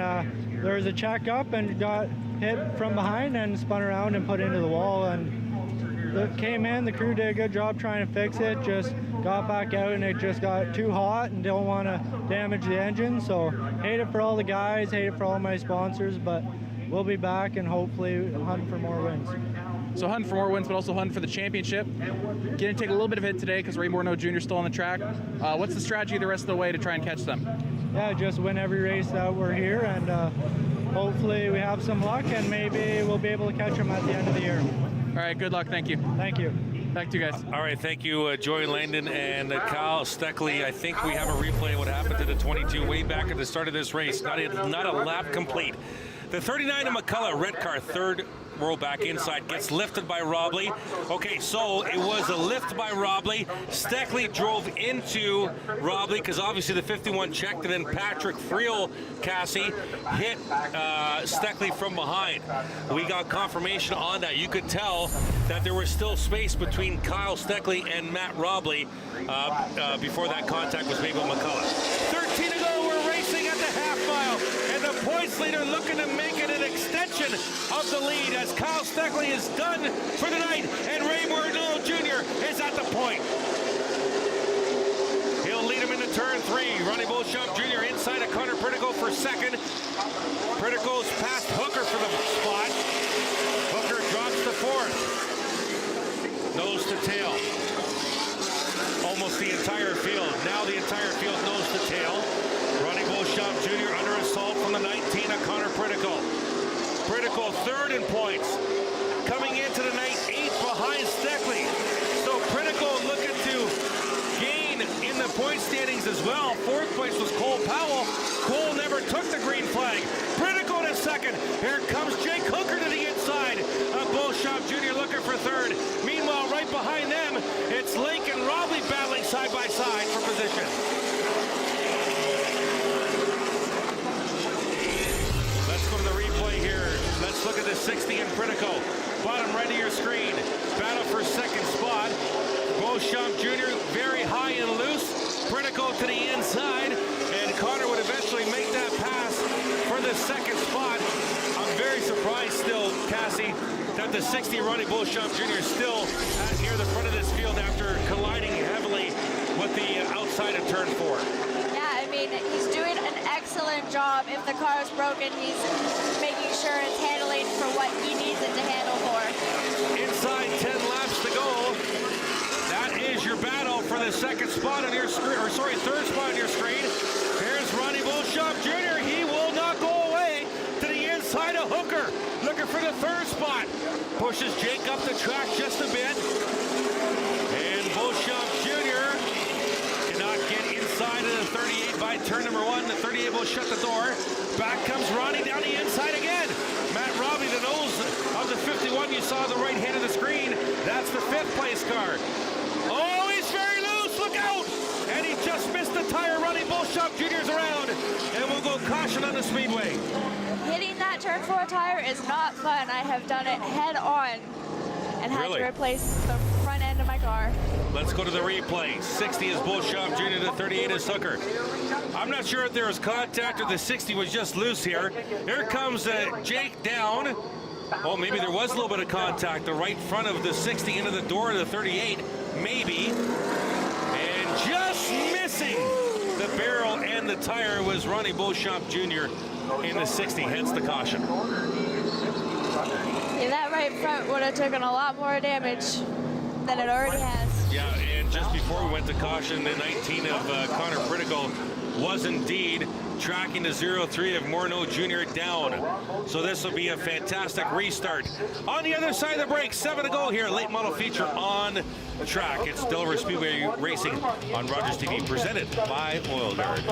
there was a check up and got hit from behind and spun around and put into the wall. And it came in, the crew did a good job trying to fix it, just got back out and it just got too hot and don't want to damage the engine. So hate it for all the guys, hate it for all my sponsors, but we'll be back and hopefully hunt for more wins. So hunting for more wins, but also hunting for the championship. Going to take a little bit of hit today because Ray Morneau Jr. is still on the track. What's the strategy the rest of the way to try and catch them? Yeah, just win every race that we're here, and hopefully we have some luck and maybe we'll be able to catch them at the end of the year. All right, good luck. Thank you. Thank you. Back to you guys. All right, thank you, Joey Langdon and Kyle Steckley. I think we have a replay of what happened to the 22 way back at the start of this race. Not a lap complete. The 39 of McCullough, red car, third row back inside, gets lifted by Robley. Okay, so it was a lift by Robley. Steckley drove into Robley because obviously the 51 checked, and then Patrick Friel, Cassie, hit Steckley from behind. We got confirmation on that. You could tell that there was still space between Kyle Steckley and Matt Robley before that contact was made with McCullough. 13 to go, we're racing at the half mile, and the points leader looking to make it an extension of the lead as Kyle Steckley is done for the night, and Ray Morneau Jr. is at the point. He'll lead him into turn 3. Ronnie Beauchamp Jr. inside of Connor Pritico for second. Pritico's past Hooker for the spot. Hooker drops to 4th. Nose to tail. Almost the entire field. Now the entire field nose to tail. Ronnie Beauchamp Jr. under assault from the 19 of Connor Pritico. Pritico third in points. Coming into the night 8th behind Steckley. So Pritico looking to gain in the point standings as well. 4th place was Cole Powell. Cole never took the green flag. Pritico to second. Here comes Jake Hooker to the inside of Beauchamp Jr. looking for 3rd. Meanwhile, right behind them, it's Link and Robley battling side by side for position. Let's go to the replay here. Let's look at the 60 and Pritico. Bottom right of your screen. Battle for second spot. Beauchamp Jr. very high and loose. Pritico to the inside. And Connor would eventually make that pass for the second spot. I'm very surprised still, Cassie, that the 60 Ronnie Beauchamp Jr. is still near the front of this field after colliding heavily with the outside of turn 4. Yeah, I mean, he's doing an excellent job. If the car is broken, he's making sure it's handling for what he needs it to handle for. Inside 10 laps to go. That is your battle for the second spot on your screen, or sorry, third spot on your screen. Here's Ronnie Beauchamp Jr. He will not go away to the inside of Hooker, looking for the 3rd spot. Pushes Jake up the track just a bit. And Beauchamp Jr. cannot get inside of the 38 by turn number 1. The 38 will shut the door. Back comes Ronnie down the inside again. Matt Robbie, the nose of the 51 you saw on the right hand of the screen. That's the 5th place car. Oh, he's very loose. Look out. And he just missed the tire. Ronnie Beauchamp Jr.'s around. And we'll go caution on the speedway. Hitting that turn 4 tire is not fun. I have done it head on and had to replace the front end into my car. Let's go to the replay. 60 is Beauchamp Jr., the 38 is Hooker. I'm not sure if there was contact or the 60 was just loose here. Here comes Jake down. Oh, maybe there was a little bit of contact. The right front of the 60 into the door of the 38, maybe. And just missing the barrel and the tire was Ronnie Beauchamp Jr. in the 60, hence the caution. Yeah, that right front would have taken a lot more damage than it already has. Yeah, and just before we went to caution, the 19 of Connor Pritical was indeed tracking the 0-3 of Morneau Jr. down. So this will be a fantastic restart. On the other side of the break, 7 to go here. Late model feature on track. It's Delaware Speedway Racing on Rogers TV, presented by Oil Guard.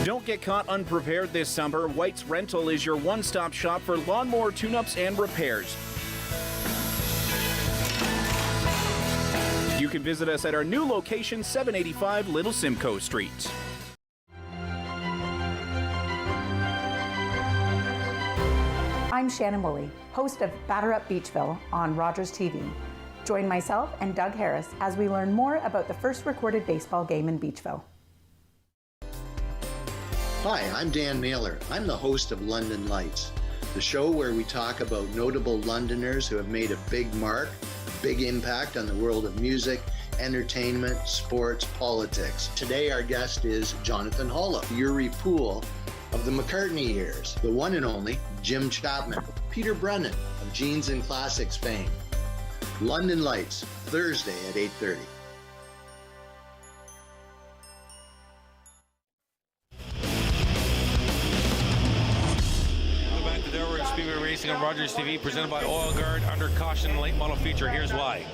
Don't get caught unprepared this summer. White's Rental is your one-stop shop for lawnmower tune-ups and repairs. You can visit us at our new location, 785 Little Simcoe Street. I'm Shannon Woolley, host of Batter Up Beachville on Rogers TV. Join myself and Doug Harris as we learn more about the first recorded baseball game in Beachville. Hi, I'm Dan Mailer. I'm the host of London Lights, the show where we talk about notable Londoners who have made a big mark, a big impact on the world of music, entertainment, sports, politics. Today our guest is Jonathan Hollow, Yuri Poole of the McCartney years, the one and only Jim Chapman, Peter Brennan of Jeans and Classics fame. London Lights, Thursday at 8:30. Delaware Speedway Racing on Rogers TV, presented by Oil Guard, under caution late model feature. Here's why.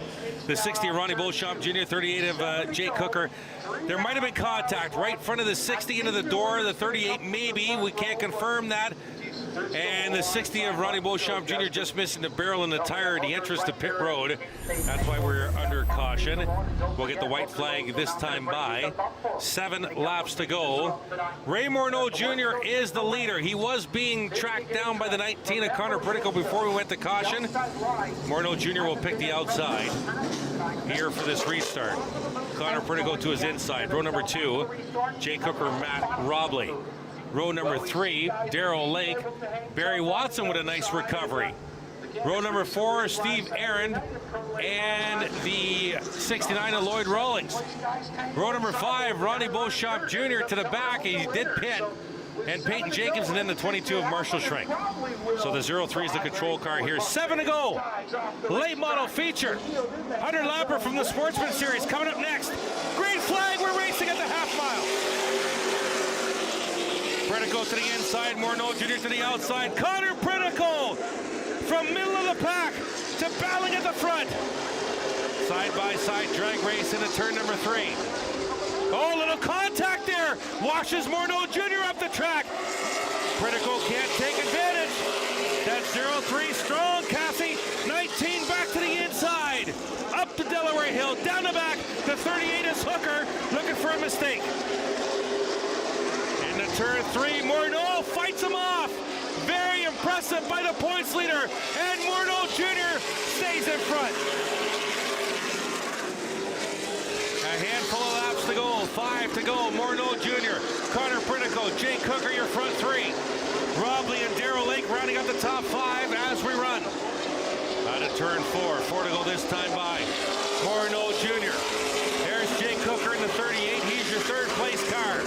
The 60 of Ronnie Beauchamp Jr., 38 of Jake Hooker. There might have been contact right in front of the 60 into the door, the 38 maybe. We can't confirm that. And the 60 of Ronnie Beauchamp Jr. just missing the barrel and the tire at the entrance to pit road. That's why we're under caution. We'll get the white flag this time by. 7 laps to go. Ray Morneau Jr. is the leader. He was being tracked down by the 19 of Connor Pritical before we went to caution. Morneau Jr. will pick the outside here for this restart. Connor Pritical to his inside. Row number 2, Jake Hooker, Matt Robley. Row number 3, Darrell Lake. Barry Watson with a nice recovery. Row number 4, Steve Aaron and the 69 of Lloyd Rawlings. Row number 5, Ronnie Beauchamp Jr. to the back. He did pit. And Peyton Jacobs, and then the 22 of Marshall Shrink. So the 03 is the control car here. 7 to go. Late model feature. 100-lapper from the Sportsman Series coming up next. Green flag, we're racing at the half mile. Pritical to the inside, Morneau Jr. to the outside. Connor Pritical from middle of the pack to battling at the front. Side-by-side drag race into turn number 3. Oh, little contact there. Washes Morneau Jr. up the track. Pritical can't take advantage. That's 0-3 strong, Cassie. 19 back to the inside. Up the Delaware Hill, down the back. The 38 is Hooker, looking for a mistake. Into turn 3, Morneau fights him off. Very impressive by the points leader. And Morneau Jr. stays in front. A handful of laps to go, 5 to go. Morneau Jr., Connor Pritical, Jake Hooker, your front 3. Robley and Darrell Lake rounding up the top 5 as we run. Out of turn 4 to go this time by Morneau Jr. There's Jake Hooker in the 38. He's your third place car.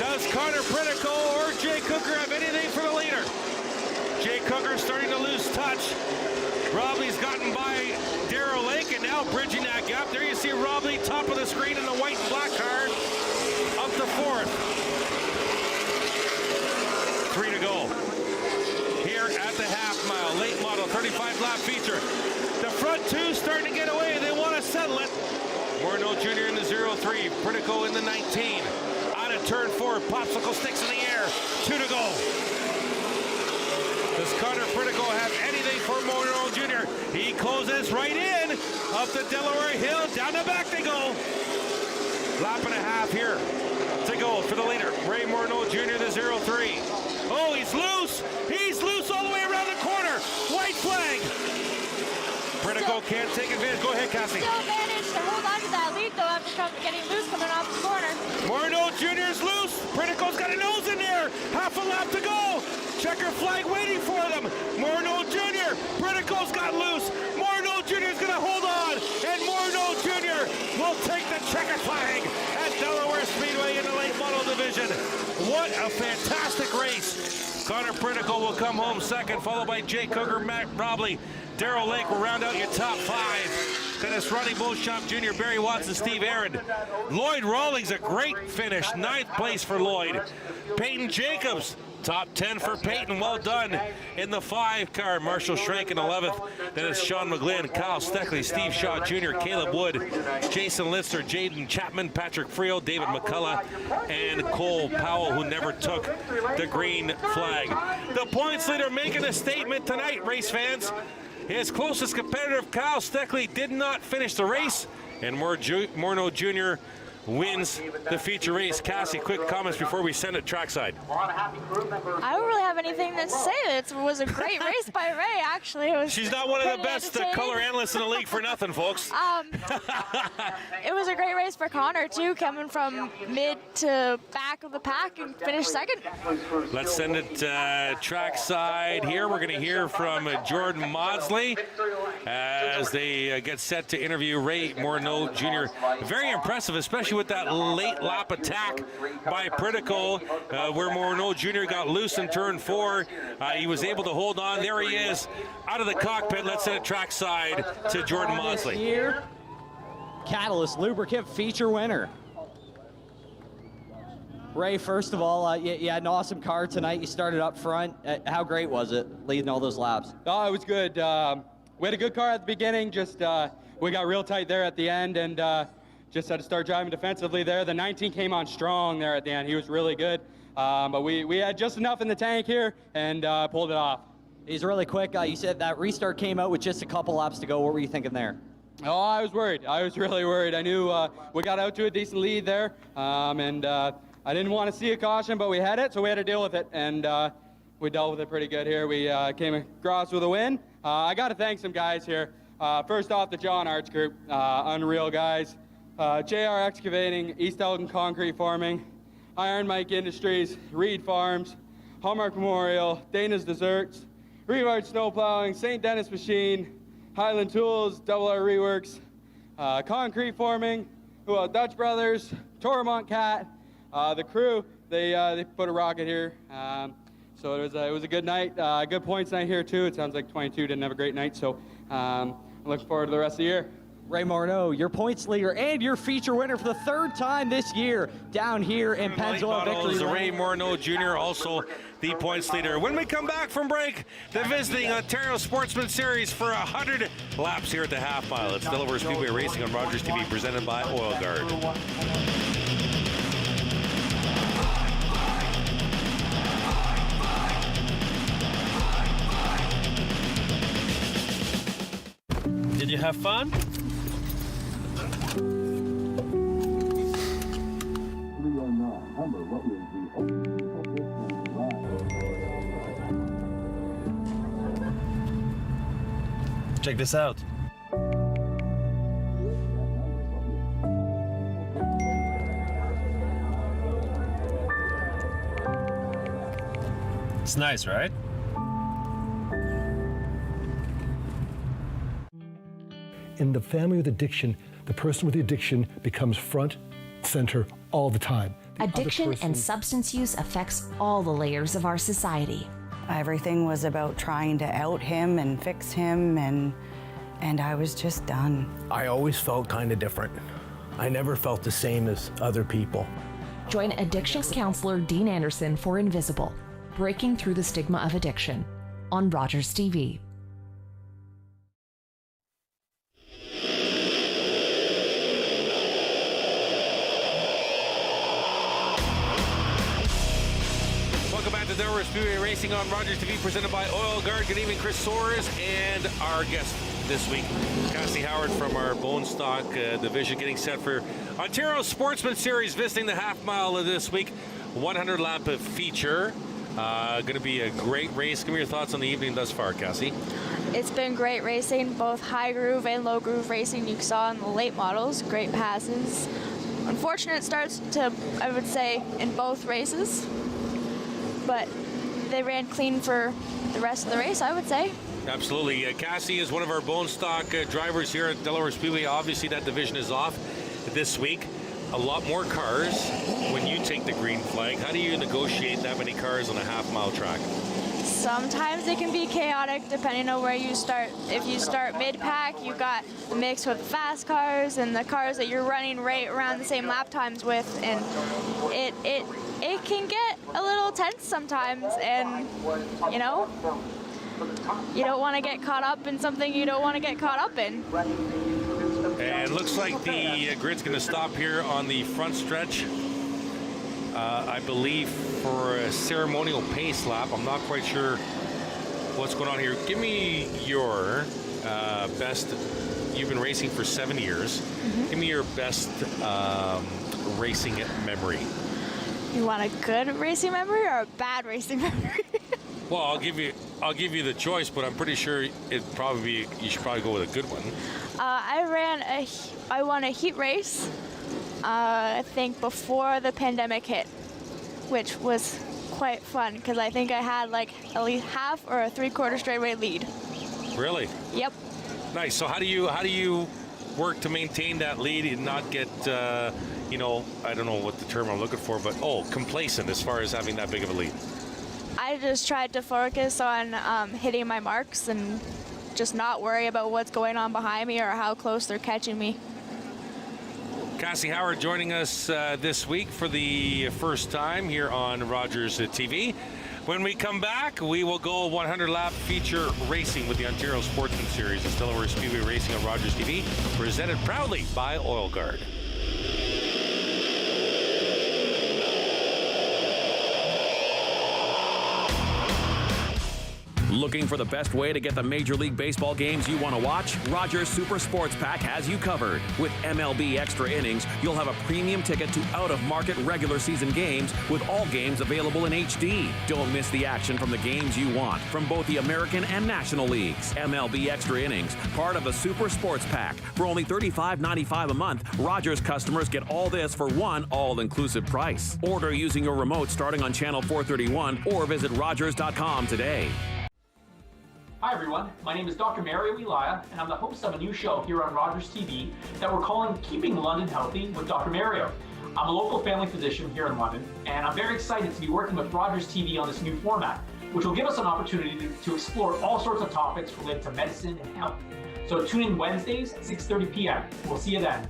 Does Connor Pritical or Jake Hooker have anything for the leader? Jake Hooker starting to lose touch. Robley's gotten by Darrell Lake and now bridging that gap. There you see Robley, top of the screen in the white and black car, up to 4th. 3 to go. Here at the half mile, late model, 35-lap feature. The front 2 starting to get away. They want to settle it. Morneau Jr. in the 0-3, Pritical in the 19. Out of turn 4, popsicle sticks in the air. 2 to go. Does Connor Pritical have anything for Morneau Jr.? He closes right in, up the Delaware Hill, down the back they go. Lap and a half here to go for the leader. Ray Morneau Jr., the 0-3. Oh, he's loose. He's loose all the way around the corner. White flag. Pritico can't take advantage. Go ahead, Cassie. Still managed to hold on to that lead, though, after getting loose coming off the corner. Morneau Jr. is loose. Pritico's got a nose in there. Half a lap to go. Checker flag waiting for them. Morneau Jr. Pritico's got loose. Morneau Jr. is going to hold on. And Morneau Jr. will take the checker flag at Delaware Speedway in the late model division. What a fantastic race. Connor Pritico will come home second, followed by Jake Cougar, Matt Robley, Darrell Lake will round out your top five. Then it's Ronnie Beauchamp Jr., Barry Watson, Steve Aaron. Lloyd Rawlings, a great finish, 9th place for Lloyd. Peyton Jacobs, top 10 for Peyton, well done in the 5 car. Marshall Schrank in 11th. Then it's Sean McGlynn, Kyle Steckley, Steve Shaw Jr., Caleb Wood, Jason Lister, Jaden Chapman, Patrick Frio, David McCullough, and Cole Powell, who never took the green flag. The points leader making a statement tonight, race fans. His closest competitor, Kyle Steckley, did not finish the race, and Morneau Jr. wins the feature race. Cassie, quick comments before we send it trackside. I don't really have anything to say. It was a great race by Ray, actually. It was She's not one of the best color analysts in the league for nothing, folks. It was a great race for Connor, too, coming from mid to back of the pack and finished second. Let's send it trackside here. We're going to hear from Jordan Maudsley as they get set to interview Ray Morneau Jr. Very impressive, especially with that late lap attack by Pritico, where Morneau Jr. got loose in turn 4. He was able to hold on. There he is out of the cockpit. Let's send it trackside to Jordan Maudsley. Here, Catalyst Lubricant feature winner. Ray, first of all, you had an awesome car tonight. You started up front. How great was it leading all those laps? Oh, it was good. We had a good car at the beginning. Just we got real tight there at the end, and just had to start driving defensively there. The 19 came on strong there at the end. He was really good. But we had just enough in the tank here and pulled it off. He's really quick. You said that restart came out with just a couple laps to go. What were you thinking there? Oh, I was worried. I was really worried. I knew we got out to a decent lead there. And I didn't want to see a caution, but we had it, so we had to deal with it. And we dealt with it pretty good here. We came across with a win. I got to thank some guys here. First off, the John Arts group. Unreal guys. JR Excavating, East Elton Concrete Forming, Iron Mike Industries, Reed Farms, Hallmark Memorial, Dana's Desserts, Revard Snow Plowing, St. Dennis Machine, Highland Tools, Double R Reworks, Concrete Forming, Dutch Brothers, Tormont Cat, the crew, they put a rocket here. So it was a good night, good points night here too. It sounds like 22 didn't have a great night, so I'm looking forward to the rest of the year. Ray Morneau, your points leader and your feature winner for the 3rd time this year down here in Pennzoil Victory Lane. Ray Morneau Jr., also the points leader. When we come back from break, the visiting Ontario Sportsman Series for 100 laps here at the half mile. It's Delaware Speedway Racing on Rogers TV, presented by Oil Guard. Did you have fun? Check this out. It's nice, right? In the family with addiction, the person with the addiction becomes front, center all the time. Addiction and substance use affects all the layers of our society. Everything was about trying to out him and fix him, and I was just done. I always felt kind of different. I never felt the same as other people. Join addictions counselor Dean Anderson for Invisible, Breaking Through the Stigma of Addiction, on Rogers TV. Delaware Speedway Racing on Rogers TV, presented by Oil Guard. Good evening, Chris Soares, and our guest this week, Cassie Howard from our bone stock division, getting set for Ontario Sportsman Series visiting the half mile of this week. 100 lap feature. Going to be a great race. Give me your thoughts on the evening thus far, Cassie. It's been great racing, both high groove and low groove racing you saw in the late models. Great passes. Unfortunate starts to, I would say, in both races, but they ran clean for the rest of the race, I would say. Absolutely. Cassie is one of our bone stock drivers here at Delaware Speedway. Obviously, that division is off this week. A lot more cars when you take the green flag. How do you negotiate that many cars on a half-mile track? Sometimes it can be chaotic depending on where you start. If you start mid-pack, you've got the mix with fast cars and the cars that you're running right around the same lap times with, and it can get a little tense sometimes, and you know, you don't want to get caught up in something you don't want to get caught up in. And looks like the grid's going to stop here on the front stretch, I believe, for a ceremonial pace lap. I'm not quite sure what's going on here. Give me your best. You've been racing for 7 years. Give me your best racing memory. You want a good racing memory or a bad racing memory? Well, I'll give you the choice, but I'm pretty sure you should probably go with a good one. I won a heat race, I think before the pandemic hit, which was quite fun because I think I had like at least half or a 3/4 straightaway lead. Really? Yep. Nice. So how do you work to maintain that lead and not get, you know, I don't know what the term I'm looking for, but complacent as far as having that big of a lead? I just tried to focus on hitting my marks and just not worry about what's going on behind me or how close they're catching me. Cassie Howard joining us this week for the first time here on Rogers TV. When we come back, we will go 100 lap feature racing with the Ontario Sportsman Series. It's Delaware Speedway Racing on Rogers TV, presented proudly by Oil Guard. Looking for the best way to get the Major League Baseball games you want to watch? Rogers Super Sports Pack has you covered. With MLB Extra Innings, you'll have a premium ticket to out-of-market regular season games with all games available in HD. Don't miss the action from the games you want from both the American and National Leagues. MLB Extra Innings, part of the Super Sports Pack. For only $35.95 a month, Rogers customers get all this for one all-inclusive price. Order using your remote starting on channel 431 or visit Rogers.com today. Hi everyone, my name is Dr. Mario Elia, and I'm the host of a new show here on Rogers TV that we're calling Keeping London Healthy with Dr. Mario. I'm a local family physician here in London, and I'm very excited to be working with Rogers TV on this new format, which will give us an opportunity to explore all sorts of topics related to medicine and health. So tune in Wednesdays at 6:30 p.m. We'll see you then.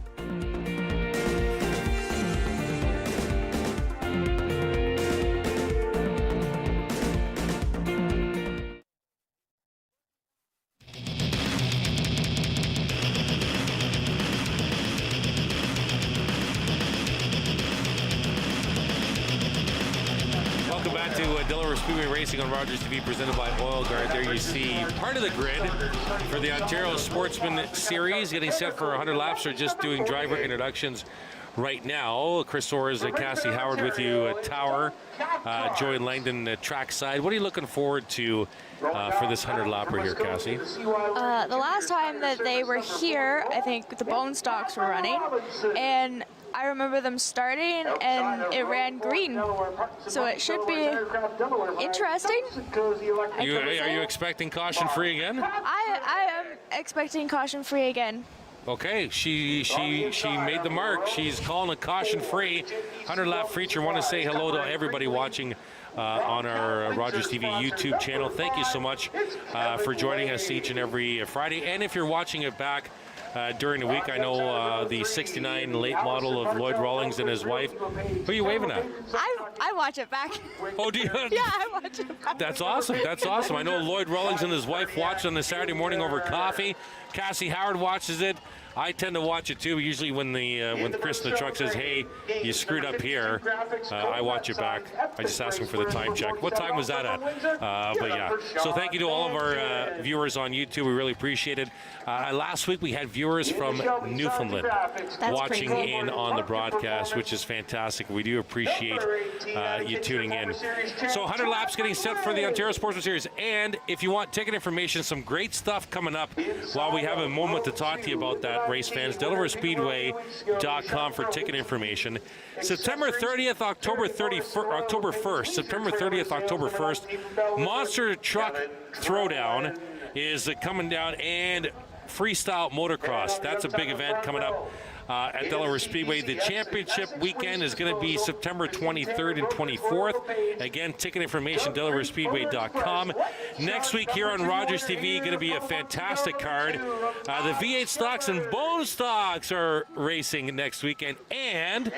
Delaware Speedway Racing on Rogers TV, presented by Oil Guard. There you see part of the grid for the Ontario Sportsman Series, getting set for 100 laps or just doing driver introductions right now. Chris Orrs, Cassie Howard with you at Tower, Joy Langdon at trackside. What are you looking forward to for this 100 lapper here, Cassie? The last time that they were here, I think the bone stocks were running, and I remember them starting and it ran green, so it should be interesting. Are you expecting caution free again? I am expecting caution free again. Okay, she made the mark. She's calling a caution free 100 lap feature. Want to say hello to everybody watching on our Rogers TV YouTube channel. Thank you so much for joining us each and every Friday. And if you're watching it back during the week, I know the 69 late model of Lloyd Rawlings and his wife. Who are you waving at? I watch it back. Oh, do you? Yeah, I watch it back. That's awesome. That's awesome. I know Lloyd Rawlings and his wife watch on the Saturday morning over coffee. Cassie Howard watches it I tend to watch it too. Usually when Chris in the truck says, "Hey, you screwed up here," I watch it back. I just ask him for the time check. What time was that at? But yeah. So thank you to all of our viewers on YouTube. We really appreciate it. Last week we had viewers from Newfoundland watching in on the broadcast, which is fantastic. We do appreciate you tuning in. So 100 laps getting set for the Ontario Sportsman Series. And if you want ticket information, some great stuff coming up while we have a moment to talk to you about that, race fans. Delaware Speedway.com for ticket information. September 30th, October 1st. September 30th, October 1st. Monster Truck Throwdown is coming down, and freestyle motocross. That's a big event coming up at Delaware Speedway. The championship weekend is going to be September 23rd and 24th. Again, ticket information, DelawareSpeedway.com. Next week here on Rogers TV, going to be a fantastic card. The V8 stocks and bone stocks are racing next weekend. And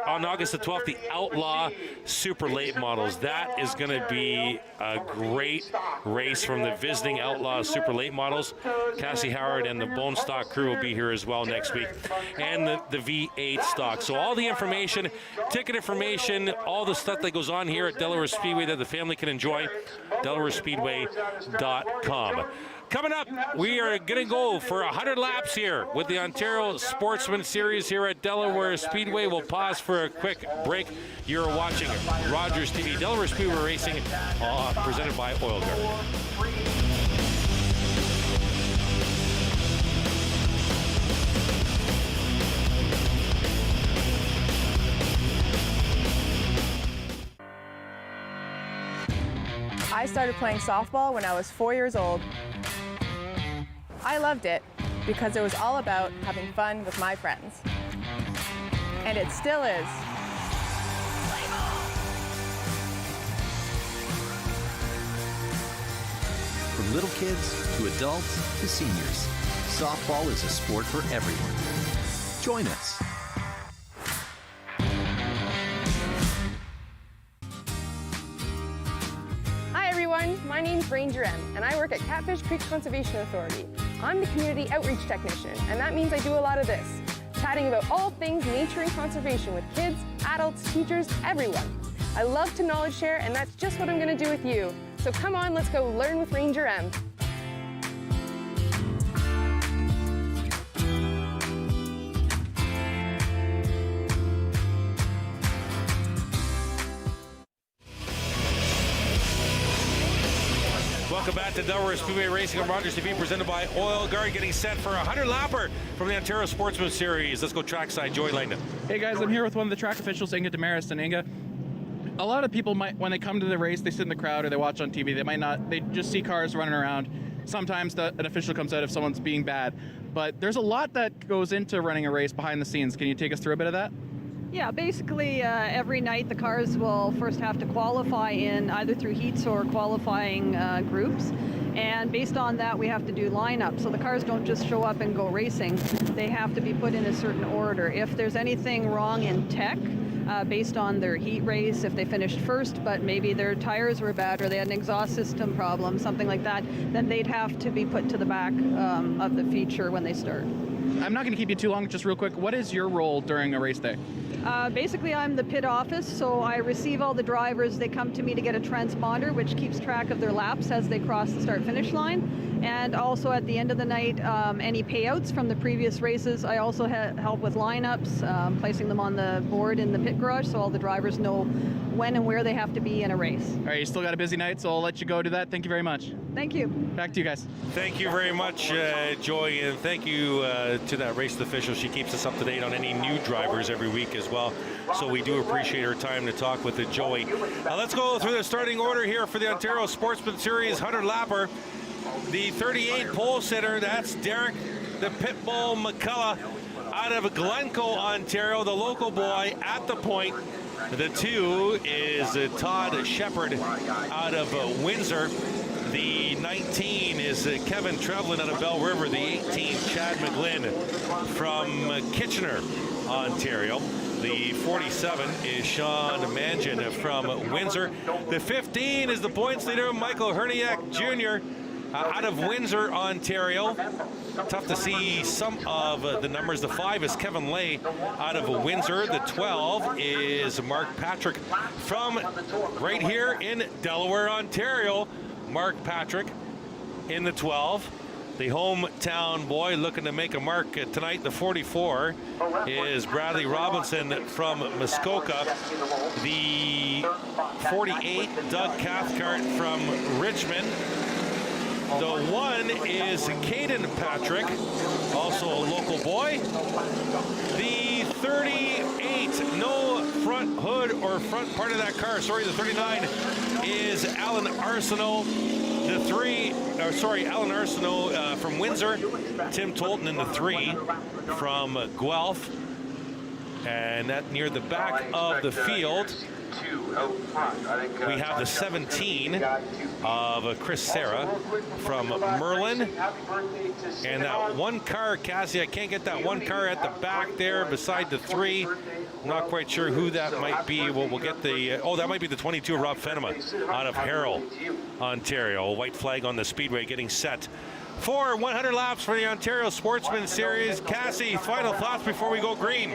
on August the 12th, the Outlaw Super Late Models. That is going to be a great race from the visiting Outlaw Super Late Models. Cassie Howard and the Bone Stock crew will be here as well next week, and the V8 stock. So all the information, ticket information, all the stuff that goes on here at Delaware Speedway that the family can enjoy, DelawareSpeedway.com. Coming up, we are going to go for 100 laps here with the Ontario Sportsman Series here at Delaware Speedway. We'll pause for a quick break. You're watching Rogers TV, Delaware Speedway Racing, presented by Oil Guard. I started playing softball when I was 4 years old. I loved it because it was all about having fun with my friends. And it still is. From little kids to adults to seniors, softball is a sport for everyone. Join us. My name's Ranger M, and I work at Catfish Creek Conservation Authority. I'm the community outreach technician, and that means I do a lot of this, chatting about all things nature and conservation with kids, adults, teachers, everyone. I love to knowledge share, and that's just what I'm going to do with you. So come on, let's go learn with Ranger M. Welcome back to Delaware Speedway Racing on Rogers TV, presented by Oil Guard, getting set for a 100-lapper from the Ontario Sportsman Series. Let's go trackside. Joey Langdon. Hey guys, I'm here with one of the track officials, Inga Damaris. And Inga, a lot of people might, when they come to the race, they sit in the crowd or they watch on TV. They might not, they just see cars running around. Sometimes an official comes out if someone's being bad. But there's a lot that goes into running a race behind the scenes. Can you take us through a bit of that? Yeah, basically every night the cars will first have to qualify in either through heats or qualifying groups. And based on that, we have to do lineups. So the cars don't just show up and go racing. They have to be put in a certain order. If there's anything wrong in tech, based on their heat race, if they finished first, but maybe their tires were bad or they had an exhaust system problem, something like that, then they'd have to be put to the back of the feature when they start. I'm not going to keep you too long, just real quick. What is your role during a race day? Basically, I'm the pit office, so I receive all the drivers. They come to me to get a transponder, which keeps track of their laps as they cross the start-finish line. And also at the end of the night, any payouts from the previous races. I also help with lineups, placing them on the board in the pit garage so all the drivers know when and where they have to be in a race. All right, you still got a busy night, so I'll let you go do that. Thank you very much. Thank you. Back to you guys. Thank you very much, Joy, and thank you to that race official. She keeps us up to date on any new drivers every week as well, so we do appreciate her time to talk with Joey. Let's go through the starting order here for the Ontario Sportsman Series 100-lapper. The 38 pole sitter, that's Derek the Pitbull McCullough out of Glencoe, Ontario, the local boy at the point. The 2 is Todd Shepard out of Windsor. The 19 is Kevin Trevlin out of Bell River. The 18, Chad McGlynn from Kitchener, Ontario. The 47 is Sean Mangin from Windsor. The 15 is the points leader, Michael Herniak Jr. Out of Windsor, Ontario. Tough to see some of the numbers. The 5 is Kevin Lay out of Windsor. The 12 is Mark Patrick from right here in Delaware, Ontario. Mark Patrick in the 12. The hometown boy looking to make a mark tonight. The 44 is Bradley Robinson from Muskoka. The 48, Doug Cathcart from Richmond. The 1 is Caden Patrick, also a local boy. The 38, no front hood or front part of that car, sorry, the 39 is Alan Arsenault. The 3, Alan Arsenault from Windsor. Tim Tolton in the 3 from Guelph. And that near the back of the field. We have the 17 of Chris Serra from Merlin. And that one car, Cassie, I can't get that one car at the back there beside the 3. I'm not quite sure who that might be. We'll get the, that might be the 22 of Rob Fenema out of Harrow, Ontario. A white flag on the Speedway getting set for 100 laps for the Ontario Sportsman Series. Cassie, final thoughts before we go green.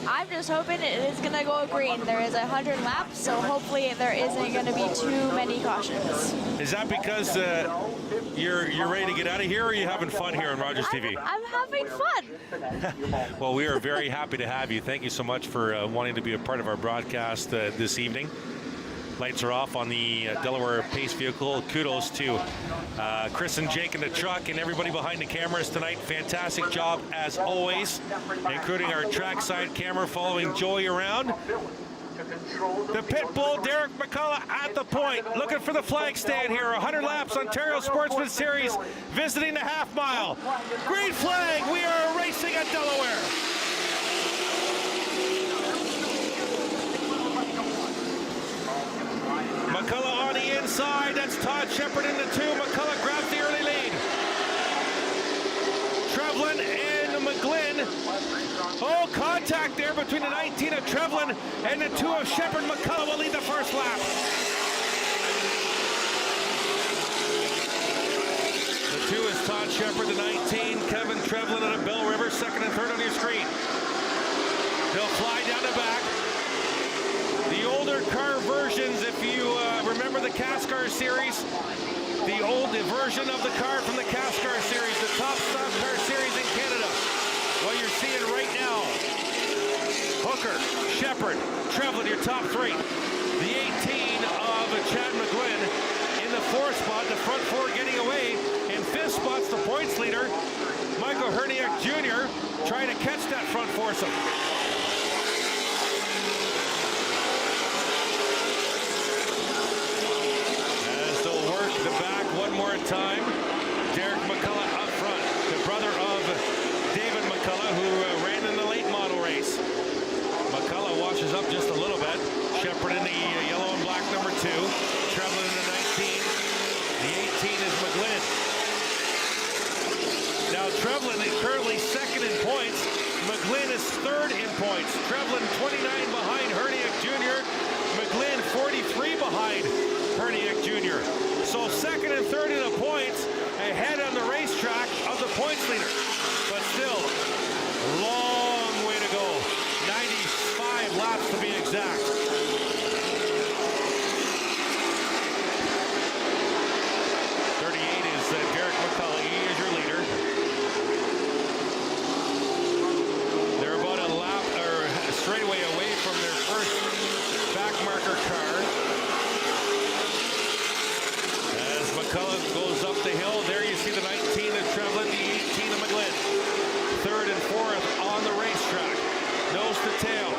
I'm just hoping it is going to go green. There is 100 laps, so hopefully there isn't going to be too many cautions. Is that because you're ready to get out of here, or are you having fun here on Rogers TV? I'm having fun. Well, we are very happy to have you. Thank you so much for wanting to be a part of our broadcast this evening. Lights are off on the Delaware Pace vehicle. Kudos to Chris and Jake in the truck and everybody behind the cameras tonight. Fantastic job as always, including our trackside camera following Joey around. The pit bull, Derek McCullough at the point, looking for the flag stand here. 100 laps, Ontario Sportsman Series, visiting the half mile. Green flag, we are racing at Delaware. McCullough on the inside, that's Todd Shepard in the 2. McCullough grabs the early lead. Trevlin and McGlynn. Oh, contact there between the 19 of Trevlin and the 2 of Shepard. McCullough will lead the first lap. The 2 is Todd Shepard, the 19, Kevin Trevlin out of Bell River, second and third on your screen. They'll fly down the back. The older car versions, if you remember the Cascar series, the old version of the car from the Cascar series, the top stock car series in Canada. What you're seeing right now, Hooker, Shepard, Trevlin, your top 3. The 18 of Chad McGlynn in the 4th spot, the front 4 getting away. In 5th spot's the points leader, Michael Herniak Jr., trying to catch that front foursome. The back one more time. Derek McCullough up front, the brother of David McCullough, who ran in the late model race. McCullough washes up just a little bit. Shepard in the yellow and black number 2. Trevlin in the 19. The 18 is McGlynn. Now Trevlin is currently 2nd in points. McGlynn is 3rd in points. Trevlin 29 behind Herniak Jr. McGlynn 43 behind Herniak Jr. So 2nd and 3rd in the points, ahead on the racetrack of the points leader. But still, long way to go. 95 laps to be exact. 38 is Derek McCullough. He is your leader. They're about a lap or a straightaway away from their first back marker car. McCullough goes up the hill. There you see the 19 of Trevlin, the 18 of McGlynn. 3rd and 4th on the racetrack. Nose to tail.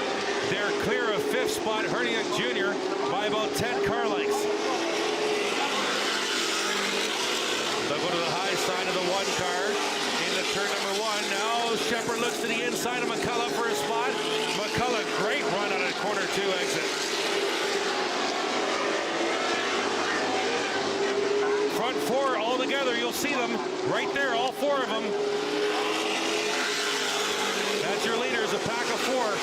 They're clear of 5th spot, Herniak Jr. by about 10 car lengths. They'll go to the high side of the 1 car into turn number 1. Now Shepard looks to the inside of McCullough for a spot. McCullough, great run out of corner 2 exit. Front 4 all together, you'll see them right there, all 4 of them. That's your leaders, a pack of 4.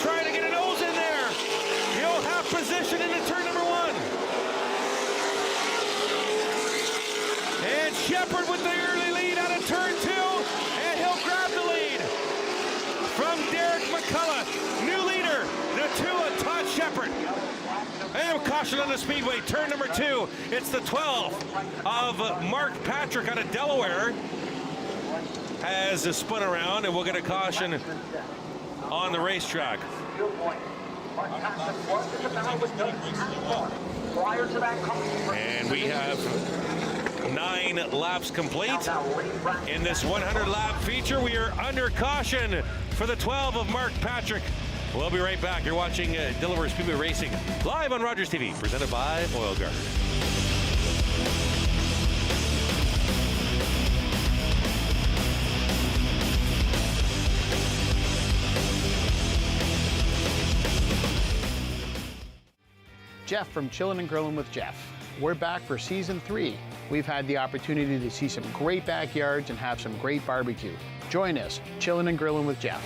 trying to get a nose in there. He'll have position into turn number 1. And Shepard with the early lead out of turn 2, and he'll grab the lead from Derek McCullough. New leader, the 2 of Todd Shepard. And caution on the Speedway, turn number 2. It's the 12 of Mark Patrick out of Delaware. Has a spun around, and we'll get a caution on the racetrack. And we have 9 laps complete. In this 100-lap feature, we are under caution for the 12 of Mark Patrick. We'll be right back. You're watching Delaware Speedway Racing live on Rogers TV, presented by Oil Guard. Jeff from Chillin' and Grillin' with Jeff. We're back for season 3. We've had the opportunity to see some great backyards and have some great barbecue. Join us, Chillin' and Grillin' with Jeff.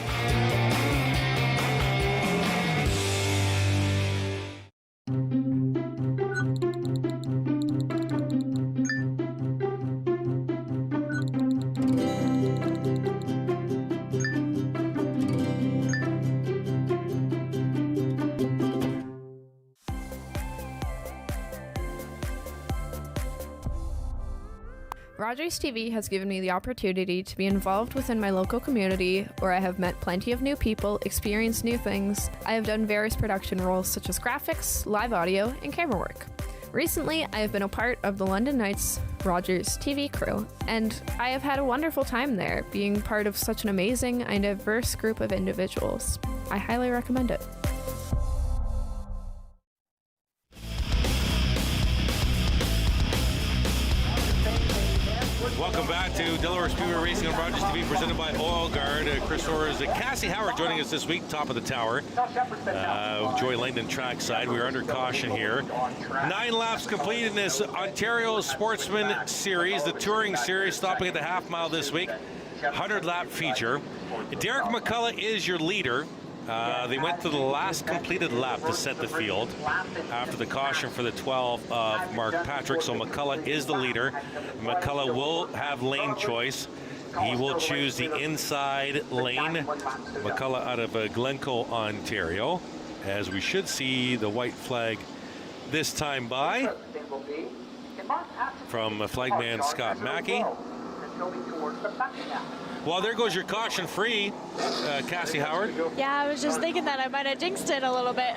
Rogers TV has given me the opportunity to be involved within my local community, where I have met plenty of new people, experienced new things. I have done various production roles such as graphics, live audio, and camera work. Recently, I have been a part of the London Knights Rogers TV crew, and I have had a wonderful time there, being part of such an amazing and diverse group of individuals. I highly recommend it. Welcome back to Delaware Speedway Racing on Rogers TV, presented by Oil Guard. Chris Orrs, Cassie Howard joining us this week, top of the tower. Joy Langdon trackside. We are under caution here. 9 laps complete in this Ontario Sportsman Series, the Touring Series, stopping at the half mile this week. 100-lap feature. Derek McCullough is your leader. They went to the last completed lap to set the field after the caution for the 12 of Mark Patrick. So McCullough is the leader. McCullough will have lane choice. He will choose the inside lane. McCullough out of Glencoe, Ontario, as we should see the white flag this time by from flagman Scott Mackey. Well, there goes your caution free, Cassie Howard. Yeah, I was just thinking that I might have jinxed it a little bit.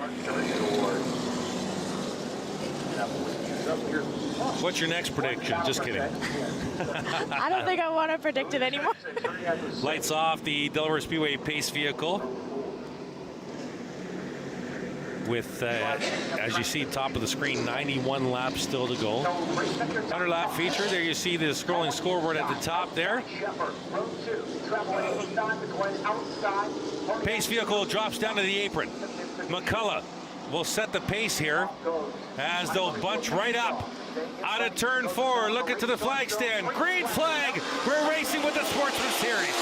What's your next prediction? Just kidding. I don't think I want to predict it anymore. Lights off the Delaware Speedway pace vehicle. With, as you see, top of the screen, 91 laps still to go. 100-lap feature. There you see the scrolling scoreboard at the top there. Pace vehicle drops down to the apron. McCullough will set the pace here as they'll bunch right up. Out of turn 4, looking to the flag stand. Green flag. We're racing with the Sportsman Series.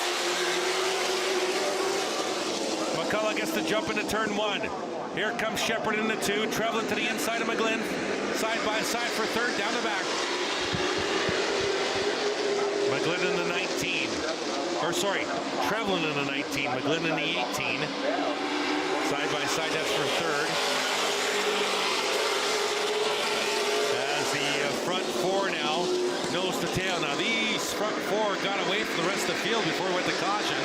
McCullough gets the jump into turn 1. Here comes Shepard in the 2, traveling to the inside of McGlynn. Side by side for third, down the back. McGlynn in the 19. Or sorry, traveling in the 19, McGlynn in the 18. Side by side, that's for third. As the front 4 now, nose to tail. Now these front 4 got away from the rest of the field before we went to caution.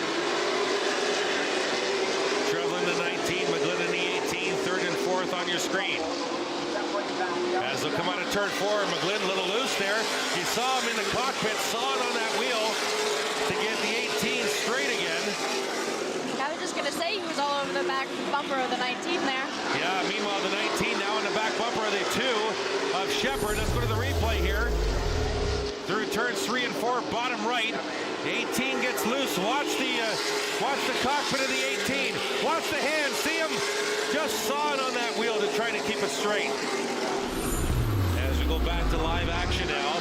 Traveling the 19, McGlynn in the 18, third and fourth on your screen. As they'll come out of turn 4, McGlynn a little loose there. You saw him in the cockpit, sawing on that wheel to get the 18 straight again. I was just going to say he was all over the back bumper of the 19 there. Yeah, meanwhile the 19 now in the back bumper of the 2 of Shepard. Let's go to the replay here. Through turns 3 and 4, bottom right. The 18 gets loose. Watch the cockpit of the 18. Watch the hand. See him just sawing on that wheel to try to keep it straight. As we go back to live action now,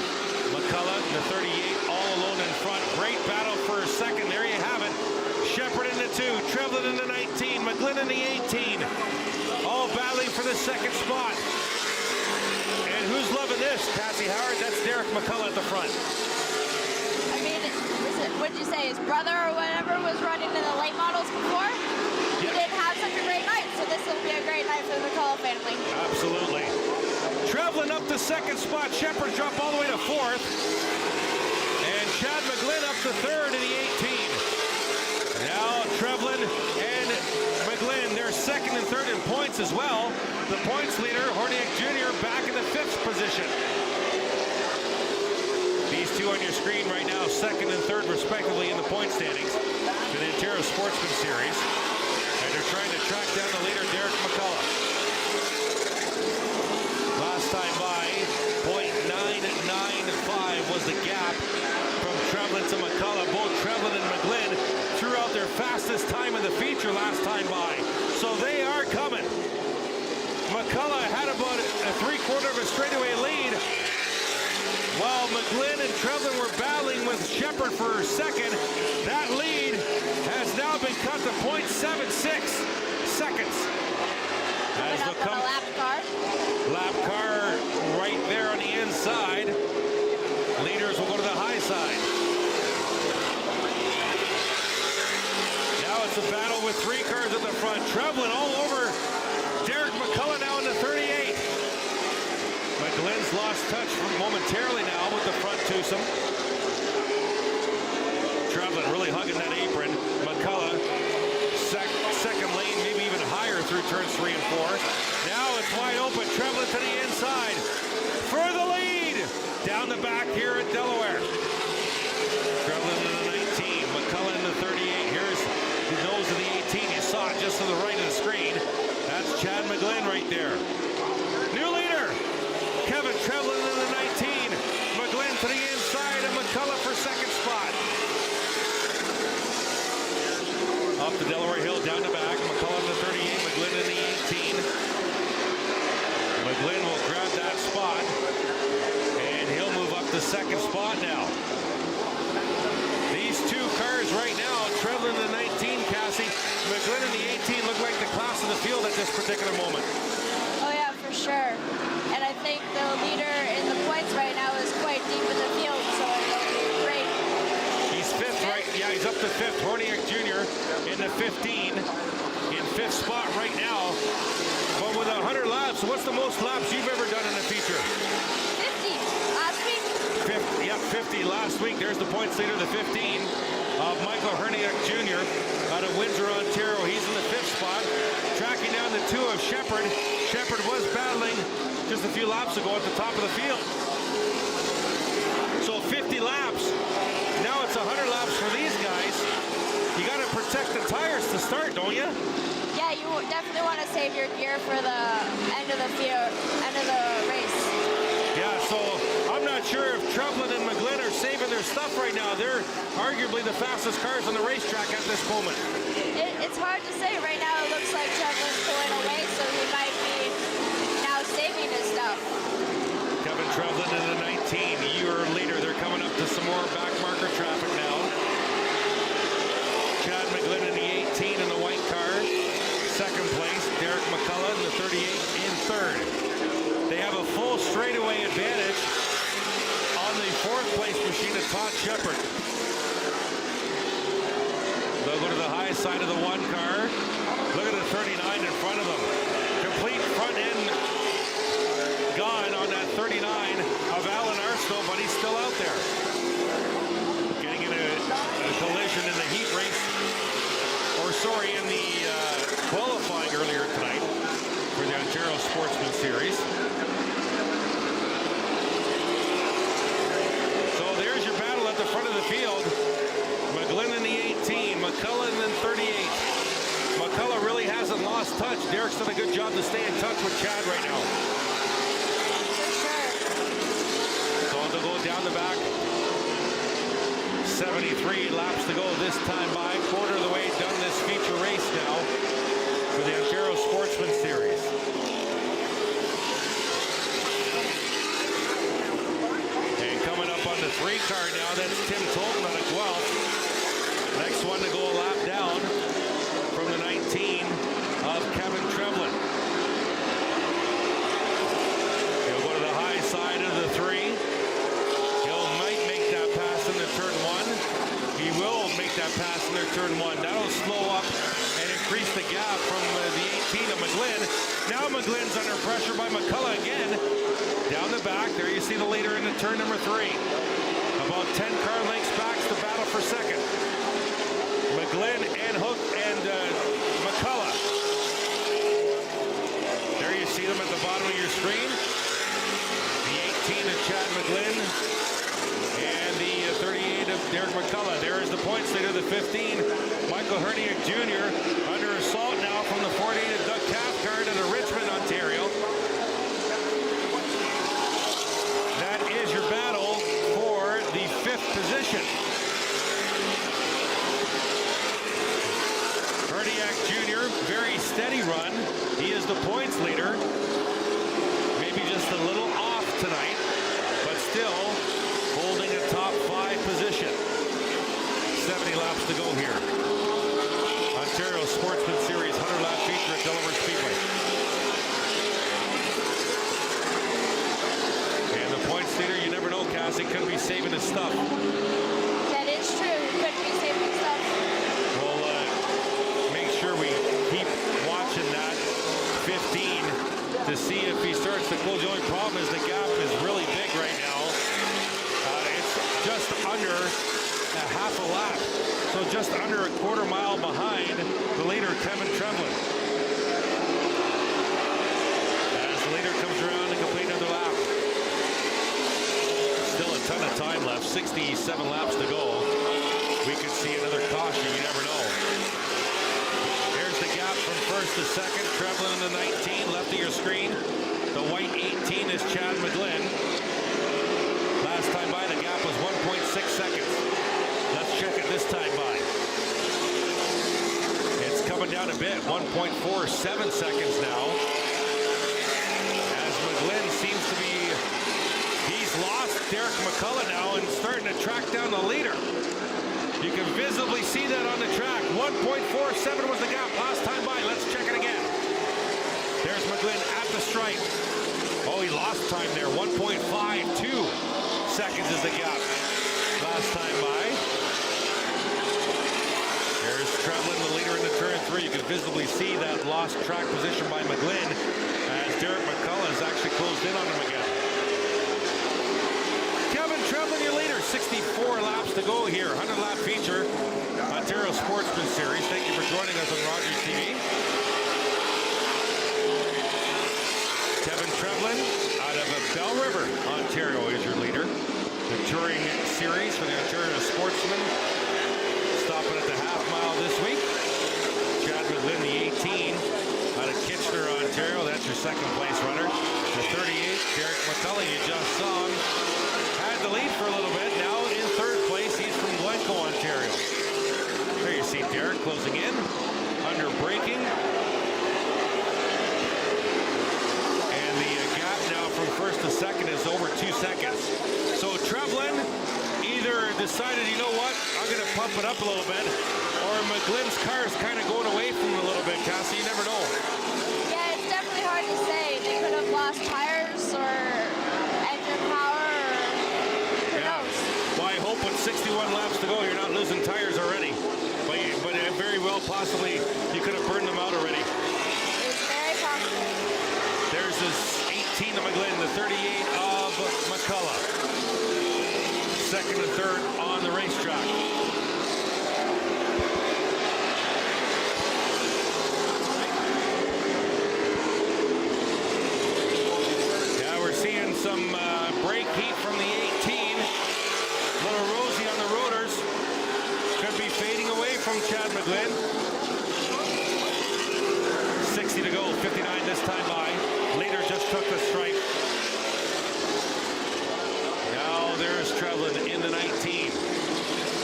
McCullough in the 38 all alone in front. Great battle for a second. There you have it. Shepard in the 2, Trevlin in the 19. 17, McGlynn in the 18. All battling for the second spot. And who's loving this, Cassie Howard? That's Derek McCullough at the front. I mean, what did you say, his brother or whatever was running in the late models before? He didn't have such a great night, so this will be a great night for the McCullough family. Absolutely. Traveling up the second spot, Shepard dropped all the way to fourth. And Chad McGlynn up to third in the 18. Now Trevlin and McGlynn, they're second and third in points as well. The points leader, Herniak Jr., back in the 5th position. These two on your screen right now, second and third respectively in the point standings for the Ontario Sportsman Series. And they're trying to track down the leader, Derek McCullough. Last time by, .995 was the gap from Trevlin to McCullough. Both Trevlin and McGlynn threw out their fastest time in the feature last time by. So they are coming. McCullough had about a 3/4 of a straightaway lead, while McGlynn and Trevlin were battling with Shepard for second. That lead has now been cut to .76 seconds. As McCullough, lap car right there on the inside. Leaders will go to the high side. Now it's a battle with 3 cars at the front. Trevlin all over Derek McCullough now in the 38. McGlynn's lost touch momentarily now with the front twosome. Trevlin really hugging that apron. McCullough, second lane, maybe even higher through turns 3 and 4. Now it's wide open. Trevlin to the inside for the lead. Down the back here at Delaware. Trevlin in the 19, McCullough in the 38. Here's the nose of the 18. You saw it just to the right of the screen. That's Chad McGlynn right there. New leader, Kevin Trevlin in the 19. McGlynn to the inside and McCullough for second spot. Up the Delaware Hill, down the back. McCullough in the 38, McGlynn in the 18. McGlynn will grab that spot, and he'll move up to second spot now. These 2 cars right now, Trevlin in the 19, Cassie, McGlynn in the 18, look like the class of the field at this particular moment. Oh yeah, for sure. And I think the leader in the points right now is quite deep in the field, so it'll be great. He's 5th, right? Yeah, he's up to 5th. Herniak Jr. in the 15, in 5th spot right now. But with 100 laps, what's the most laps you've ever done in a feature? 50 last week. 50, yeah, 50 last week. There's the points leader, the 15 of Michael Herniak Jr. out of Windsor, Ontario. He's in the 5th spot. Tracking down the 2 of Shepard. Shepard was battling just a few laps ago at the top of the field. So 50 laps. Now it's 100 laps for these guys. You got to protect the tires to start, don't you? Yeah, you definitely want to save your gear for the end of the race. Yeah, so I'm not sure if Trevlin and McGlynn are saving their stuff right now. They're arguably the fastest cars on the racetrack at this moment. It's hard to say. Right now it looks like Trevlin's pulling away, so he might be now saving his stuff. Kevin Trevlin in the 19, your leader. They're coming up to some more back marker traffic now. Chad McGlynn in the 18 in the white car. Second place, Derek McCullough in the 38 in third. They have a full straightaway advantage on the 4th place machine of Todd Shepard. They'll go to the high side of the 1 car. Look at the 39 in front of them. Complete front end gone on that 39 of Alan Arstow, but he's still out there. Getting in a collision in the heat race, or sorry, in the qualifying earlier tonight for the Ontario Sportsman Series. So there's your battle at the front of the field. McGlynn in the 18, McCullough in the 38. McCullough really hasn't lost touch. Derek's done a good job to stay in touch with Chad right now. So they'll go down the back. 73 laps to go this time by. Quarter of the way done this feature race now for the Ontario Sportsman Series. And coming up on the 3 car now, that's Tim Tolton on a 12. Next one to go a lap down from the 19 turn one. That'll slow up and increase the gap from the 18 to McGlynn. Now McGlynn's under pressure by McCullough again. Down the back, there you see the leader into turn number 3. About 10 car lengths back to battle for second. McGlynn and Hook and McCullough. There you see them at the bottom of your screen. The 18 of Chad McGlynn and the 38 of Derek McCullough. There is the points leader, the 15, Michael Herniak Jr. under assault now from the 48 of Doug Cathcart out of Richmond, Ontario. That is your battle for the 5th position. Herniak Jr., very steady run. He is the points leader. Maybe just a little off tonight, but still holding a top 5 position. 70 laps to go here. Ontario Sportsman Series 100-lap feature at Delaware Speedway. And the points leader, you never know, Cassie, could be saving his stuff. That is true. Could be saving his stuff. We'll make sure we keep watching that 15 to see if he starts to close. The only problem is the gap is really big right now. It's just under a half a lap. So just under a quarter mile behind the leader, Kevin Tremblay. As the leader comes around to complete another lap. Still a ton of time left, 67 laps to go. We could see another caution, you never know. There's the gap from first to second. Tremblay in the 19, left of your screen. The white 18 is Chad McGlynn. Last time by, the gap was 1.6 seconds. Let's check it this time by. It's coming down a bit, 1.47 seconds now. As McGlynn seems to be, he's lost Derek McCullough now and starting to track down the leader. You can visibly see that on the track. 1.47 was the gap last time by. Let's check it again. There's McGlynn at the stripe. Oh, he lost time there. 1.52 seconds is the gap last time by. There's Tremblay, the leader in the turn 3. You can visibly see that lost track position by McGlynn as Derek McCullough has actually closed in on him again. Kevin Tremblay, your leader. 64 laps to go here. 100-lap feature, Ontario Sportsman Series. Thank you for joining us on Rogers TV. Kevin Tremblay out of Bell River, Ontario is your leader. The touring series for the Ontario Sportsman. Stopping at the half mile this week. Chad McGlynn, the 18, out of Kitchener, Ontario. That's your second place runner. The 38, Derek McCullough, you just saw him. Had the lead for a little bit. Now in third place, he's from Glencoe, Ontario. There you see Derek closing in, under braking. And the gap now from first to second is over 2 seconds. So Tremblay either decided, you know what, I'm going to pump it up a little bit, or McGlynn's car is kind of going away from him a little bit, Cassie. You never know. Yeah, it's definitely hard to say. They could have lost tires or engine power, or who knows. Well, I hope with 61 laps to go, you're not losing tires already. But very well, possibly, you could have burned them out already. It's very possible. There's this 18 of McGlynn, the 38 of McCullough. Second and third on the racetrack. Yeah, we're seeing some brake heat from the 18. A little rosy on the rotors. Could be fading away from Chad McGlynn. 60 to go, 59 this time by. Leader just took the stripe. Now there's Tremblay in the 19.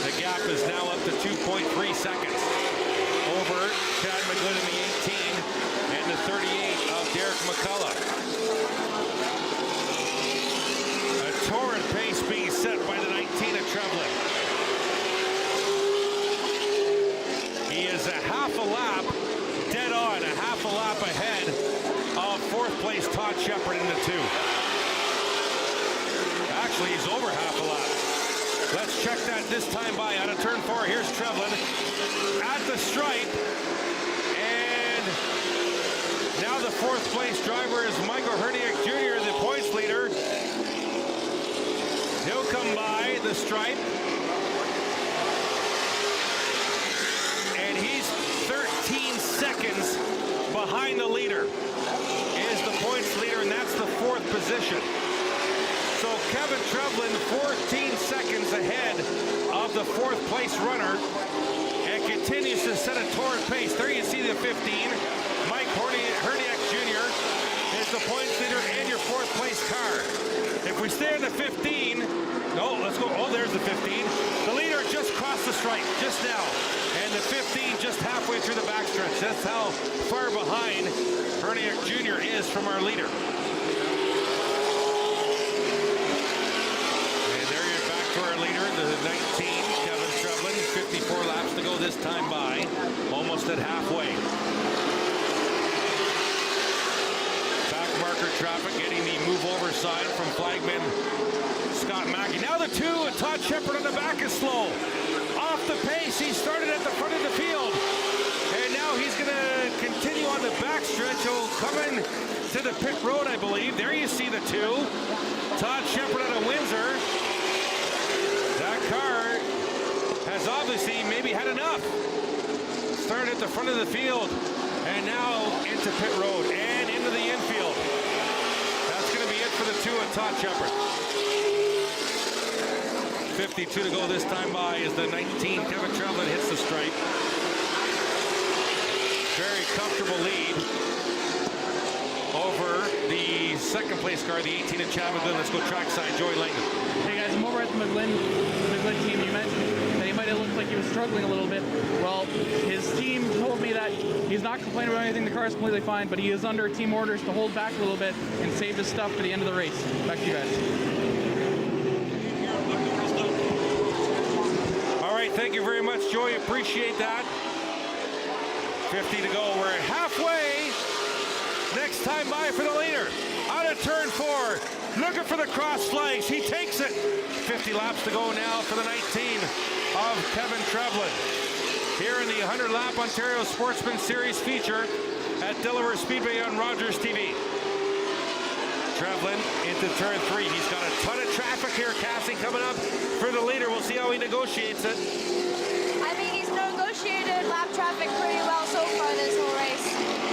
The gap is now up to 2.3 seconds over Chad McGlynn in the 18 and the 38 of Derek McCullough. A torrent pace being set by the 19 of Tremblay. He is a half a lap dead on, a half a lap ahead of fourth place Todd Shepard in the 2. Actually, he's over half a lap. Let's check that this time by out of turn 4. Here's Trevlin at the stripe. And now the 4th place driver is Michael Herniak Jr., the points leader. He'll come by the stripe. And he's 13 seconds behind the leader. Is the points leader, and that's the 4th position. So Kevin Trevlin 14 seconds ahead of the 4th place runner and continues to set a torrid pace. There you see the 15. Mike Herniak Jr. is the points leader and your 4th place car. If we stay on the 15, no, let's go. Oh, there's the 15. The leader just crossed the stripe just now. And the 15 just halfway through the backstretch. That's how far behind Herniak Jr. is from our leader. For our leader, the 19, Kevin Trevlin, 54 laps to go this time by, almost at halfway. Back marker traffic getting the move over sign from flagman Scott Mackey. Now the 2, Todd Shepard on the back is slow. Off the pace, he started at the front of the field. And now he's going to continue on the backstretch. He'll come in to the pit road, I believe. There you see the 2. Todd Shepard out of Windsor. That car has obviously maybe had enough. Started at the front of the field and now into pit road and into the infield. That's going to be it for the 2 of Todd Shepard. 52 to go this time by is the 19. Kevin Trevlin hits the stripe. Very comfortable lead over the 2nd place car, the 18 of Chad McGlynn. Let's go trackside, Joey Langdon. Hey guys, I'm over at the McGlynn team. You mentioned that he might have looked like he was struggling a little bit. Well, his team told me that he's not complaining about anything. The car's completely fine, but he is under team orders to hold back a little bit and save his stuff for the end of the race. Back to you guys. All right, thank you very much, Joey. Appreciate that. 50 to go. We're halfway. Next time by for the leader. Out of turn 4. Looking for the cross flags. He takes it. 50 laps to go now for the 19 of Kevin Trevlin. Here in the 100-lap Ontario Sportsman Series feature at Delaware Speedway on Rogers TV. Trevlin into turn 3. He's got a ton of traffic here, Cassie, coming up for the leader. We'll see how he negotiates it. I think he's negotiated lap traffic pretty well so far this whole race.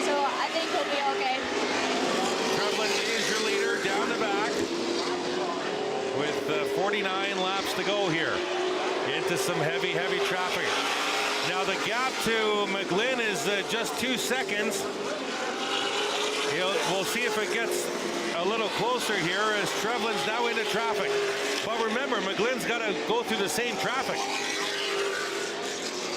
So I think he'll be okay. Trevlin is your leader down the back with 49 laps to go here into some heavy traffic. Now the gap to McGlynn is just 2 seconds. We'll see if it gets a little closer here as Trevlin's now into traffic. But remember, McGlynn's got to go through the same traffic.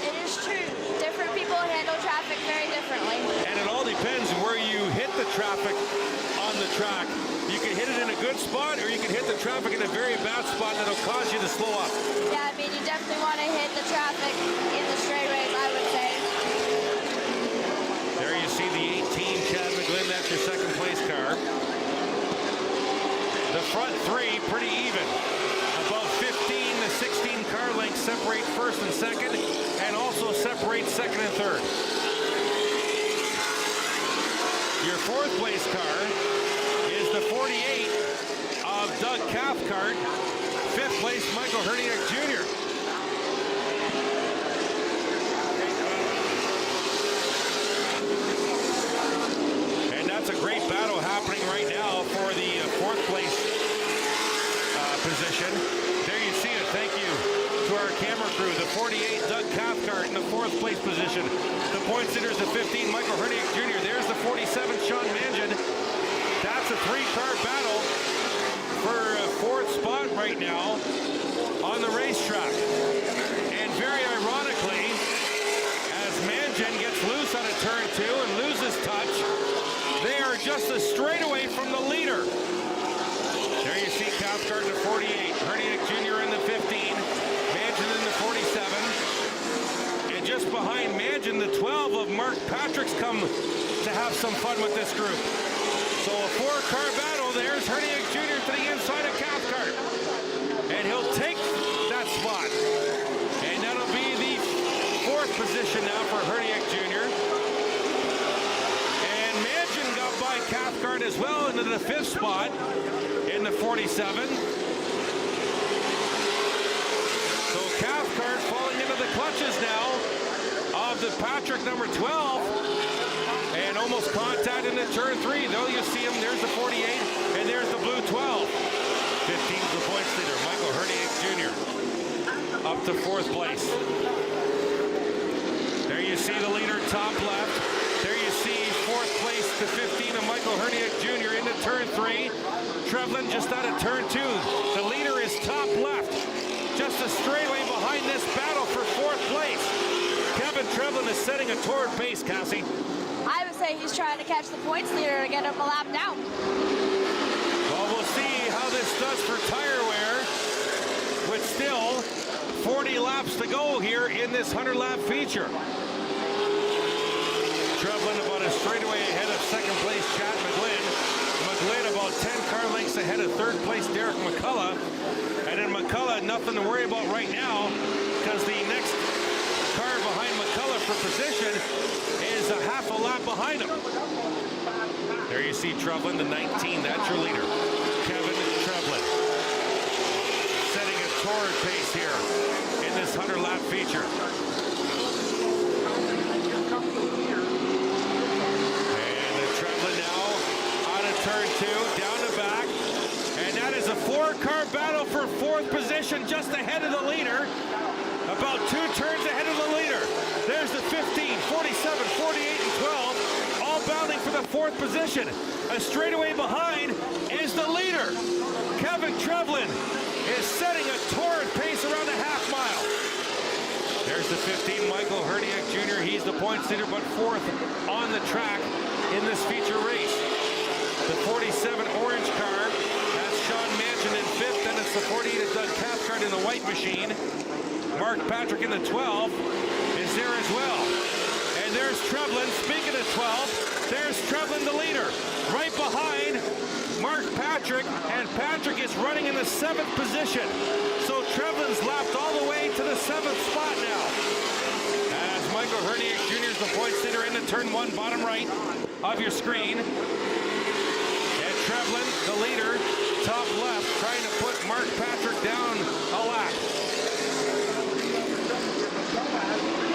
It is true. Different people handle traffic very differently. And it all depends where you hit the traffic on the track. You can hit it in a good spot, or you can hit the traffic in a very bad spot that'll cause you to slow up. Yeah, I mean, you definitely want to hit the traffic in the straightaways, I would say. There you see the 18 Chad McGlynn. That's your 2nd place car. The front 3 pretty even. About 15 to 16 car lengths separate 1st and 2nd, and also separate 2nd and 3rd. Your 4th place car is the 48 of Doug Cathcart. 5th place, Michael Herniak Jr. And that's a great battle happening right now for the 4th place position. There you see it. Thank you to our camera crew. The 48, Doug Cathcart in the 4th place position. The points leaders, the 15, Michael Herniak Jr. There's the 47, Sean Mangin. That's a 3-car battle for a 4th spot right now on the racetrack. And very ironically, as Mangin gets loose on a turn 2 and loses touch, they are just a straightaway from the leader. There you see Cathcart in the 48, Herniak Jr. in the 15, Mangin in the 47. And just behind Mangin, the 12 of Mark Patrick's come to have some fun with this group. So a 4-car battle. There's Herniak Jr. to the inside of Cathcart. And he'll take that spot. And that'll be the 4th position now for Herniak Jr. And Mansion got by Cathcart as well into the 5th spot in the 47. So Cathcart falling into the clutches now of the Patrick number 12. And almost contact into turn 3. Though you see him, there's the 48, and there's the blue 12. 15's the points leader, Michael Herniak Jr. up to 4th place. There you see the leader top left. There you see 4th place to 15 of Michael Herniak Jr. into turn 3. Trevlin just out of turn 2. The leader is top left. Just a straightaway behind this battle for 4th place. Kevin Trevlin is setting a torrid pace, Cassie. I would say he's trying to catch the points leader to get him a lap down. Well, we'll see how this does for tire wear with still 40 laps to go here in this 100-lap feature. Trevlin about a straightaway ahead of 2nd place Chad McGlynn. McGlynn about 10 car lengths ahead of 3rd place Derek McCullough. And then McCullough, nothing to worry about right now because the next car behind McCullough for position is a half a lap behind him. There you see Trevlin, the 19. That's your leader, Kevin Trevlin. Setting a torrid pace here in this 100-lap feature. And Trevlin now out of turn 2, down the back. And that is a 4-car battle for 4th position, just ahead of the leader. About 2 turns ahead of the leader. There's the 15, 47, 48, and 12, all bounding for the 4th position. A straightaway behind is the leader. Kevin Trevlin is setting a torrid pace around a half mile. There's the 15, Michael Herniak Jr. He's the points leader, but 4th on the track in this feature race. The 47 orange car, that's Sean Mansion in 5th. Then it's the 48 of Doug Cathcart in the white machine. Mark Patrick in the 12 is there as well. And there's Trevlin. Speaking of 12, there's Trevlin, the leader. Right behind Mark Patrick, and Patrick is running in the 7th position. So Trevlin's lapped all the way to the 7th spot now. As Michael Herniak Jr. is the points leader in the turn 1, bottom right of your screen. And Trevlin, the leader, top left, trying to put Mark Patrick down a lap.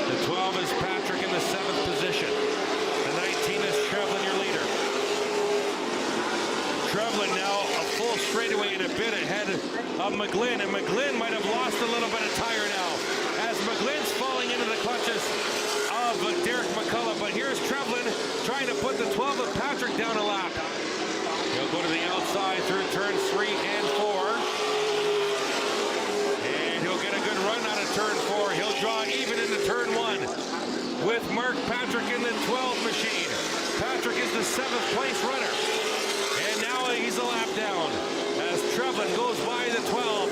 The 12 is Patrick in the 7th position. The 19 is Trevlin, your leader. Trevlin now a full straightaway and a bit ahead of McGlynn, and McGlynn might have lost a little bit of tire now as McGlynn's falling into the clutches of Derek McCullough. But here's Trevlin trying to put the 12 of Patrick down a lap. He'll go to the outside through turns 3 and 4. And he'll get a good run out of turn 4. He'll draw even into turn 1 with Mark Patrick in the 12 machine. Patrick is the 7th place runner. And now he's a lap down as Trevlin goes by the 12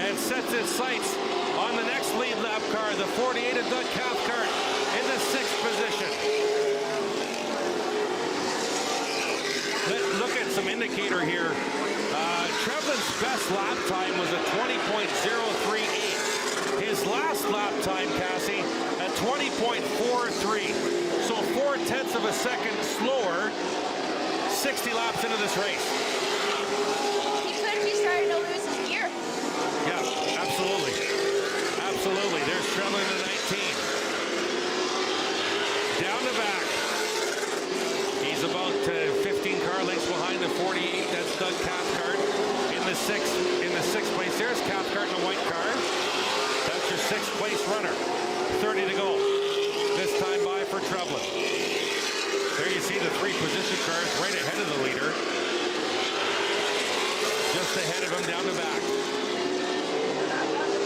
and sets his sights on the next lead lap car, the 48 of Doug Cathcart in the 6th position. Let's look at some indicator here. Trevlin's best lap time was a 20.038. His last lap time, Cassie, a 20.43. So 0.4 of a second slower, 60 laps into this race. He could be starting to lose his gear. Yeah, absolutely. Absolutely. There's Trevlin in the 19. Down the back. He's about 15 car lengths behind the 48. That's Doug Cathcart in the 6th place. There's Cathcart in the white car. That's your 6th place runner. 30 to go. This time by for Trevlin. There you see the 3 position cars right ahead of the leader. Just ahead of him down the back.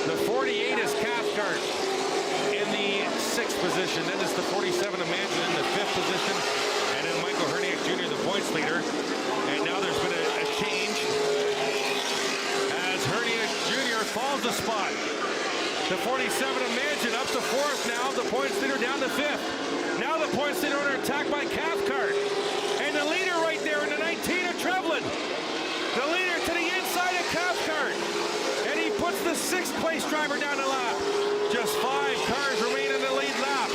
The 48 is Cathcart in the 6th position. Then it's the 47 of Mansion in the 5th position. And then Michael Herniak Jr., the points leader. And now there's been a change as Herniak Jr. falls a spot. The 47 of Mansion up to 4th now. The points leader down to 5th. Now the points leader under attack by Cathcart. And the leader right there in the 19 of Trevlin. The leader to the inside of Cathcart. And he puts the 6th place place driver down the lap. Just 5 cars remain in the lead lap.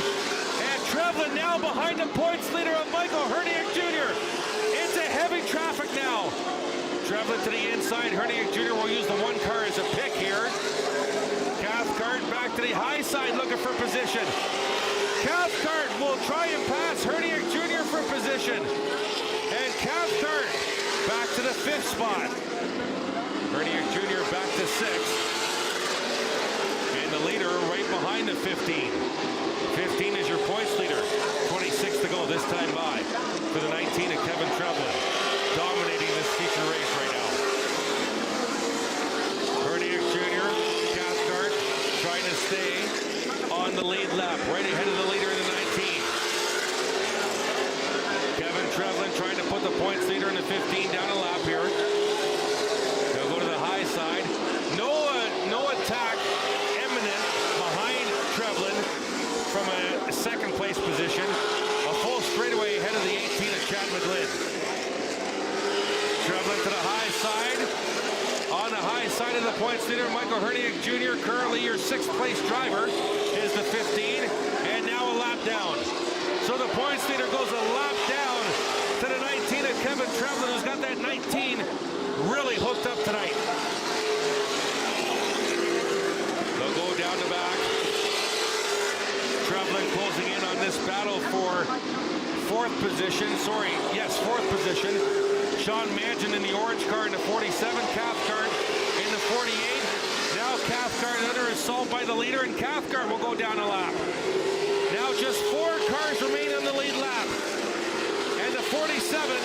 And Trevlin now behind the points leader of Michael Herniak Jr. Into heavy traffic now. Trevlin to the inside. Herniak Jr. will use the 1 car as a pick here. Cathcart back to the high side looking for position. Cathcart will try and pass Herniak Jr. for position. And Cathcart back to the 5th spot. Herniak Jr. back to 6th. And the leader right behind the 15. 15 is your points leader. 26 to go this time by for the 19 of Kevin Trevlin. Dominating this feature race right now. Herniak Jr., Cathcart trying to stay on the lead lap, right ahead of the leader in the 19. Kevin Trevlin trying to put the points leader in the 15 down a lap here. They'll go to the high side. No attack imminent behind Trevlin from a 2nd place position. A full straightaway ahead of the 18 of Chad McGlynn. Trevlin to the high side. On the high side of the points leader, Michael Herniak Jr., currently your 6th place driver, is the 15, and now a lap down. So the points leader goes a lap down to the 19 of Kevin Trevlin, who's got that 19 really hooked up tonight. They'll go down the back. Trevlin closing in on this battle for 4th position. 4th position. Sean Mangian in the orange car in the 47, Cathcart in the 48. Now Cathcart under assault by the leader, and Cathcart will go down a lap. Now just 4 cars remain on the lead lap. And the 47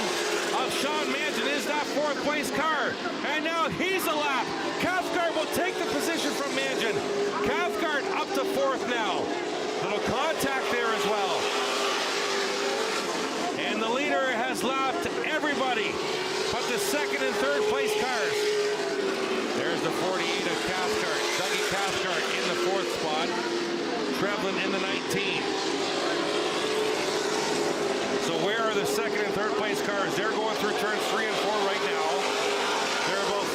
of Sean Mangian is that 4th place car. And now he's a lap. Cathcart will take the position from Mangian. Cathcart up to 4th now. Little contact there as well. And the leader has lapped everybody but the 2nd and 3rd place cars. There's the 48 of Cathcart. Dougie Cathcart in the 4th spot. Trevlin in the 19. So where are the 2nd and 3rd place cars? They're going through turns 3 and 4 right now. They're about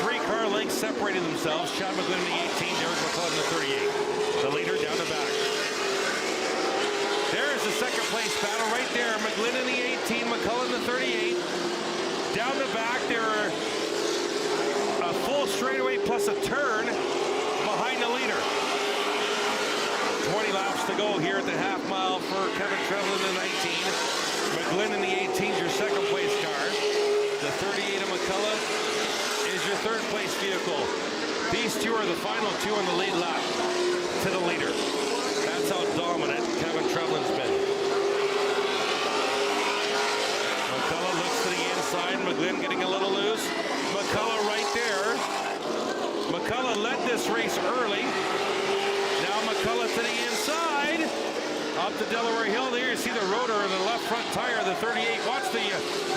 3 car lengths separating themselves. Chad McGlynn in the 18, Derek McCullough in the 38. The leader down the back. There's the 2nd place battle right there. McGlynn in the 18, McCullough in the 38. Down the back, there are a full straightaway plus a turn behind the leader. 20 laps to go here at the half mile for Kevin Trevlin in the 19. McGlynn in the 18 is your 2nd place car. The 38 of McCullough is your 3rd place vehicle. These 2 are the final 2 on the lead lap to the leader. That's how dominant Kevin Trevlin's been. McCullough looks to the inside. McGlynn getting a little loose. McCullough right there. McCullough led this race early. Now McCullough to the inside. Up to Delaware Hill. There you see the rotor in the left front tire, the 38. Watch the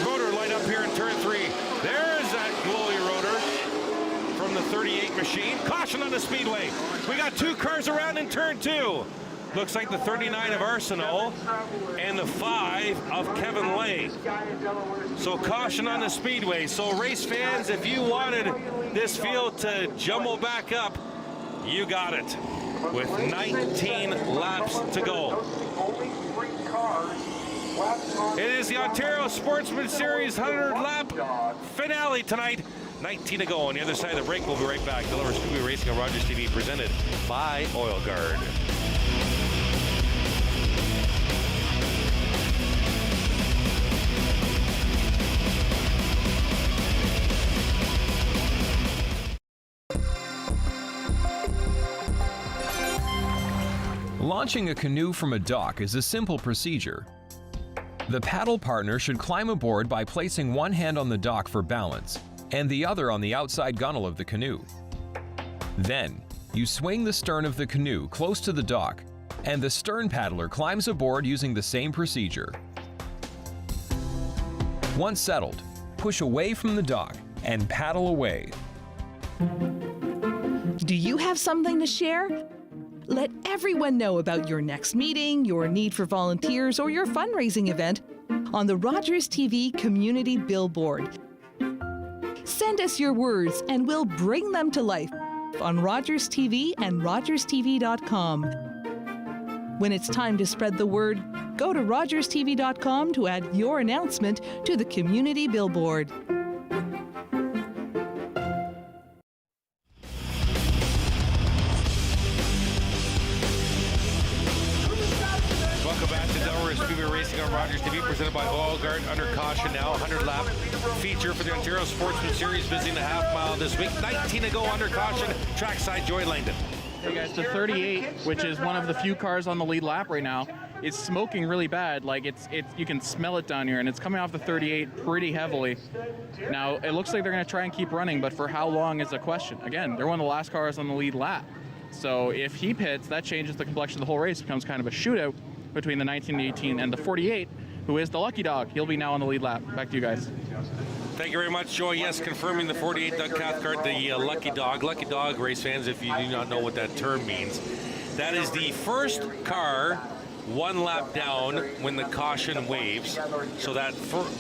rotor light up here in turn 3. There's that glowy rotor from the 38 machine. Caution on the speedway. We got 2 cars around in turn 2. Looks like the 39 of Arsenault and the 5 of Kevin Lay. So caution on the speedway. So race fans, if you wanted this field to jumble back up, you got it. With 19 laps to go. It is the Ontario Sportsman Series 100-lap finale tonight. 19 to go. On the other side of the break, we'll be right back. Delaware Speedway Racing on Rogers TV, presented by Oil Guard. Launching a canoe from a dock is a simple procedure. The paddle partner should climb aboard by placing one hand on the dock for balance and the other on the outside gunnel of the canoe. Then, you swing the stern of the canoe close to the dock, and the stern paddler climbs aboard using the same procedure. Once settled, push away from the dock and paddle away. Do you have something to share? Let everyone know about your next meeting, your need for volunteers, or your fundraising event on the Rogers TV Community Billboard. Send us your words and we'll bring them to life on Rogers TV and RogersTV.com. When it's time to spread the word, go to RogersTV.com to add your announcement to the community billboard. Welcome back to Delaware Speedway Racing on Rogers TV, presented by Allgard. Under caution now, 100-lap feature for the Ontario Sportsman Series, visiting the half mile this week. 19 to go under caution, trackside Joy Langdon. Hey guys, the 38, which is one of the few cars on the lead lap right now, is smoking really bad. Like it's you can smell it down here, and it's coming off the 38 pretty heavily. Now it looks like they're going to try and keep running, but for how long is a question. Again, they're one of the last cars on the lead lap, so if he pits, that changes the complexion of the whole race. It becomes kind of a shootout between the 19 and 18 and the 48, who is the lucky dog. He'll be now on the lead lap. Back to you guys. Thank you very much, Joy. Yes, confirming the 48 Doug Cathcart, the lucky dog. Lucky dog, race fans, if you do not know what that term means. That is the first car one lap down when the caution waves. So that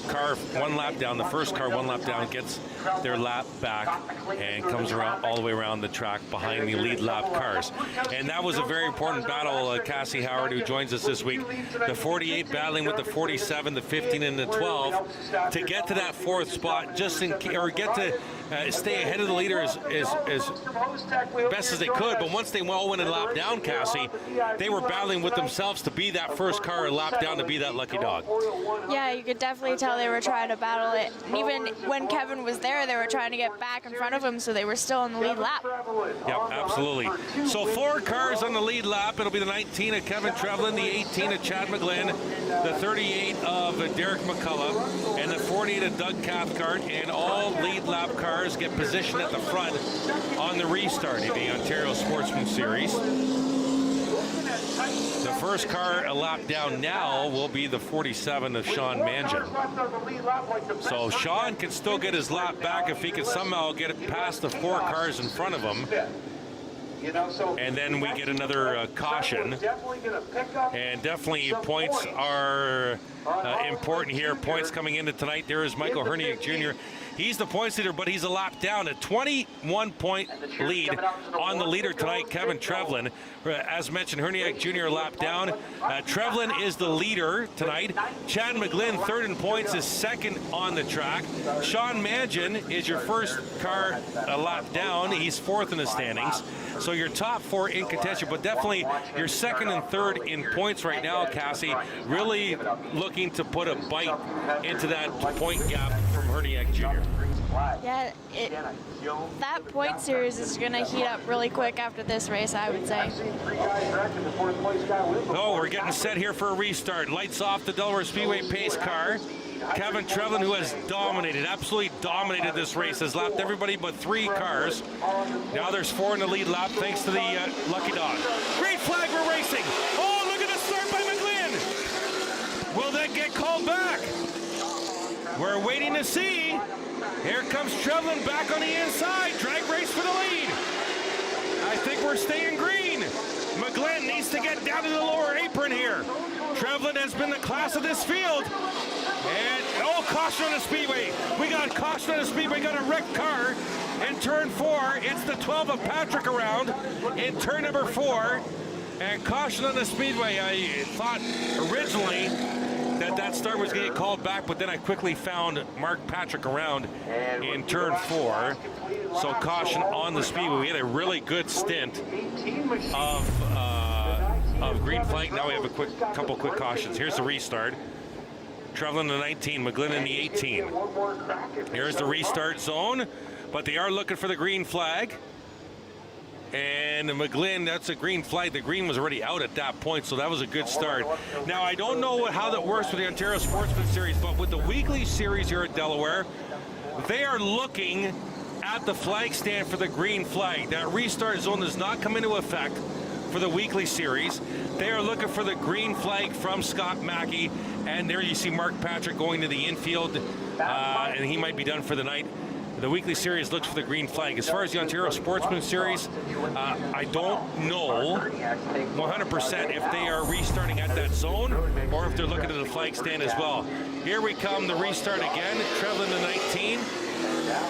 car one lap down, the first car one lap down, gets their lap back and comes around all the way around the track behind the lead lap cars. And that was a very important battle. Cassie Howard, who joins us this week, the 48 battling with the 47, the 15, and the 12 to get to that fourth spot, just in or get to stay ahead of the leader as best as they could. But once they all went a lap down, Cassie, they were battling with themselves to be that first car a lap down, to be that lucky dog. Yeah, you could definitely tell they were trying to battle it. And even when Kevin was there, they were trying to get back in front of him, so they were still in the lead lap. Yep, absolutely. So 4 cars on the lead lap. It'll be the 19 of Kevin Trevlin, the 18 of Chad McGlynn, the 38 of Derek McCullough, and the 48 of Doug Cathcart. And all lead lap cars get positioned at the front on the restart of the Ontario Sportsman Series. The first car a lap down now will be the 47 of Sean Mangin. So Sean can still get his lap back if he can somehow get it past the 4 cars in front of him. And then we get another caution. And definitely points are important here. Points coming into tonight. There is Michael Herniak Jr. He's the points leader, but he's a lap down. A 21-point lead on the leader tonight, Kevin Trevlin. As mentioned, Herniak Jr. lap down. Trevlin is the leader tonight. Chad McGlynn, third in points, is second on the track. Sean Mangin is your first car a lap down. He's fourth in the standings. So your top 4 in contention, but definitely your second and third in points right now, Cassie. Really looking to put a bite into that point gap from Herniak Jr. Yeah, that point series is going to heat up really quick after this race, I would say. Oh, we're getting set here for a restart. Lights off the Delaware Speedway pace car. Kevin Trevlin, who has dominated, absolutely dominated this race, has lapped everybody but 3 cars. Now there's 4 in the lead lap, thanks to the lucky dog. Great flag, we're racing. Oh, look at the start by McGlynn. Will that get called back? We're waiting to see. Here comes Trevlin back on the inside. Drag race for the lead. I think we're staying green. McGlynn needs to get down to the lower apron here. Trevlin has been the class of this field. And, oh, caution on the speedway. We got caution on the speedway. Got a wrecked car in turn 4. It's the 12 of Patrick around in turn number 4. And caution on the speedway. I thought originally that start was going to get called back, but then I quickly found Mark Patrick around in turn 4. So caution on the speedway. We had a really good stint of green flag. Now we have a couple quick cautions. Here's the restart. Trevlin in the 19, McGlynn in the 18. Here's the restart zone, but they are looking for the green flag. And McGlynn, that's a green flag. The green was already out at that point, so that was a good start. Now, I don't know how that works with the Ontario Sportsman Series, but with the weekly series here at Delaware, they are looking at the flag stand for the green flag. That restart zone does not come into effect for the weekly series. They are looking for the green flag from Scott Mackey, and there you see Mark Patrick going to the infield, and he might be done for the night. The weekly series looks for the green flag. As far as the Ontario Sportsman Series, I don't know 100% if they are restarting at that zone or if they're looking at the flag stand as well. Here we come, the restart again. Trevlin in the 19,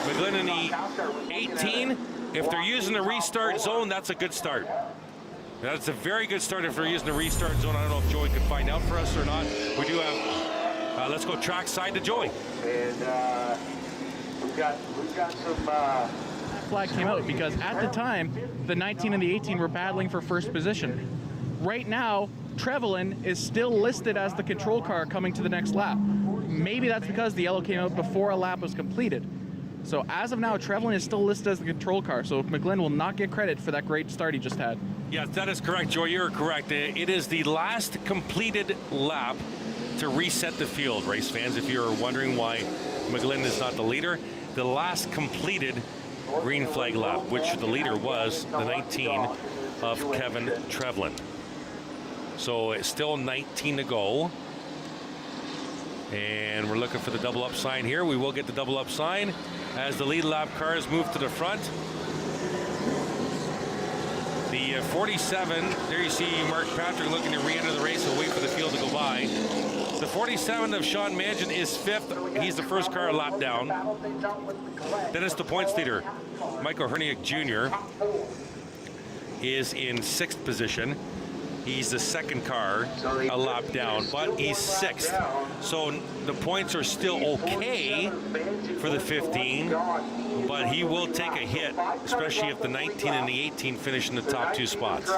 McGlynn in the 18. if they're using the restart zone, that's a good start. That's a very good start if they're using the restart zone. I don't know if Joey can find out for us or not. We do have, let's go track side to Joey. And we've got some... Flag came out because at the time, the 19 and the 18 were battling for first position. Right now, Trevelyan is still listed as the control car coming to the next lap. Maybe that's because the yellow came out before a lap was completed. So as of now, Trevelyan is still listed as the control car, so McGlynn will not get credit for that great start he just had. Yes, that is correct, Joe. You're correct. It is the last completed lap to reset the field, race fans. If you're wondering why McGlynn is not the leader, the last completed green flag lap, which the leader was the 19 of Kevin Trevelyan. So it's still 19 to go. And we're looking for the double up sign here. We will get the double up sign as the lead lap cars move to the front. The 47, there you see Mark Patrick looking to re-enter the race and wait for the field to go by. The 47 of Sean Magin is 5th. He's the first car a lap down. Then it's the points leader, Michael Herniak Jr. is in 6th position. He's the second car a lap down, but he's 6th. So the points are still okay for the 15, but he will take a hit, especially if the 19 and the 18 finish in the top 2 spots.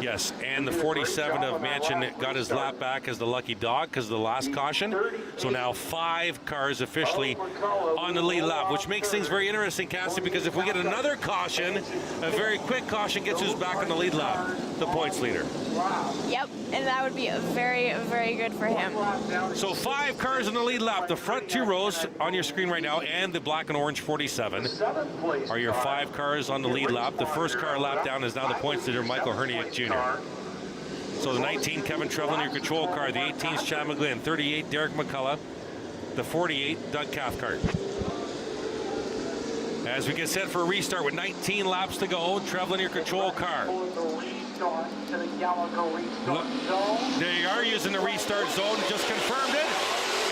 Yes, and the 47 of Manchin got his lap back as the lucky dog because of the last caution. So now 5 cars officially on the lead lap, which makes things very interesting, Cassie, because if we get another caution, a very quick caution, gets us back on the lead lap, the points leader. Yep, and that would be very, very good for him. So 5 cars on the lead lap. The front 2 rows on your screen right now and the black and orange 47 are your 5 cars on the lead lap. The first car lap down is now the points leader, Michael Herniak Jr. So the 19, Kevin Trevelyan, your control car. The 18's Chad McGlynn. 38, Derek McCullough. The 48, Doug Cathcart. As we get set for a restart with 19 laps to go, Trevelyan, your control car. Look, they are using the restart zone, just confirmed it.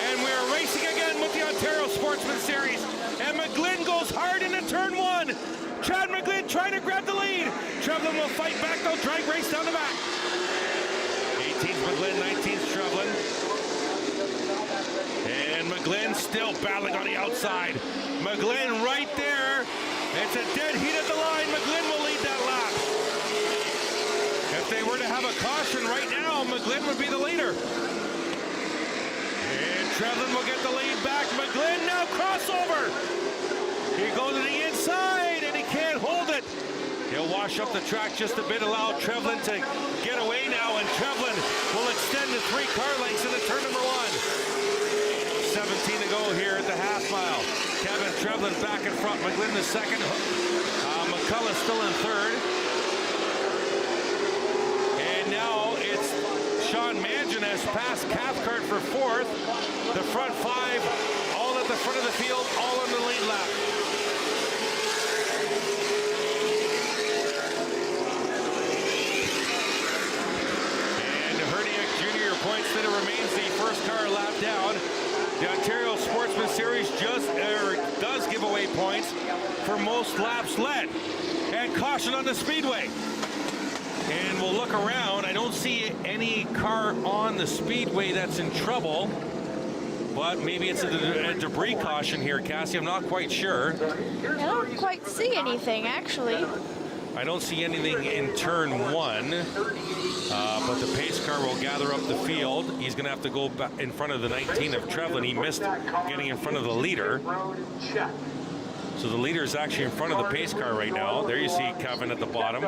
And we're racing again with the Ontario Sportsman Series. And McGlynn goes hard into turn 1. Chad McGlynn trying to grab the lead. Trevelyan will fight back, though, drag race down the back. 18th McGlynn, 19th Trevelyan. And McGlynn still battling on the outside. McGlynn right there. It's a dead heat at the line. McGlynn will lead that lap. If they were to have a caution right now, McGlynn would be the leader. And Trevelyan will get the lead back. McGlynn now crossover. He goes to the inside and he can't hold it. He'll wash up the track just a bit, allow Trevelyan to get away now, and Trevelyan will extend to 3 car lengths into turn number 1. 17 to go here at the half mile. Kevin Trevelyan back in front. McGlynn the second. McCullough still in third. And now it's Sean Magin has passed Cathcart for 4th. The front 5 all at the front of the field, all on the lead lap. And Herniak Jr., your points leader, remains the first car lap down. The Ontario Sportsman Series does give away points for most laps led. And caution on the speedway. And we'll look around. I don't see any car on the speedway that's in trouble. But maybe it's a debris caution here, Cassie. I'm not quite sure. I don't quite see anything, actually. I don't see anything in turn 1, but the pace car will gather up the field. He's going to have to go back in front of the 19 of Trevelyan. He missed getting in front of the leader. So the leader is actually in front of the pace car right now. There you see Kevin at the bottom.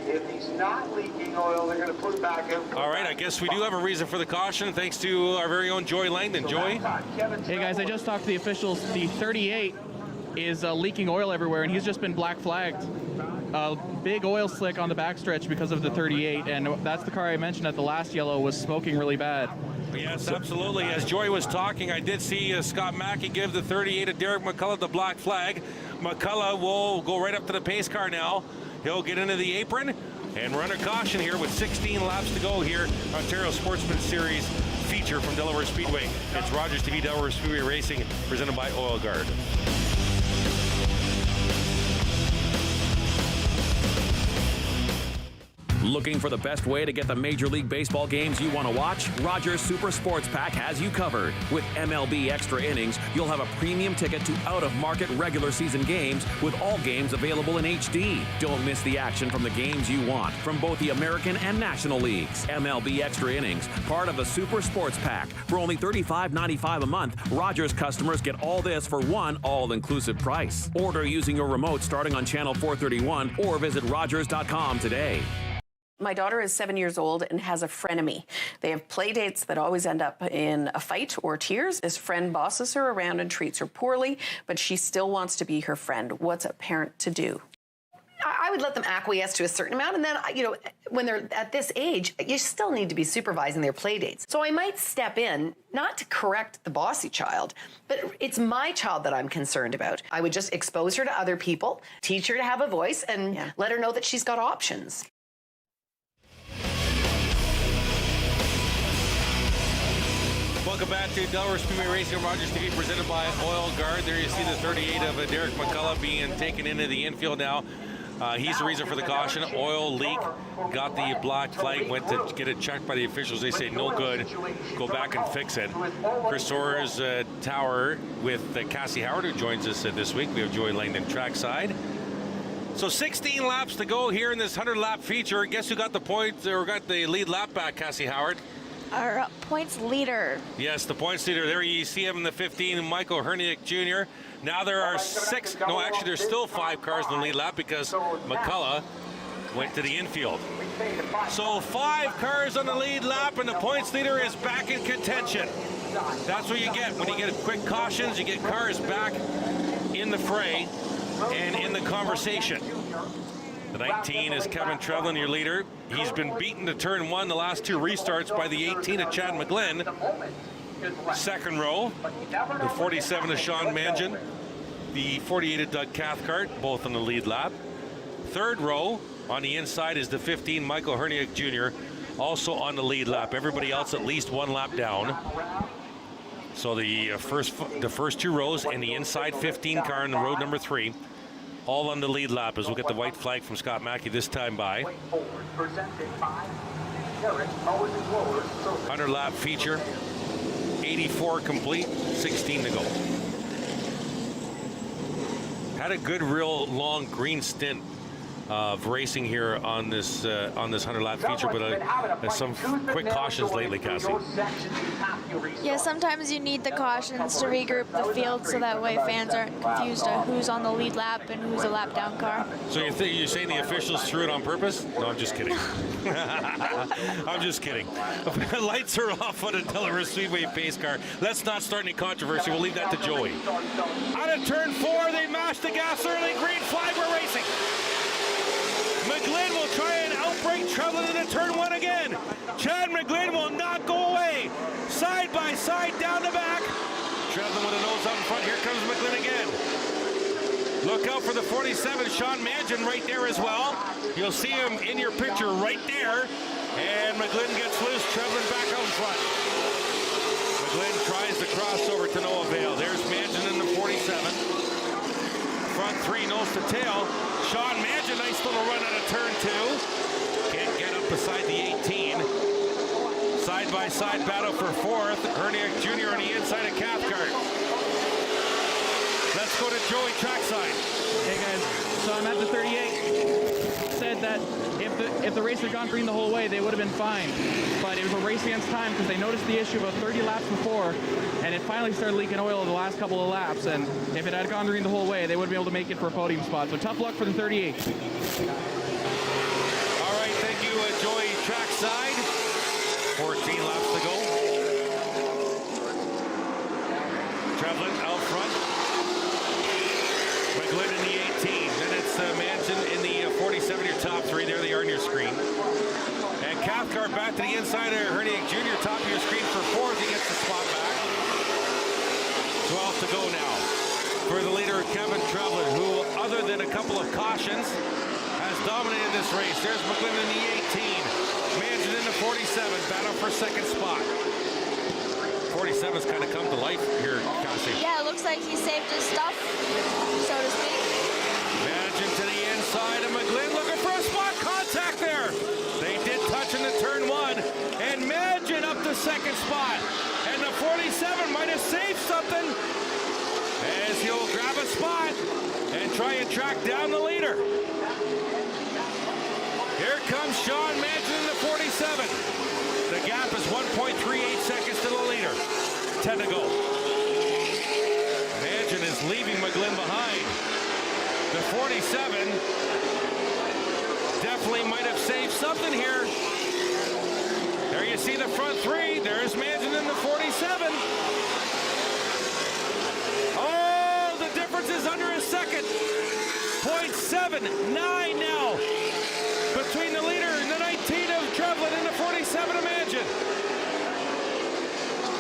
If he's not leaking oil, they're going to put it back in. All right, I guess we do have a reason for the caution, thanks to our very own Joey Langdon. Joey? Hey guys, I just talked to the officials. The 38 is leaking oil everywhere, and he's just been black flagged. Big oil slick on the backstretch because of the 38, and that's the car I mentioned at the last yellow was smoking really bad. Yes, absolutely. As Joey was talking, I did see Scott Mackey give the 38 of Derek McCullough the black flag. McCullough will go right up to the pace car now. He'll get into the apron, and we're under caution here with 16 laps to go here. Ontario Sportsman Series feature from Delaware Speedway. It's Rogers TV Delaware Speedway Racing, presented by Oil Guard. Looking for the best way to get the Major League Baseball games you want to watch? Rogers Super Sports Pack has you covered. With MLB Extra Innings, you'll have a premium ticket to out-of-market regular season games with all games available in HD. Don't miss the action from the games you want from both the American and National Leagues. MLB Extra Innings, part of the Super Sports Pack. For only $35.95 a month, Rogers customers get all this for one all-inclusive price. Order using your remote starting on channel 431 or visit Rogers.com today. My daughter is 7 years old and has a frenemy. They have play dates that always end up in a fight or tears. This friend bosses her around and treats her poorly, but she still wants to be her friend. What's a parent to do? I would let them acquiesce to a certain amount, and then, when they're at this age, you still need to be supervising their play dates. So I might step in, not to correct the bossy child, but it's my child that I'm concerned about. I would just expose her to other people, teach her to have a voice, and let her know that she's got options. Welcome back to Delaware Speedway Racing, Rogers TV, presented by Oil Guard. There you see the 38 of Derek McCullough being taken into the infield now. He's the reason for the caution. Oil leak. Got the black flag. Went to get it checked by the officials. They say no good. Go back and fix it. Chris Soares Tower with Cassie Howard, who joins us this week. We have Joey Langdon trackside. So 16 laps to go here in this 100-lap feature. Guess who got the points or got the lead lap back, Cassie Howard? Our points leader. Yes, the points leader. There you see him in the 15, Michael Herniak Jr. Now there are there's still 5 cars in the lead lap because McCullough went to the infield. So 5 cars on the lead lap and the points leader is back in contention. That's what you get when you get quick cautions. You get cars back in the fray and in the conversation. The 19 is Kevin Trevlin, your leader. He's been beaten to turn 1 the last 2 restarts by the 18 of Chad McGlynn. Second row, the 47 of Sean Mangin, the 48 of Doug Cathcart, both on the lead lap. Third row, on the inside, is the 15, Michael Herniak Jr., also on the lead lap. Everybody else at least 1 lap down. So the first 2 rows and the inside 15 car in the road number 3, all on the lead lap as we'll get the white flag from Scott Mackey this time by. 100-lap feature, 84 complete, 16 to go. Had a good, real long green stint of racing here on this 100-lap feature, but some quick cautions lately, Cassie. Yeah, sometimes you need the cautions to regroup the field so that way fans aren't confused on who's on the lead lap and who's a lap down car. So you're saying the officials threw it on purpose? No, I'm just kidding. I'm just kidding. Lights are off on a Delaware Speedway pace car. Let's not start any controversy. We'll leave that to Joey. Out of turn 4, they mashed the gas early. Green flag, we're racing. McGlynn will try and outbreak Trevlin into turn 1 again. Chad McGlynn will not go away. Side by side, down the back. Trevlin with a nose out in front. Here comes McGlynn again. Look out for the 47, Sean Mangin, right there as well. You'll see him in your picture right there. And McGlynn gets loose. Trevlin back out in front. McGlynn tries the crossover to no avail. There's Mangin in the 47. Front 3, nose to tail. Sean Mangin, nice little run out of turn 2. Can't get up beside the 18. Side-by-side battle for 4th. Herniak Jr. on the inside of Cathcart. Let's go to Joey trackside. Hey guys, so I'm at the 38. Said that if the race had gone green the whole way, they would have been fine. But it was a race against time because they noticed the issue about 30 laps before, and it finally started leaking oil the last couple of laps. And if it had gone green the whole way, they wouldn't be able to make it for a podium spot. So tough luck for the 38. All right, thank you, Joey trackside. 14 laps to go. Trevlin out front. McGlynn in the 18. Then it's Mangin in the 47, your top 3. There they are on your screen. And Cathcart back to the inside of Herniak Jr. Top of your screen for 4th. He gets the spot back. 12 to go now for the leader, Kevin Trevlin, who, other than a couple of cautions, has dominated this race. There's McGlynn in the 18. Mangin in the 47. Battle for second spot. 47's kind of come to life here, Cassie. Yeah, it looks like he saved his stuff, so to speak. Imagine to the inside of McGlynn looking for a spot contact there. They did touch in the turn 1, and Imagine up to second spot. And the 47 might have saved something as he'll grab a spot and try and track down the leader. Here comes Sean Manson in the 47. The gap is 1.38 seconds to the leader. 10 to go. Manson is leaving McGlynn behind. The 47 definitely might have saved something here. There you see the front three. There's Manson in the 47. Oh, the difference is under a second. 0.79 now between the leader and the 19 of Trevlin and the 47 of Manson.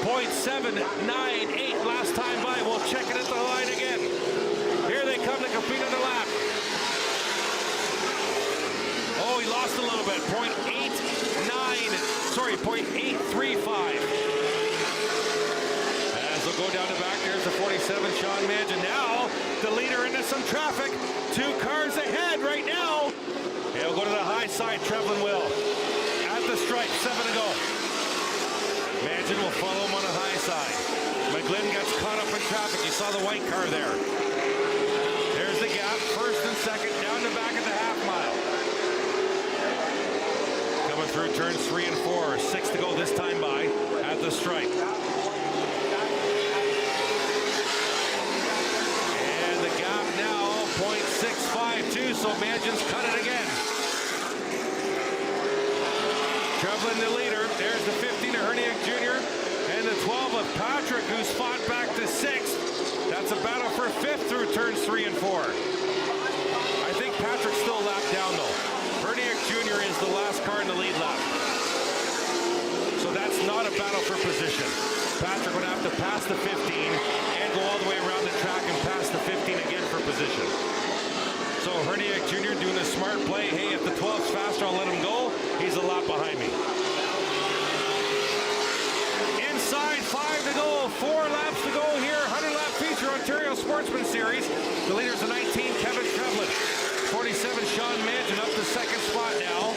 0.798 last time by. We'll check it at the line again. Here they come to compete on the lap. Oh, he lost a little bit. 0.835. As they'll go down the back, there's the 47, Sean Manson. Now, the leader into some traffic. 2 cars ahead right now. He'll go to the high side, Trevlin will. At the stripe, 7 to go. Manson will follow him on the high side. McGlynn gets caught up in traffic. You saw the white car there. There's the gap, first and second, down the back of the half mile. Coming through turns 3 and 4, 6 to go this time by at the stripe. And the gap now 0.652, so Manson's cut it again. Trevlin the leader. There's the 15 of Herniak Jr. and the 12 of Patrick, who's fought back to 6th. That's a battle for 5th through turns 3 and 4. I think Patrick's still lapped down though. Herniak Jr. is the last car in the lead lap. So that's not a battle for position. Patrick would have to pass the 15 and go all the way around the track and pass the 15 again for position. So Herniak Jr. doing a smart play. Hey, if the 12's faster, I'll let him go. He's a lap behind me. Inside, 5 to go, 4 laps to go here. 100-lap feature, Ontario Sportsman Series. The leader's the 19, Kevin Trevlin. 47, Sean Manson up to second spot now.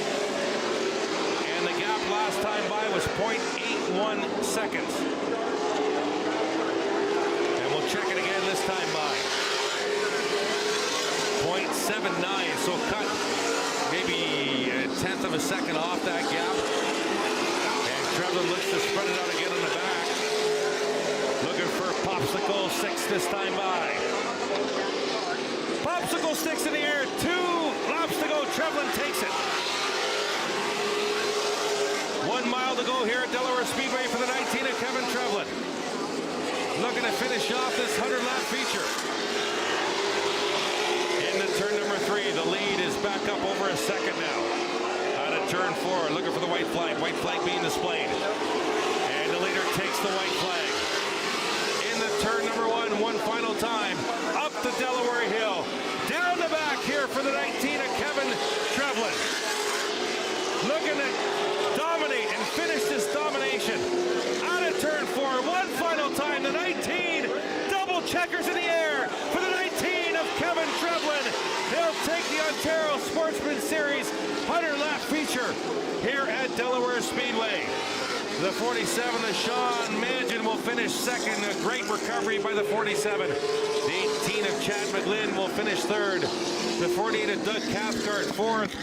And the gap last time by was 0.81 seconds. And we'll check it again this time by. 0.79, so cut maybe a tenth of a second off that gap. And Trevlin looks to spread it out again on the back. Looking for Popsicle 6 this time by. Popsicle sticks in the air, 2 laps to go. Trevlin takes it. 1 mile to go here at Delaware Speedway for the 19 of Kevin Trevlin. Looking to finish off this 100-lap feature. Into turn number 3, the lead is back up over a second now. Out of turn 4, looking for the white flag being displayed. And the leader takes the white flag. Into turn number 1, one final time. Up the Delaware Hill. Down the back here for the 19 of Kevin Trevlin. Looking to dominate and finish this domination. Out of turn 4, one final time. The 19, double checkers in the air for the 19 of Kevin Trevlin. He'll take the Ontario Sportsman Series 100-lap feature here at Delaware Speedway. The 47 of Sean Manson will finish second. A great recovery by the 47. The 18 of Chad McGlynn will finish third. The 48 of Doug Cathcart fourth.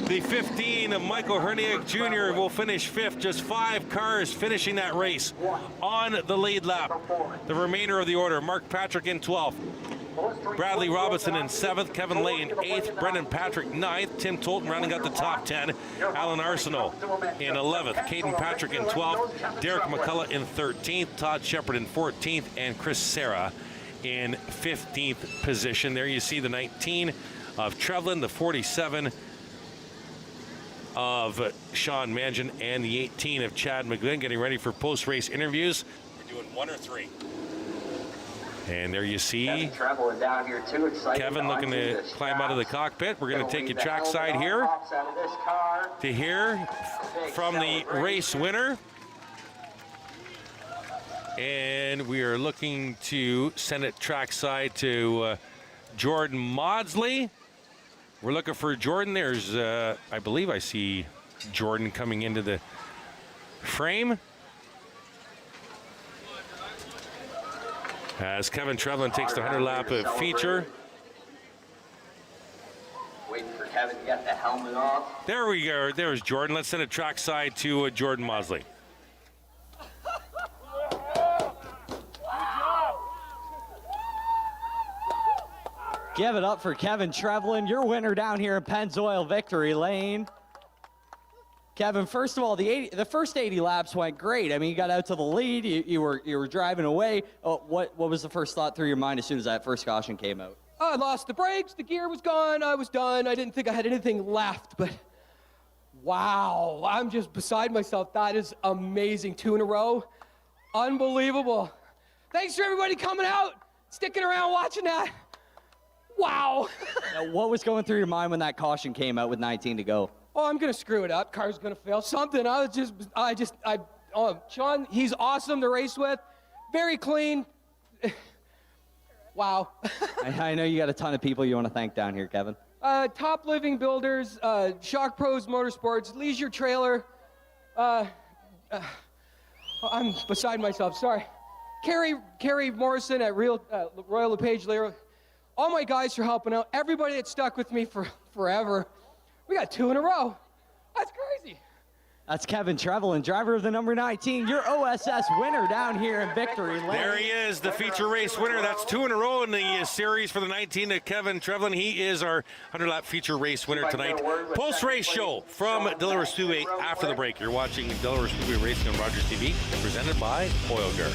The 15 of Michael Herniak Jr. will finish 5th. Just 5 cars finishing that race on the lead lap. The remainder of the order, Mark Patrick in 12th. Bradley Robinson in 7th, Kevin Lay in 8th, Brendan Patrick 9th, Tim Tolton rounding out the top 10, Alan Arsenault in 11th, Caden Patrick in 12th, Derek McCullough in 13th, Todd Shepard in 14th, and Chris Serra in 15th position. There you see the 19 of Trevlin, the 47 of Sean Manson, and the 18 of Chad McGlynn getting ready for post-race interviews. We're doing 1 or 3. And there you see Kevin looking to climb out of the cockpit. We're going to take you trackside here to hear from the race winner. And we are looking to send it trackside to Jordan Maudsley. We're looking for Jordan. There's, I believe I see Jordan coming into the frame. As Kevin Trevlin takes the 100-lap feature. Waiting for Kevin to get the helmet off. There we go. There's Jordan. Let's send it trackside to Jordan Maudsley. Give it up for Kevin Trevlin, your winner down here in Pennzoil Victory Lane. Kevin, first of all, the first 80 laps went great. I mean, you got out to the lead, you were driving away. What was the first thought through your mind as soon as that first caution came out? I lost the brakes, the gear was gone, I was done. I didn't think I had anything left, but wow, I'm just beside myself. That is amazing. 2 in a row. Unbelievable. Thanks for everybody coming out, sticking around, watching that. Wow. Now, what was going through your mind when that caution came out with 19 to go? Oh, I'm gonna screw it up. Car's gonna fail. Something. Sean, he's awesome to race with. Very clean. Wow. I know you got a ton of people you want to thank down here, Kevin. Top Living Builders, Shock Pros Motorsports, Leisure Trailer. I'm beside myself. Sorry. Carrie Morrison at Royal LePage Lear. All my guys for helping out. Everybody that stuck with me for forever. We got 2 in a row. That's crazy. That's Kevin Trevlin, driver of the number 19, your OSS winner down here in Victory Lane. There he is, the feature race winner. That's 2 in a row in the series for the 19 to Kevin Trevlin. He is our 100-lap feature race winner tonight. Post-race show from Delaware Speedway after the break. You're watching Delaware Speedway Racing on Rogers TV, presented by Oil Guard.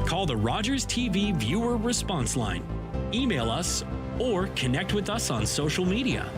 Call the Rogers TV viewer response line, email us, or connect with us on social media.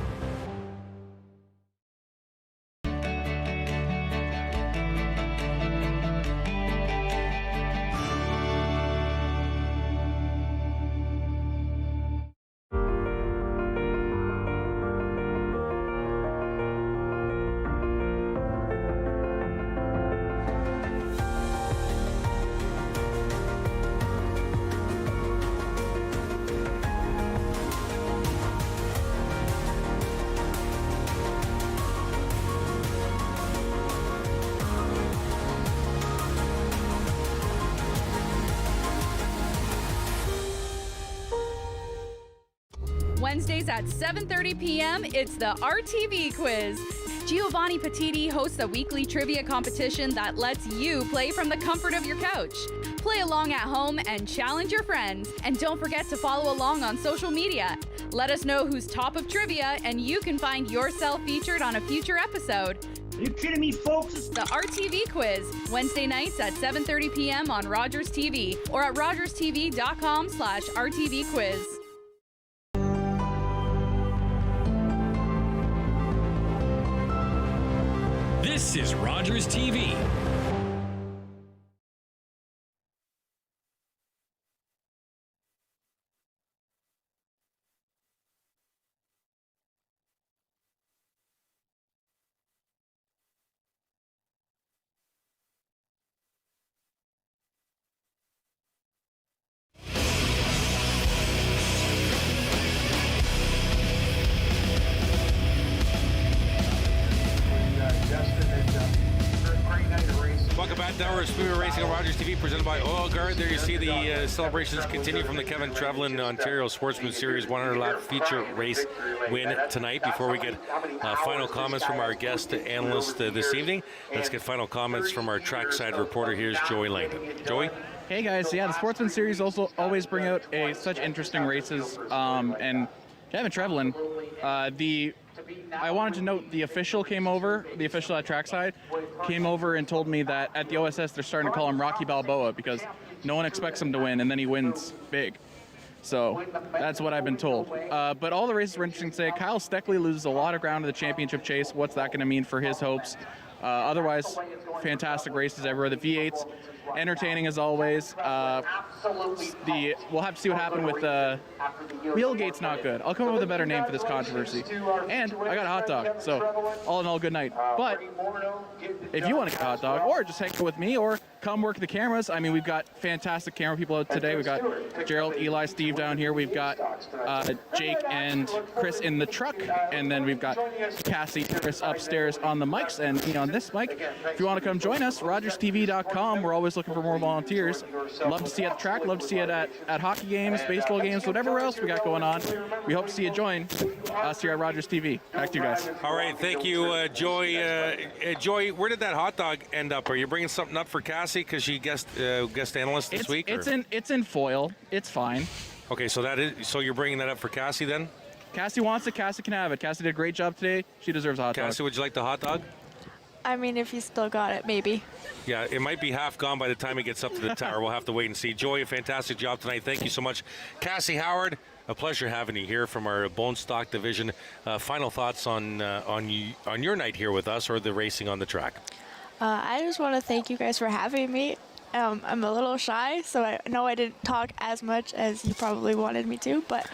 Wednesdays at 7:30 p.m., it's the Rtv Quiz. Giovanni Petiti hosts a weekly trivia competition that lets you play from the comfort of your couch. Play along at home and challenge your friends. And don't forget to follow along on social media. Let us know who's top of trivia, and you can find yourself featured on a future episode. Are you kidding me, folks? The Rtv Quiz, Wednesday nights at 7:30 p.m. on Rogers TV or at rogerstv.com/RTV Quiz. This is Rogers TV. Welcome back to Delaware Speedway Racing on Rogers TV, presented by Oil Guard. There you see the celebrations continue from the Kevin Trevlin Ontario Sportsman Series 100-lap feature race win tonight. Before we get final comments from our guest analyst this evening, let's get final comments from our trackside reporter. Here's Joey Langdon. Joey? Hey guys, yeah, the Sportsman Series also always bring out such interesting races, and Kevin Trevlin, I wanted to note the official at trackside came over and told me that at the OSS they're starting to call him Rocky Balboa because no one expects him to win, and then he wins big. So that's what I've been told. But all the races were interesting today. Kyle Steckley loses a lot of ground in the championship chase. What's that going to mean for his hopes? Otherwise, fantastic races everywhere. The V8s, entertaining as always. We'll have to see what happens with Wheelgate's not good. I'll come up with a better name for this controversy. And I got a hot dog, so all in all, good night. But if you want to get a hot dog, or just hang out with me, or come work the cameras. I mean, we've got fantastic camera people out today. We've got Gerald, Eli, Steve down here. We've got Jake and Chris in the truck, and then we've got Cassie, Chris upstairs on the mics, and me on this mic. If you want to come join us, RogersTV.com. We're always looking for more volunteers. Love to see you at the track. Love to see it at hockey games, baseball games, whatever else we got going on. We hope to see you join us here at Rogers TV. Back to you guys. All right, thank you, Joy. Joy, where did that hot dog end up? Are you bringing something up for Cassie because she guest analyst this week? It's in foil. It's fine. Okay, so you're bringing that up for Cassie then? Cassie wants it. Cassie can have it. Cassie did a great job today. She deserves a hot dog. Cassie, would you like the hot dog? I mean, if you still got it, maybe. Yeah, it might be half gone by the time it gets up to the tower. We'll have to wait and see. Joy, a fantastic job tonight. Thank you so much. Cassie Howard, a pleasure having you here from our bone stock division. Final thoughts on your night here with us, or the racing on the track? I just want to thank you guys for having me. I'm a little shy, so I know I didn't talk as much as you probably wanted me to, but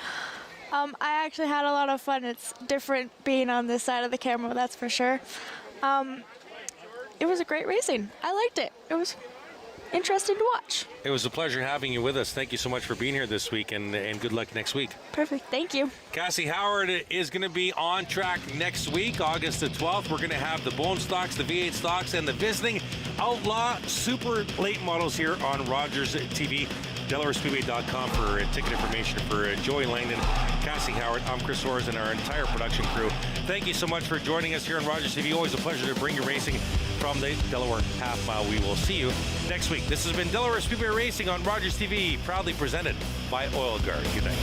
I actually had a lot of fun. It's different being on this side of the camera, that's for sure. It was a great racing. I liked it. It was interesting to watch. It was a pleasure having you with us. Thank you so much for being here this week, and good luck next week. Perfect. Thank you. Cassie Howard is going to be on track next week, August the 12th. We're going to have the bone stocks, the V8 stocks, and the visiting Outlaw Super Late Models here on Rogers TV. DelawareSpeedway.com for ticket information for Joey Langdon, Cassie Howard. I'm Chris Orrs and our entire production crew. Thank you so much for joining us here on Rogers TV. Always a pleasure to bring you racing from the Delaware Half Mile. We will see you next week. This has been Delaware Speedway Racing on Rogers TV, proudly presented by Oil Guard. Good night.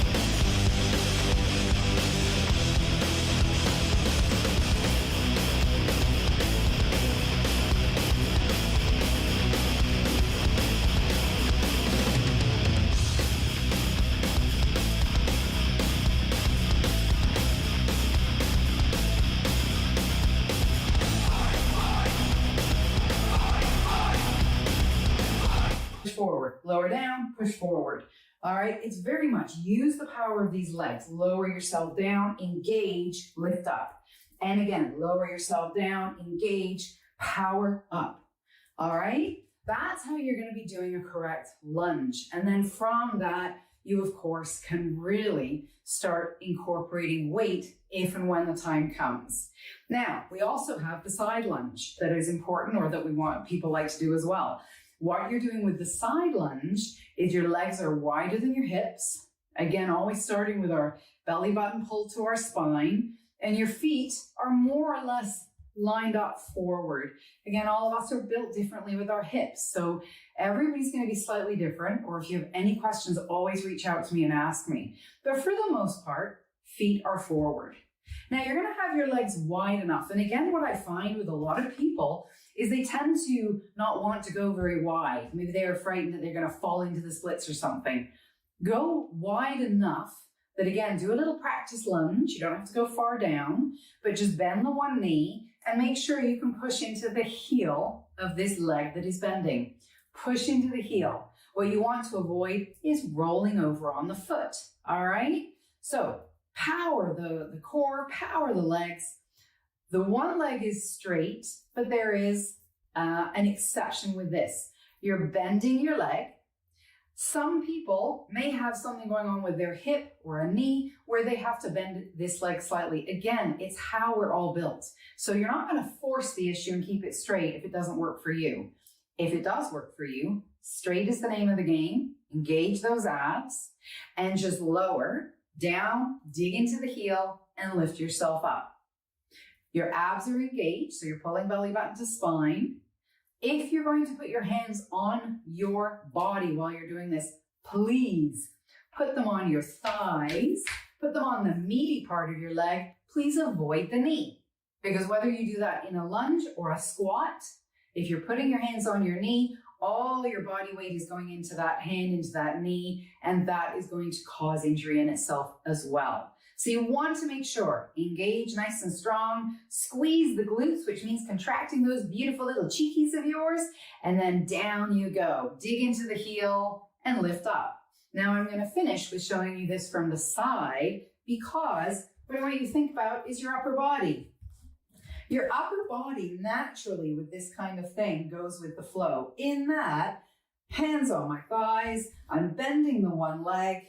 Forward, lower down, push forward. All right, it's very much use the power of these legs. Lower yourself down, engage, lift up. And again, lower yourself down, engage, power up. All right, that's how you're going to be doing a correct lunge. And then from that, you of course can really start incorporating weight if and when the time comes. Now, we also have the side lunge that is important, or that we want people like to do as well. What you're doing with the side lunge is your legs are wider than your hips. Again, always starting with our belly button pulled to our spine, and your feet are more or less lined up forward. Again, all of us are built differently with our hips, so everybody's going to be slightly different, or if you have any questions, always reach out to me and ask me. But for the most part, feet are forward. Now, you're going to have your legs wide enough. And again, what I find with a lot of people is they tend to not want to go very wide. Maybe they are frightened that they're going to fall into the splits or something. Go wide enough that, again, do a little practice lunge. You don't have to go far down, but just bend the one knee and make sure you can push into the heel of this leg that is bending. Push into the heel. What you want to avoid is rolling over on the foot. All right? So power the core, power the legs. The one leg is straight, but there is an exception with this. You're bending your leg. Some people may have something going on with their hip or a knee where they have to bend this leg slightly. Again, it's how we're all built. So you're not going to force the issue and keep it straight if it doesn't work for you. If it does work for you, straight is the name of the game. Engage those abs and just lower down, dig into the heel and lift yourself up. Your abs are engaged, so you're pulling belly button to spine. If you're going to put your hands on your body while you're doing this, please put them on your thighs, put them on the meaty part of your leg. Please avoid the knee, because whether you do that in a lunge or a squat, if you're putting your hands on your knee, all your body weight is going into that hand, into that knee, and that is going to cause injury in itself as well. So you want to make sure, engage nice and strong, squeeze the glutes, which means contracting those beautiful little cheekies of yours, and then down you go. Dig into the heel and lift up. Now I'm going to finish with showing you this from the side, because what I want you to think about is your upper body. Your upper body naturally with this kind of thing goes with the flow. In that, hands on my thighs, I'm bending the one leg,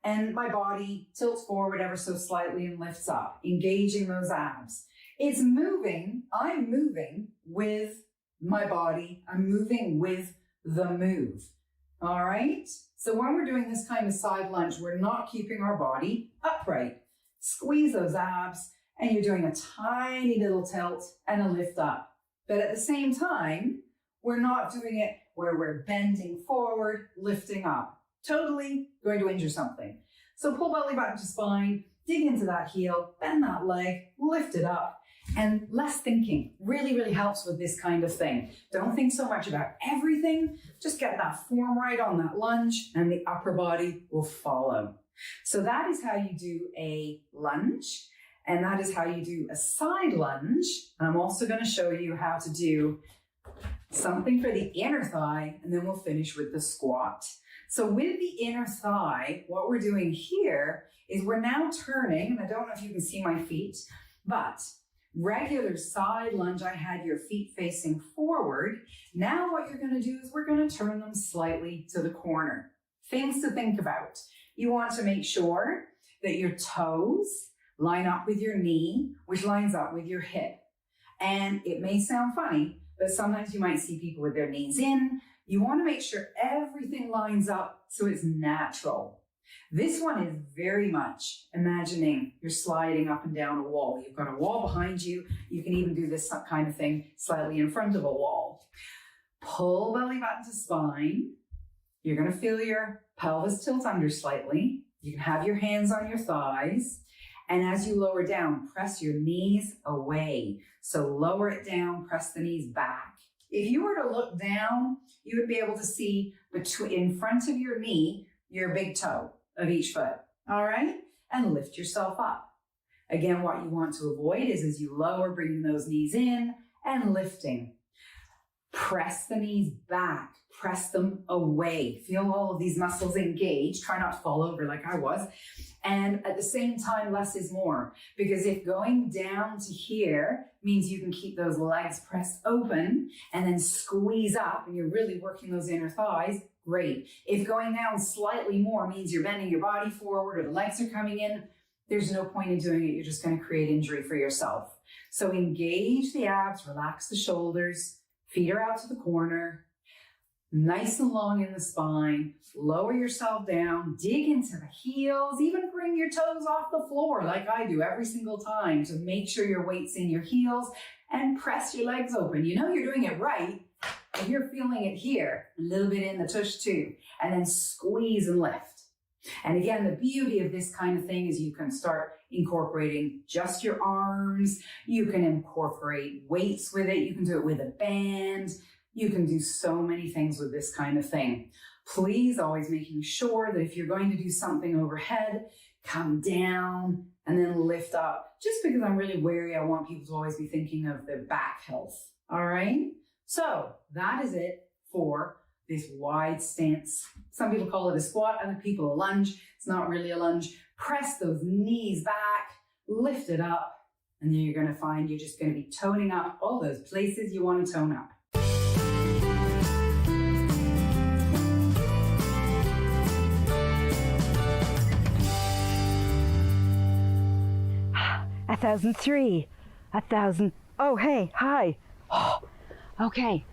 and my body tilts forward ever so slightly and lifts up, engaging those abs. It's moving, I'm moving with my body, I'm moving with the move. All right? So when we're doing this kind of side lunge, we're not keeping our body upright. Squeeze those abs, and you're doing a tiny little tilt and a lift up. But at the same time, we're not doing it where we're bending forward, lifting up. Totally going to injure something. So pull belly button to spine, dig into that heel, bend that leg, lift it up, and less thinking really, really helps with this kind of thing. Don't think so much about everything. Just get that form right on that lunge, and the upper body will follow. So that is how you do a lunge, and that is how you do a side lunge. And I'm also going to show you how to do something for the inner thigh, and then we'll finish with the squat. So with the inner thigh, what we're doing here is we're now turning, and I don't know if you can see my feet, but regular side lunge, I had your feet facing forward. Now what you're going to do is we're going to turn them slightly to the corner. Things to think about. You want to make sure that your toes line up with your knee, which lines up with your hip. And it may sound funny, but sometimes you might see people with their knees in. You want to make sure everything lines up so it's natural. This one is very much imagining you're sliding up and down a wall. You've got a wall behind you. You can even do this kind of thing slightly in front of a wall. Pull belly button to spine. You're going to feel your pelvis tilt under slightly. You can have your hands on your thighs. And as you lower down, press your knees away. So lower it down, press the knees back. If you were to look down, you would be able to see in front of your knee, your big toe of each foot. All right? And lift yourself up. Again, what you want to avoid is as you lower, bringing those knees in and lifting. Press the knees back. Press them away. Feel all of these muscles engaged. Try not to fall over like I was. And at the same time, less is more. Because if going down to here means you can keep those legs pressed open and then squeeze up and you're really working those inner thighs, great. If going down slightly more means you're bending your body forward or the legs are coming in, there's no point in doing it. You're just going to create injury for yourself. So engage the abs, relax the shoulders, feet are out to the corner. Nice and long in the spine, lower yourself down, dig into the heels, even bring your toes off the floor like I do every single time to make sure your weight's in your heels and press your legs open. You know you're doing it right if you're feeling it here, a little bit in the tush too, and then squeeze and lift. And again, the beauty of this kind of thing is you can start incorporating just your arms, you can incorporate weights with it, you can do it with a band. You can do so many things with this kind of thing. Please always making sure that if you're going to do something overhead, come down and then lift up. Just because I'm really wary, I want people to always be thinking of their back health. All right? So that is it for this wide stance. Some people call it a squat, other people a lunge. It's not really a lunge. Press those knees back, lift it up, and then you're going to find you're just going to be toning up all those places you want to tone up. A 1,003, 1,000. Oh, hey, hi. Okay.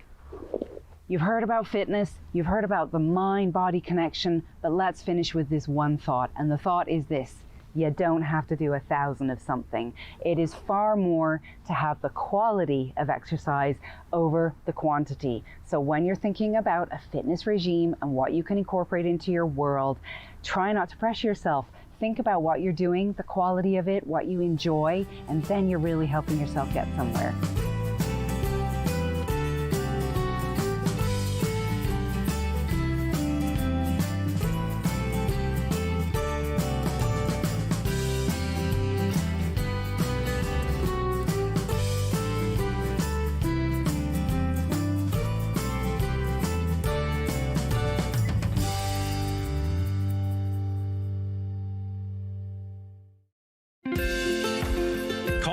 You've heard about fitness, you've heard about the mind-body connection, but let's finish with this one thought. And the thought is this: you don't have to do 1,000 of something. It is far more to have the quality of exercise over the quantity. So when you're thinking about a fitness regime and what you can incorporate into your world, try not to pressure yourself. Think about what you're doing, the quality of it, what you enjoy, and then you're really helping yourself get somewhere.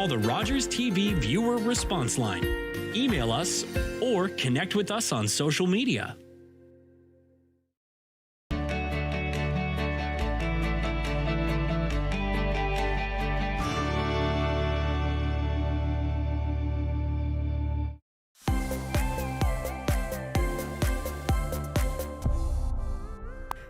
Call the Rogers TV viewer response line. Email us or connect with us on social media.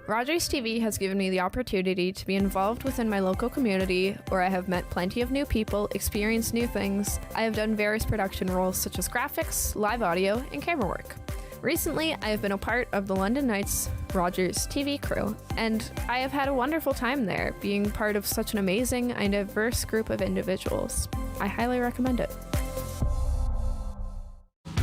Rogers TV has given me the opportunity to be involved within my local community, where I have met plenty of new people, experienced new things. I have done various production roles such as graphics, live audio, and camera work. Recently, I have been a part of the London Knights Rogers TV crew, and I have had a wonderful time there, being part of such an amazing and diverse group of individuals. I highly recommend it.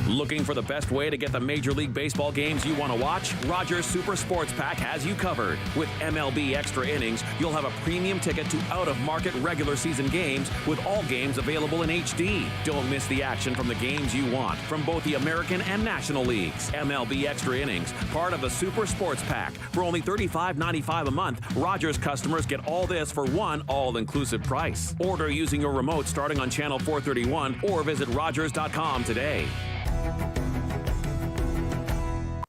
Looking for the best way to get the Major League Baseball games you want to watch? Rogers Super Sports Pack has you covered. With MLB Extra Innings, you'll have a premium ticket to out-of-market regular season games with all games available in HD. Don't miss the action from the games you want from both the American and National Leagues. MLB Extra Innings, part of the Super Sports Pack. For only $35.95 a month, Rogers customers get all this for one all-inclusive price. Order using your remote starting on channel 431 or visit Rogers.com today.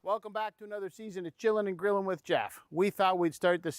Welcome back to another season of Chillin' and Grillin' with Jeff. We thought we'd start the